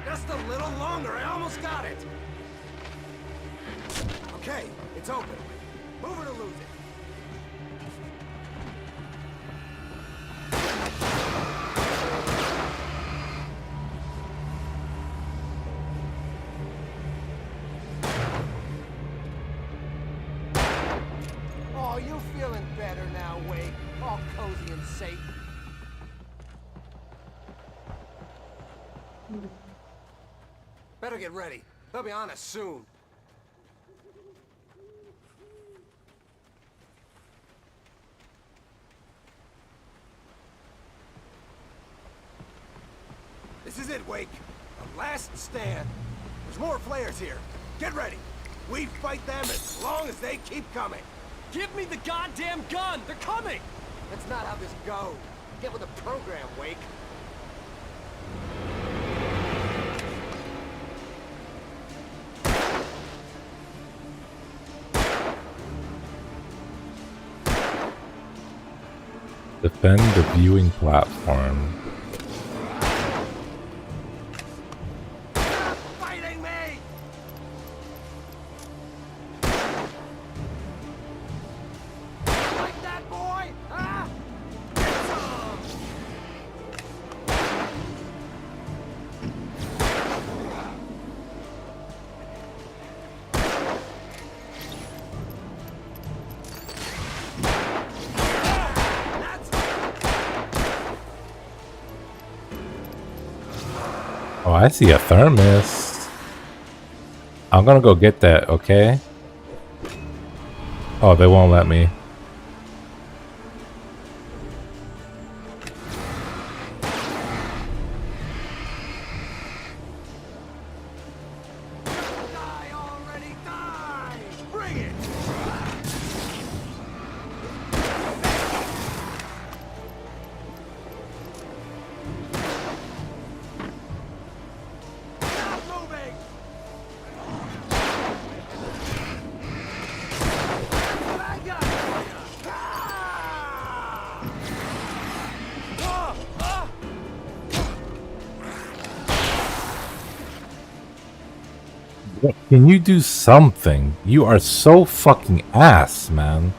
Just a little longer. I almost got it. Okay, it's open. Move it or lose it. Oh, you feeling better now, Wade? All cozy and safe. Better get ready. They'll be on us soon. This is it, Wake. A last stand. There's more flares here. Get ready. We fight them as long as they keep coming.
Give me the goddamn gun! They're coming!
That's not how this goes. Get with the program, Wake.
Defend the viewing platform.
Fighting me! Like that, boy? Huh? Get some!
Oh, I see a thermos. I'm gonna go get that, okay? Oh, they won't let me.
Bring it! Stop moving! What I got for you! Ah! Ah! Ah!
Can you do something? You are so fucking ass, man.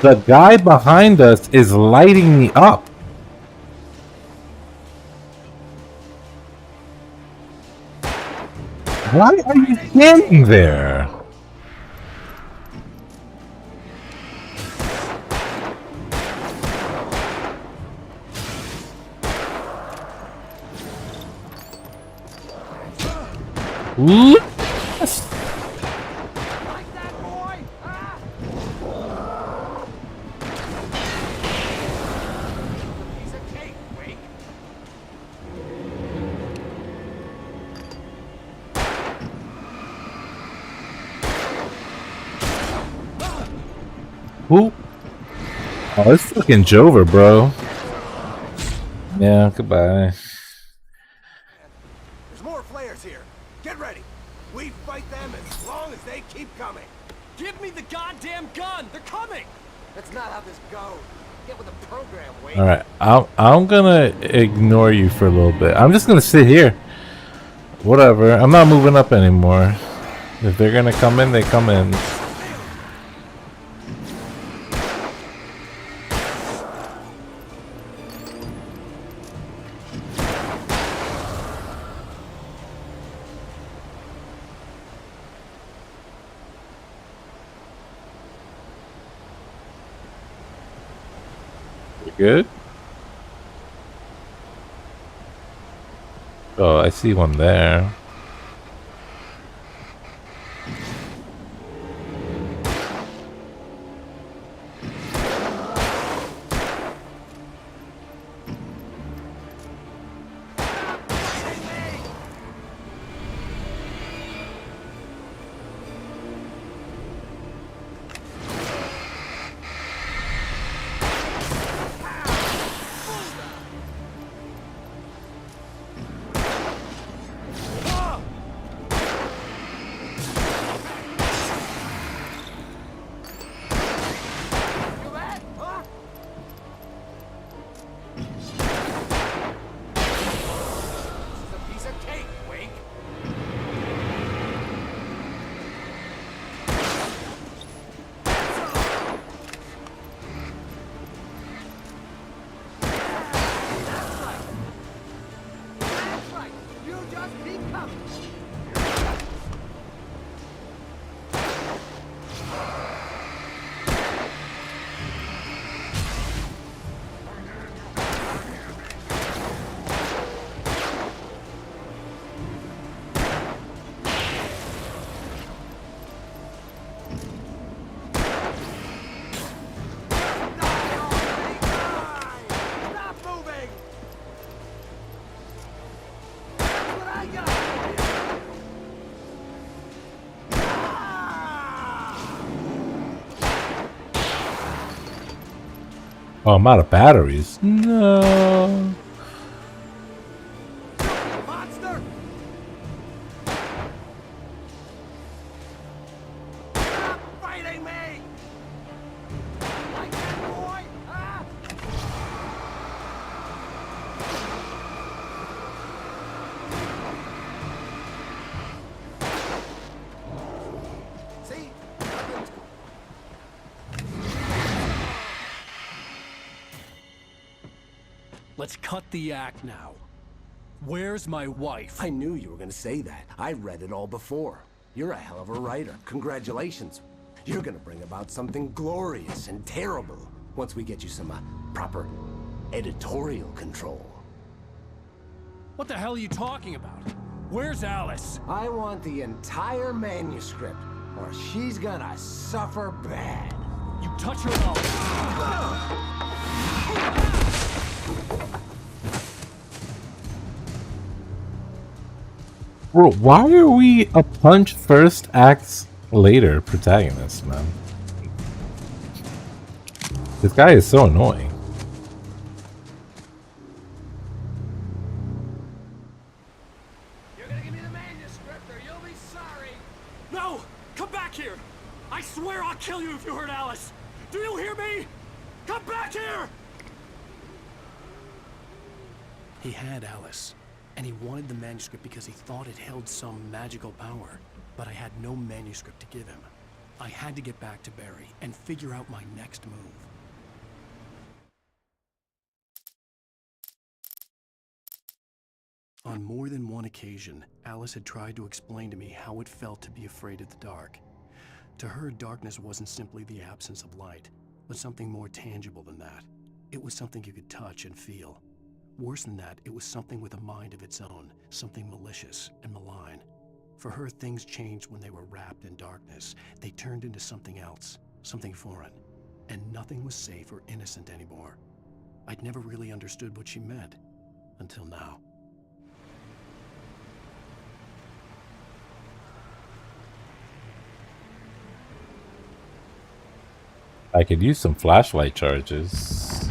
The guy behind us is lighting me up. Why are you standing there? Yes.
Like that, boy? Ah! Piece of cake, Wake.
Who? Oh, it's fucking Jover, bro. Yeah, goodbye.
There's more flares here. Get ready. We fight them as long as they keep coming. Give me the goddamn gun. They're coming. That's not how this goes. Get with the program, Wake.
All right, I'm gonna ignore you for a little bit. I'm just gonna sit here. Whatever. I'm not moving up anymore. If they're gonna come in, they come in. You good? Oh, I see one there.
Feel that? Huh? This is a piece of cake, Wake. That's right. That's right. You just keep coming. Stop moving! That's what I got for you!
Oh, I'm out of batteries. No.
Monster! Stop fighting me!
Let's cut the act now. Where's my wife?
I knew you were gonna say that. I read it all before. You're a hell of a writer. Congratulations. You're gonna bring about something glorious and terrible once we get you some proper editorial control.
What the hell are you talking about? Where's Alice?
I want the entire manuscript, or she's gonna suffer bad.
You touch her up.
Bro, why are we a punch first, act later protagonist, man? This guy is so annoying.
You're gonna give me the manuscript or you'll be sorry. No! Come back here! I swear I'll kill you if you hurt Alice! Do you hear me? Come back here!
He had Alice, and he wanted the manuscript because he thought it held some magical power. But I had no manuscript to give him. I had to get back to Barry and figure out my next move. On more than one occasion, Alice had tried to explain to me how it felt to be afraid of the dark. To her, darkness wasn't simply the absence of light, but something more tangible than that. It was something you could touch and feel. Worse than that, it was something with a mind of its own, something malicious and malign. For her, things changed when they were wrapped in darkness. They turned into something else, something foreign, and nothing was safe or innocent anymore. I'd never really understood what she meant, until now.
I could use some flashlight charges.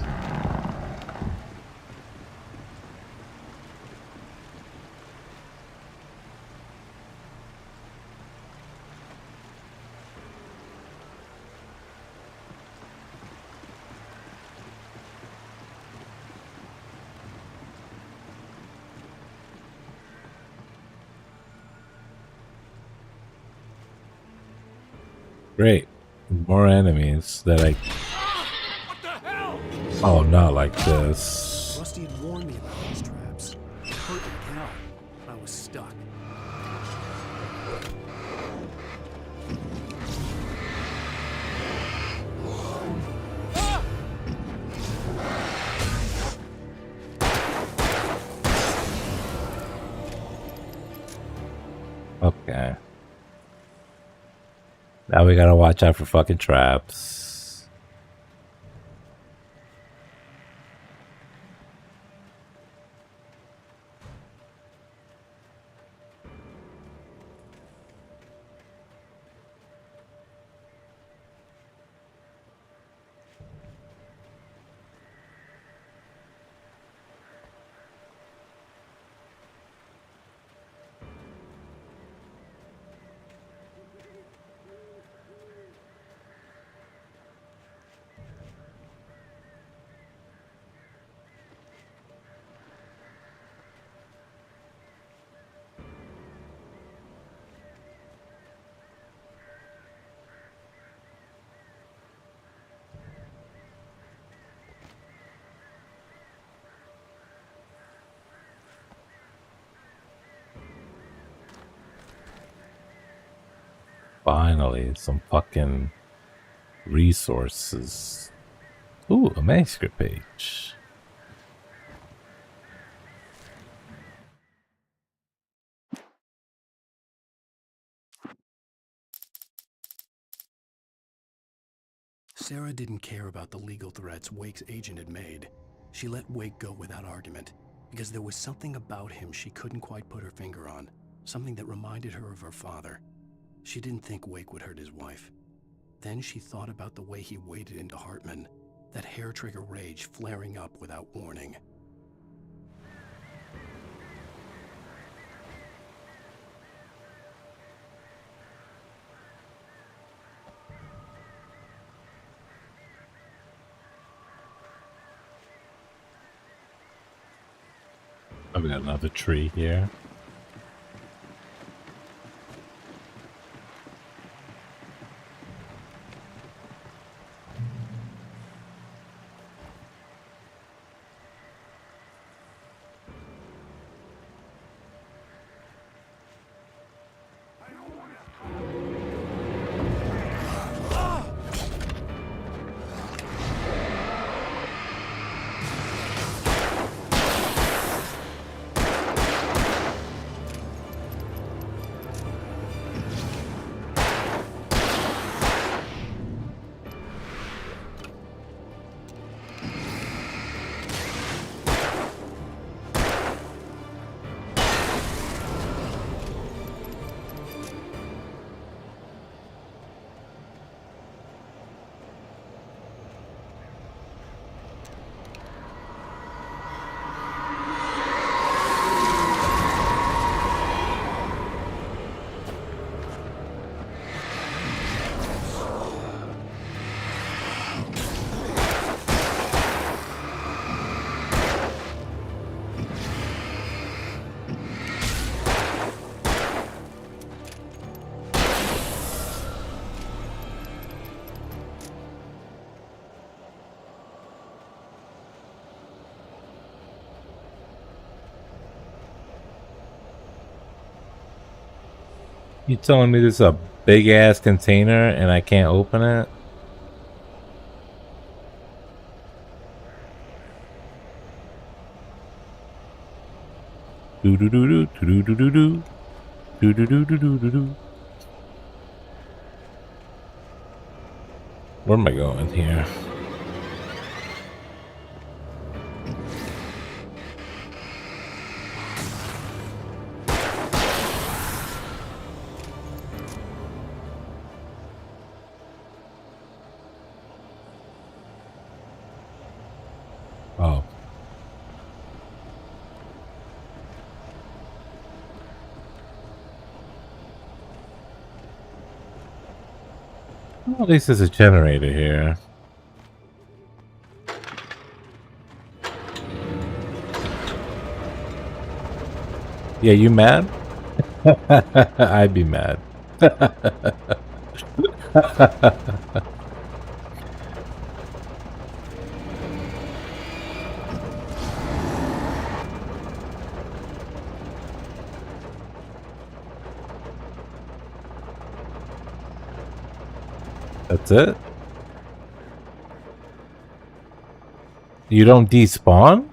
Great. More enemies that I...
What the hell?
Oh, not like this.
Rusty had warned me about these traps. It hurt like hell. I was stuck.
Okay. Now we gotta watch out for fucking traps. Finally, some fucking resources. Ooh, a manuscript page.
Sarah didn't care about the legal threats Wake's agent had made. She let Wake go without argument, because there was something about him she couldn't quite put her finger on, something that reminded her of her father. She didn't think Wake would hurt his wife. Then she thought about the way he waded into Hartman, that hair-trigger rage flaring up without warning.
Oh, we got another tree here. You telling me this is a big ass container and I can't open it? Do do do do do do do do do do do do do do do. Where am I going here? Oh. Well, at least there's a generator here. Yeah, you mad? I'd be mad. That's it? You don't despawn?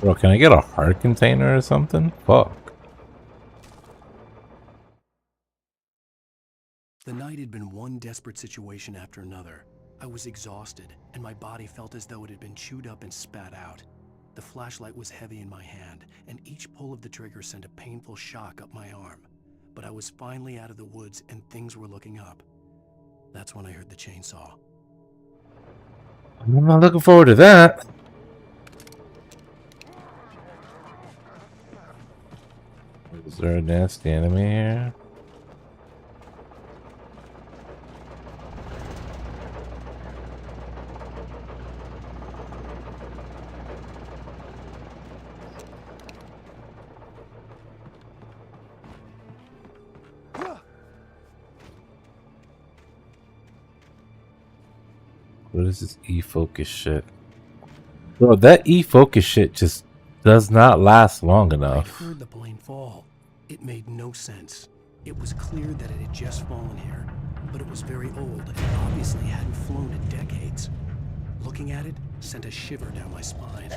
Bro, can I get a heart container or something? Fuck.
The night had been one desperate situation after another. I was exhausted, and my body felt as though it had been chewed up and spat out. The flashlight was heavy in my hand, and each pull of the trigger sent a painful shock up my arm. But I was finally out of the woods, and things were looking up. That's when I heard the chainsaw.
I'm not looking forward to that. Is there a nasty enemy here? What is this e-focus shit? Bro, that e-focus shit just does not last long enough.
I heard the plane fall. It made no sense. It was clear that it had just fallen here, but it was very old and obviously hadn't flown in decades. Looking at it sent a shiver down my spine.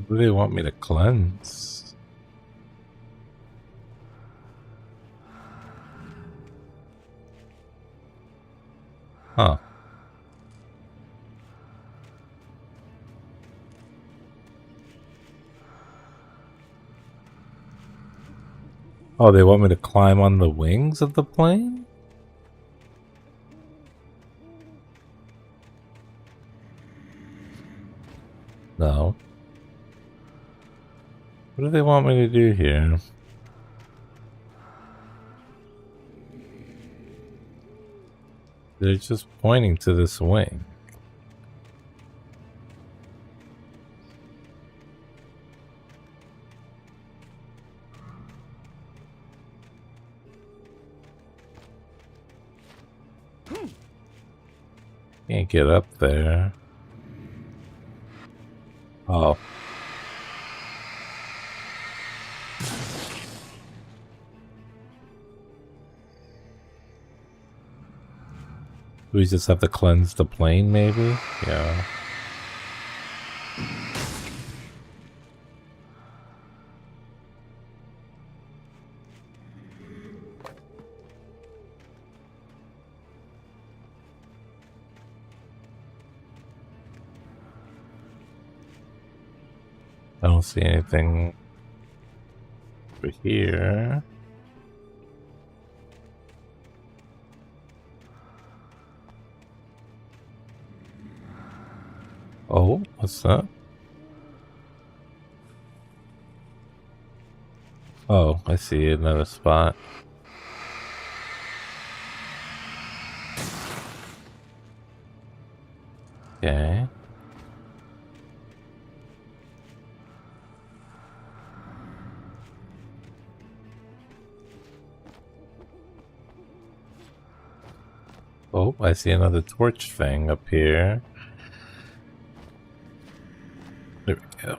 What do they want me to cleanse? Huh. Oh, they want me to climb on the wings of the plane? No. What do they want me to do here? They're just pointing to this wing. Can't get up there. Oh. We just have to cleanse the plane, maybe? Yeah. I don't see anything over here. Oh, what's that? Oh, I see another spot. Okay. Oh, I see another torch thing up here. There we go.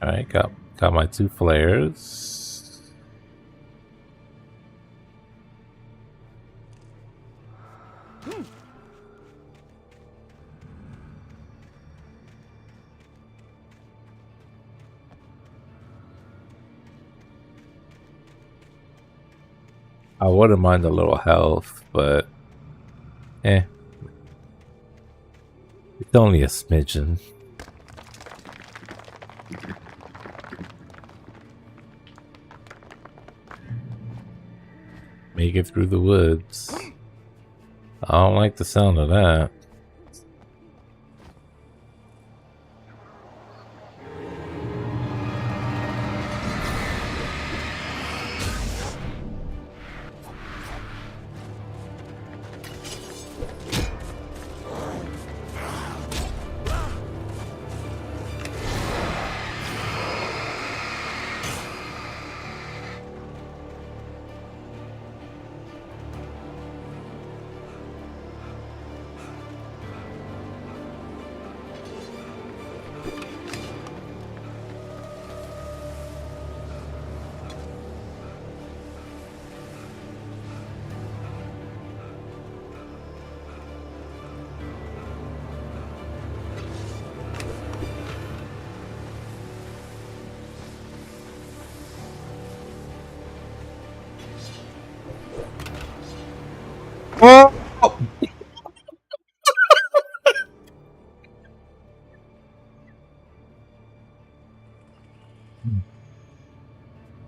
Alright, got my 2 flares. I wouldn't mind a little health, but it's only a smidgen. Make it through the woods. I don't like the sound of that.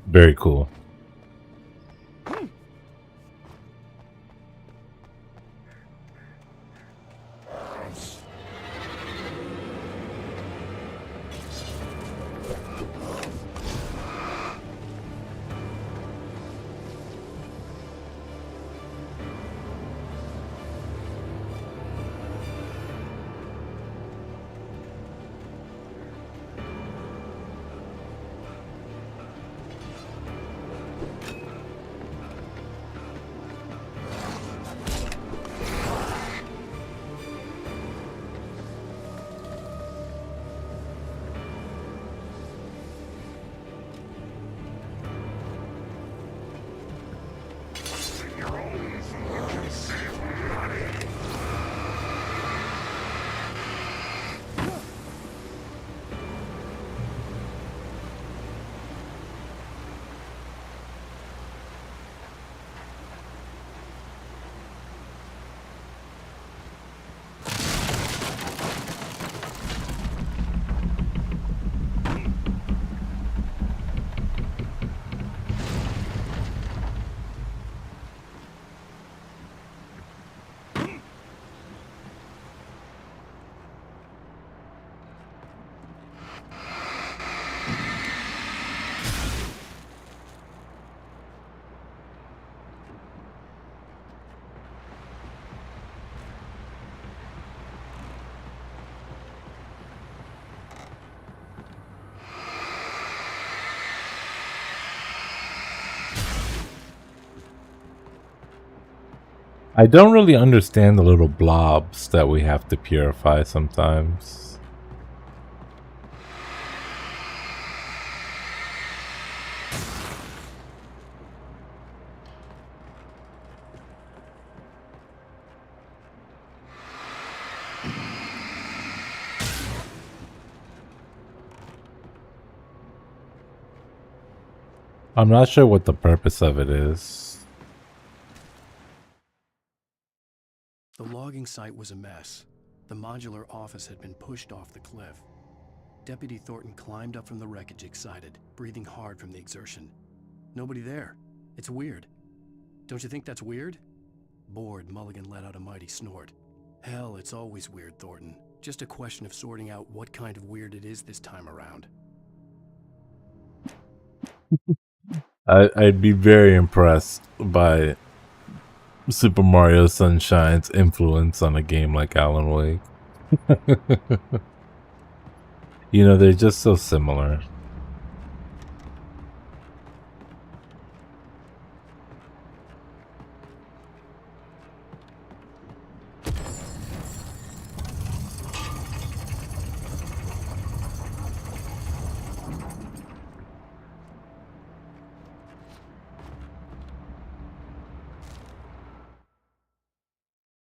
Very cool. I don't really understand the little blobs that we have to purify sometimes. I'm not sure what the purpose of it is.
The logging site was a mess. The modular office had been pushed off the cliff. Deputy Thornton climbed up from the wreckage excited, breathing hard from the exertion. Nobody there. It's weird. Don't you think that's weird? Bored, Mulligan let out a mighty snort. Hell, it's always weird, Thornton. Just a question of sorting out what kind of weird it is this time around.
I'd be very impressed by Super Mario Sunshine's influence on a game like Alan Wake. You know, they're just so similar.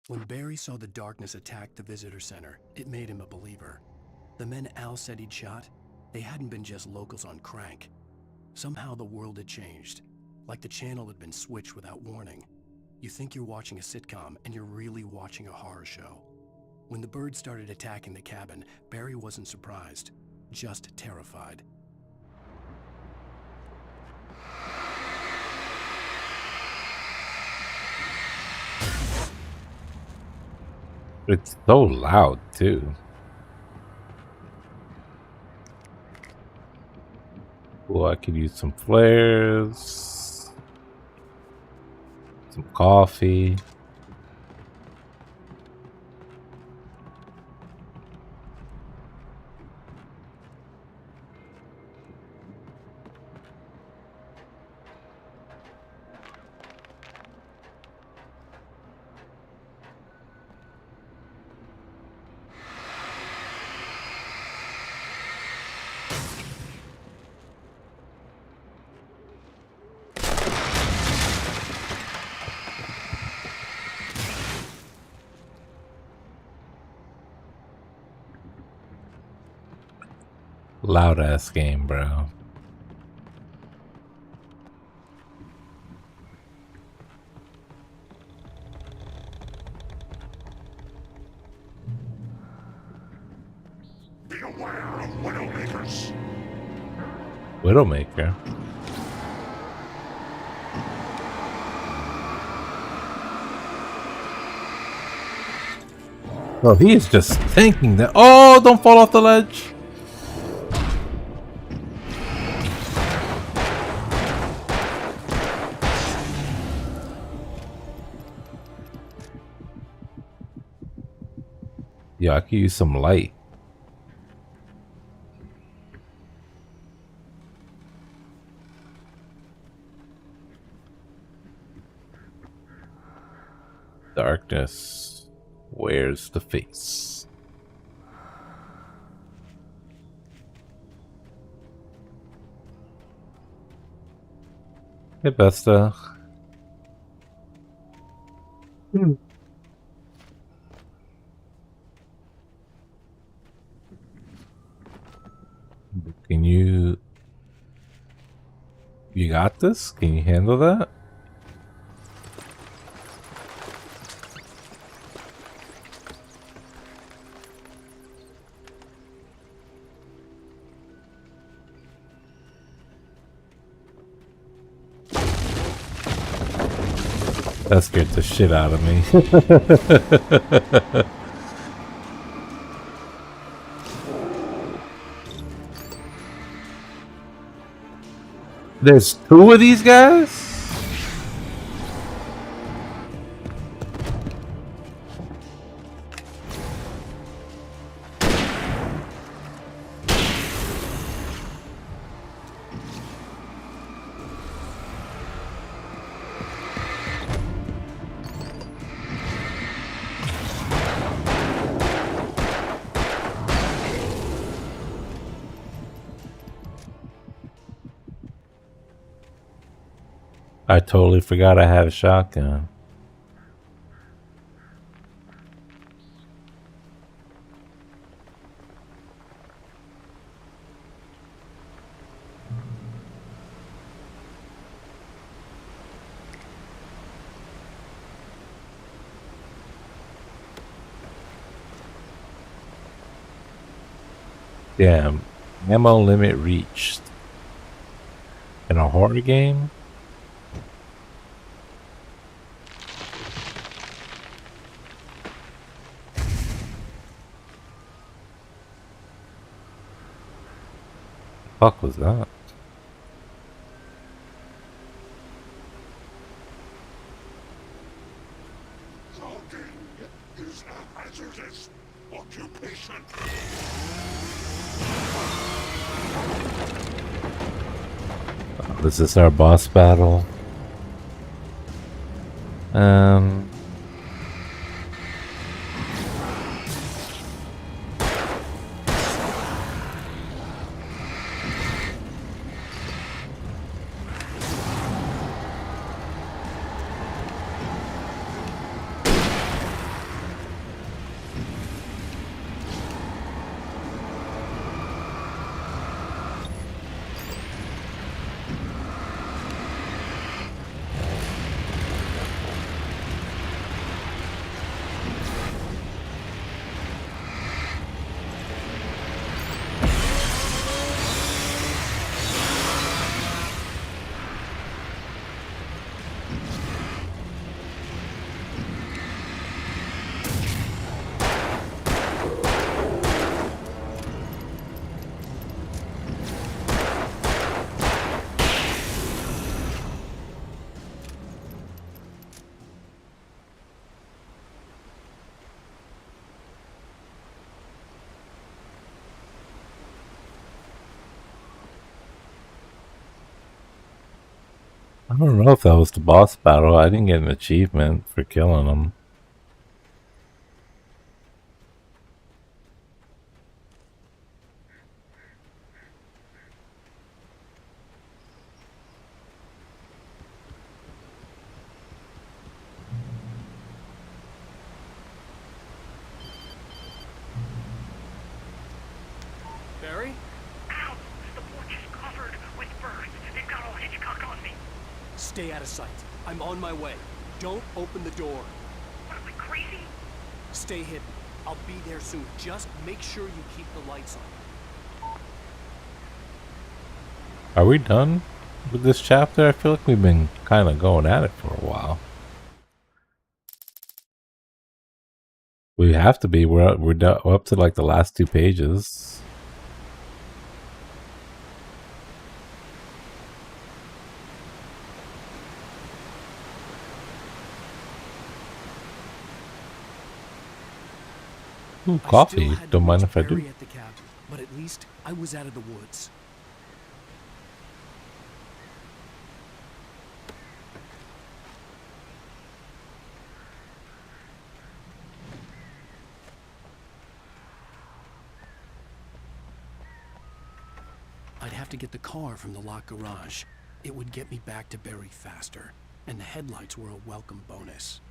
When Barry saw the darkness attack the visitor center, it made him a believer. The men Al said he'd shot, they hadn't been just locals on crank. Somehow the world had changed, like the channel had been switched without warning. You think you're watching a sitcom, and you're really watching a horror show. When the birds started attacking the cabin, Barry wasn't surprised, just terrified.
It's so loud, too. Well, I could use some flares, some coffee. Loud ass game, bro.
Beware of Widowmakers.
Widowmaker. Oh, he is just tanking that. Oh, don't fall off the ledge. Yeah, I could use some light. Darkness wears the face. Hey, Vesta. Can you... You got this? Can you handle that? That scared the shit out of me. There's two of these guys? I totally forgot I had a shotgun. Damn. Ammo limit reached. In a horror game? Fuck was that?
Talking is a hazardous occupation.
This is our boss battle. I don't know if that was the boss battle. I didn't get an achievement for killing him.
Barry?
Ow! The porch is covered with birds. They've got all Hitchcock on me.
Stay out of sight. I'm on my way. Don't open the door.
What, am I crazy?
Stay hidden. I'll be there soon. Just make sure you keep the lights on.
Are we done with this chapter? I feel like we've been kind of going at it for a while. We have to be. We're up to like the last 2 pages. Ooh, coffee. Don't mind if I do.
At the cabin, but at least I was out of the woods. I'd have to get the car from the locked garage. It would get me back to Barry faster, and the headlights were a welcome bonus.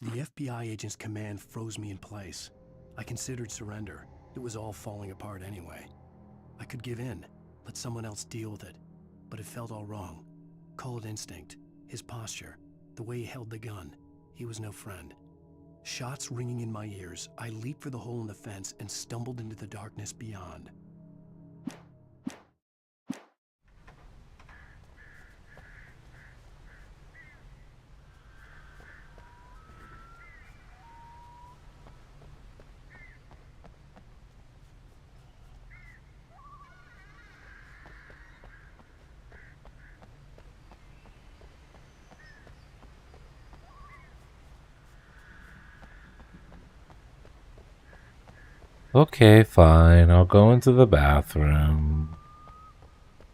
The FBI agent's command froze me in place. I considered surrender. It was all falling apart anyway. I could give in, let someone else deal with it, but it felt all wrong. Call it instinct, his posture, the way he held the gun. He was no friend. Shots ringing in my ears, I leaped for the hole in the fence and stumbled into the darkness beyond.
Okay, fine. I'll go into the bathroom.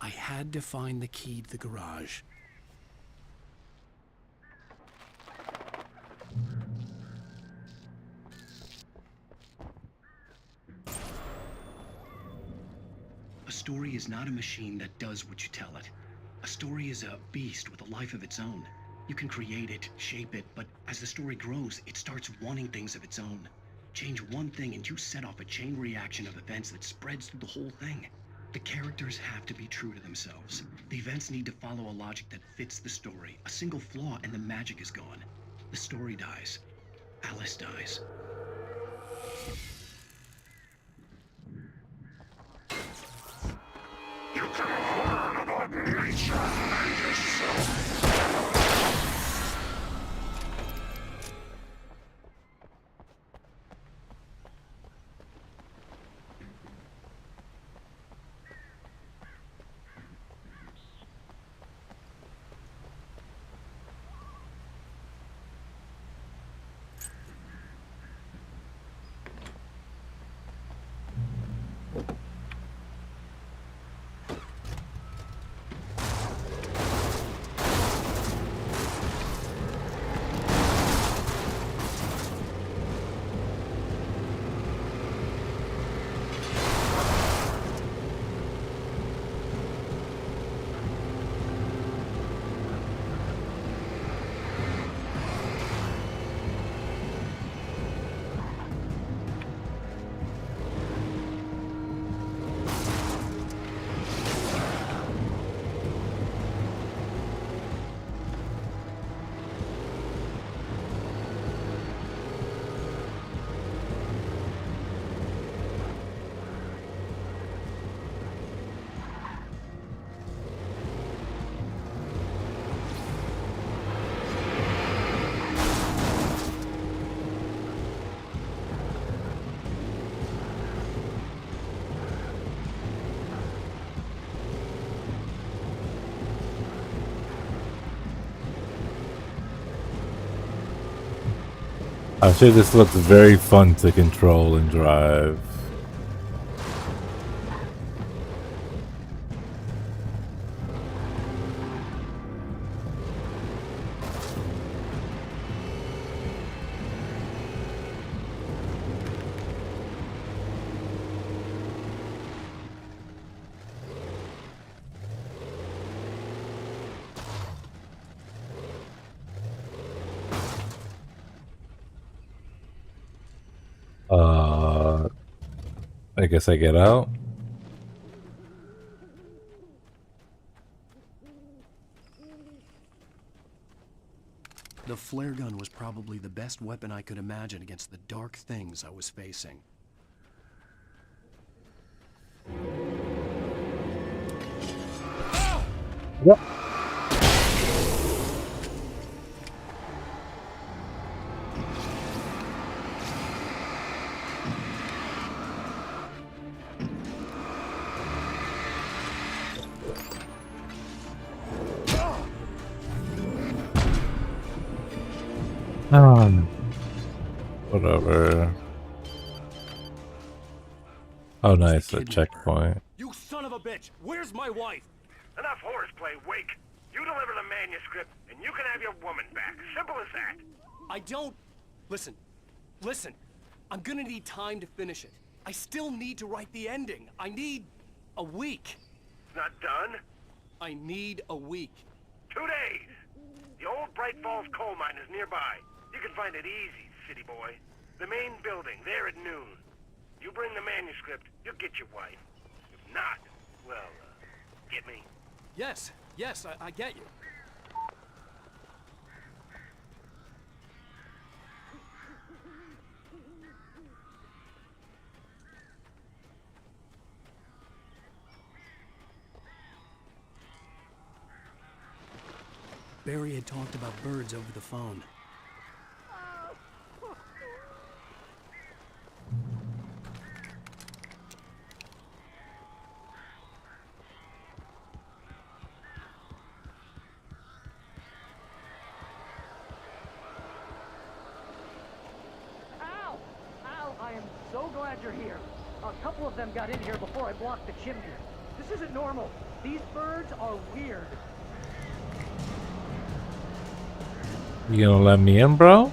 I had to find the key to the garage. A story is not a machine that does what you tell it. A story is a beast with a life of its own. You can create it, shape it, but as the story grows, it starts wanting things of its own. Change one thing and you set off a chain reaction of events that spreads through the whole thing. The characters have to be true to themselves. The events need to follow a logic that fits the story. A single flaw and the magic is gone. The story dies. Alice dies.
You can learn about nature and yourself.
I'm sure this looks very fun to control and drive. I guess I get out.
The flare gun was probably the best weapon I could imagine against the dark things I was facing.
Yep. Whatever. Oh, nice, a checkpoint.
You son of a bitch! Where's my wife?
Enough horseplay, Wake. You deliver the manuscript, and you can have your woman back. Simple as that.
I don't... Listen. I'm gonna need time to finish it. I still need to write the ending. I need a week.
It's not done?
I need a week.
2 days. The old Bright Falls coal mine is nearby. You can find it easy, city boy. The main building, there at noon. You bring the manuscript, you'll get your wife. If not, well, get me?
Yes, I get you. Barry had talked about birds over the phone.
Al, I am so glad you're here. A couple of them got in here before I blocked the chimney. This isn't normal. These birds are weird.
You gonna let me in, bro?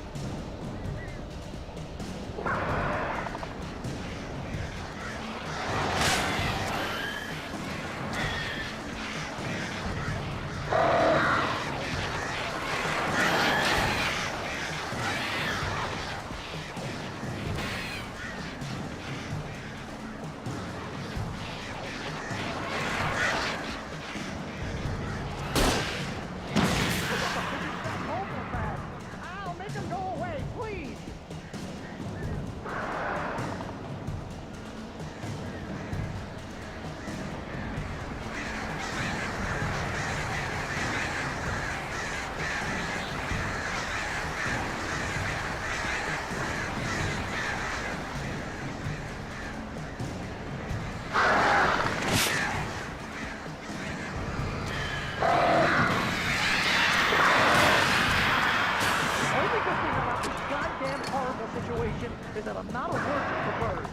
situation is that I'm not allergic to birds.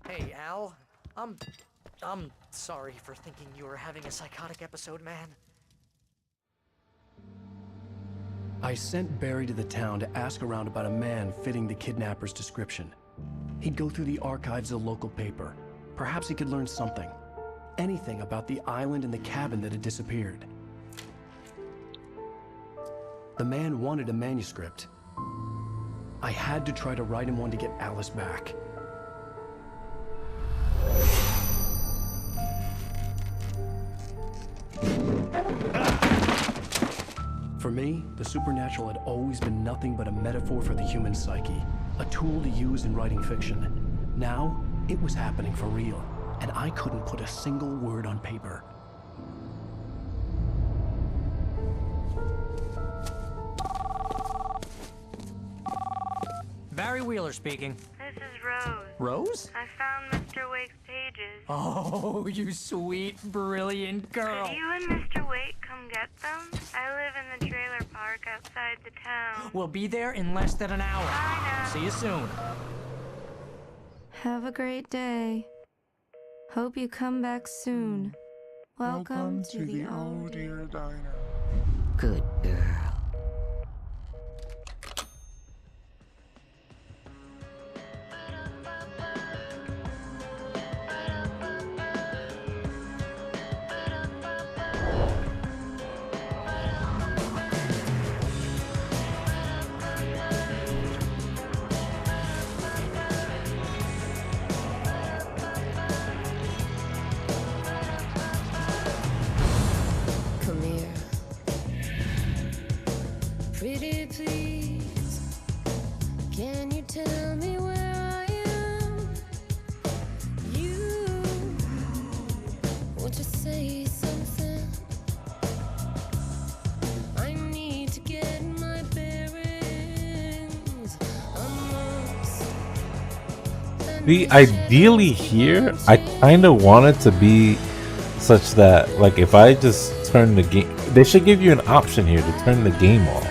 Hey, Al. I'm sorry for thinking you were having a psychotic episode, man.
I sent Barry to the town to ask around about a man fitting the kidnapper's description. He'd go through the archives of the local paper. Perhaps he could learn something. Anything about the island and the cabin that had disappeared. The man wanted a manuscript. I had to try to write him one to get Alice back. For me, the supernatural had always been nothing but a metaphor for the human psyche, a tool to use in writing fiction. Now, it was happening for real, and I couldn't put a single word on paper.
Barry Wheeler speaking.
This is Rose.
Rose?
I found Mr. Wake's pages.
Oh, you sweet, brilliant girl.
Could you and Mr. Wake come get them? I live in the trailer park outside the town.
We'll be there in less than an hour.
Bye now.
See you soon.
Have a great day. Hope you come back soon. Welcome to the Oh Dear
Diner.
Good girl.
Come here. Pretty please, can you tell me where I am? You want to say something? I need to get my bearings.
See, ideally here, I kind of want it to be such that, like, if I just turn the game, they should give you an option here to turn the game off,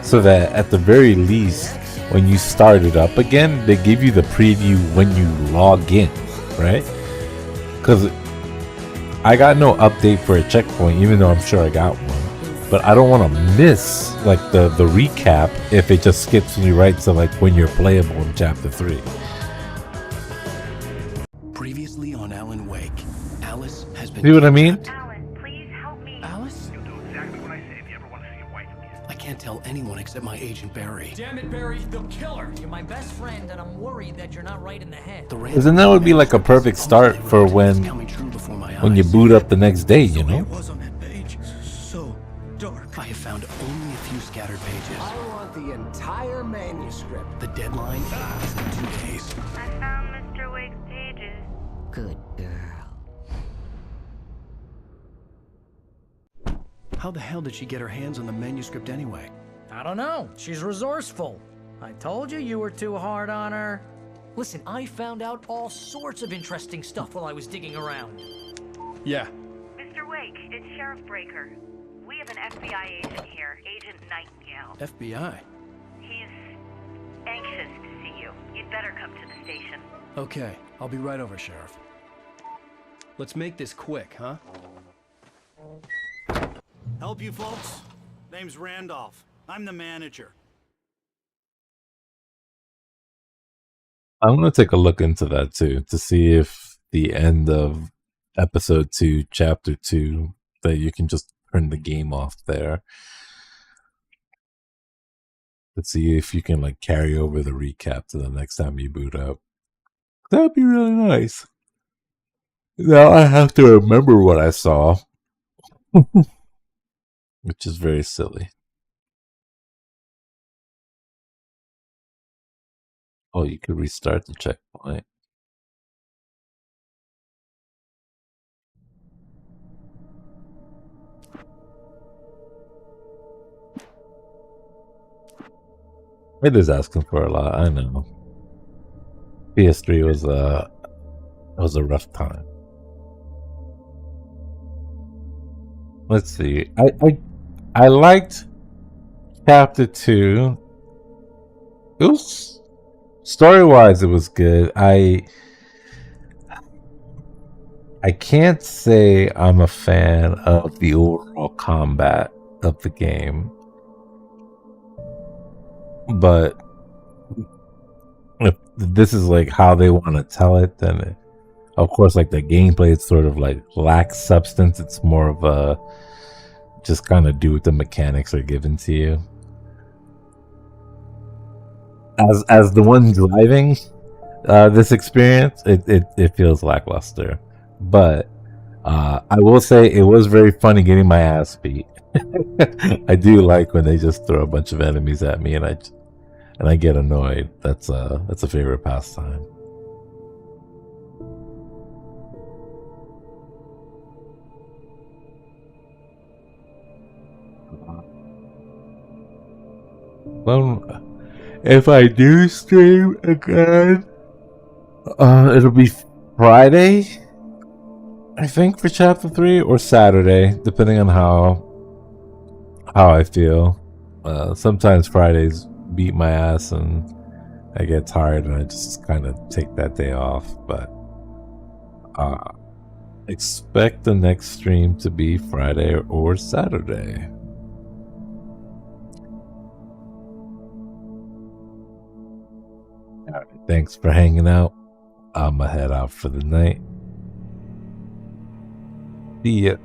so that at the very least, when you start it up again, they give you the preview when you log in, right? Because I got no update for a checkpoint, even though I'm sure I got one. But I don't want to miss, like, the recap if it just skips me right to, like, when you're playable in Chapter 3.
Previously on Alan Wake, Alice has been...
See what I mean?
Alan, please help me.
Alice?
You'll do exactly what I say if you ever want to see your wife again.
I can't tell anyone except my agent Barry.
Damn it, Barry, they'll kill her. You're my best friend, and I'm worried that you're not right in the head.
Because then that would be like a perfect start for when you boot up the next day, you know?
So dark.
I have found only a few scattered pages.
I want the entire manuscript.
The deadline is in 2 days.
I found Mr. Wake's pages.
Good girl.
How the hell did she get her hands on the manuscript anyway?
I don't know. She's resourceful. I told you you were too hard on her. Listen, I found out all sorts of interesting stuff while I was digging around.
Yeah.
Mr. Wake, it's Sheriff Breaker. We have an FBI agent here, Agent Nightingale.
FBI?
He's anxious to see you. You'd better come to the station.
Okay, I'll be right over, Sheriff. Let's make this quick, huh?
Help you folks? Name's Randolph. I'm the manager.
I'm gonna take a look into that too to see if the end of episode 2, chapter 2, that you can just turn the game off there. Let's see if you can like carry over the recap to the next time you boot up. That'd be really nice. Now I have to remember what I saw, which is very silly. Oh, you could restart the checkpoint. It is asking for a lot, I know. PS3 was a rough time. Let's see. I liked chapter 2. It was story-wise it was good. I can't say I'm a fan of the overall combat of the game. But if this is like how they want to tell it, then of course like the gameplay it's sort of like lacks substance. It's more of a just kind of do what the mechanics are given to you. As the one driving this experience, it feels lackluster. But I will say it was very funny getting my ass beat. I do like when they just throw a bunch of enemies at me and I get annoyed. That's a favorite pastime. Well, if I do stream again, it'll be Friday, I think, for chapter 3, or Saturday, depending on how I feel. Sometimes Fridays beat my ass and I get tired and I just kind of take that day off. But expect the next stream to be Friday or Saturday. All right, thanks for hanging out. I'm gonna head out for the night. See ya.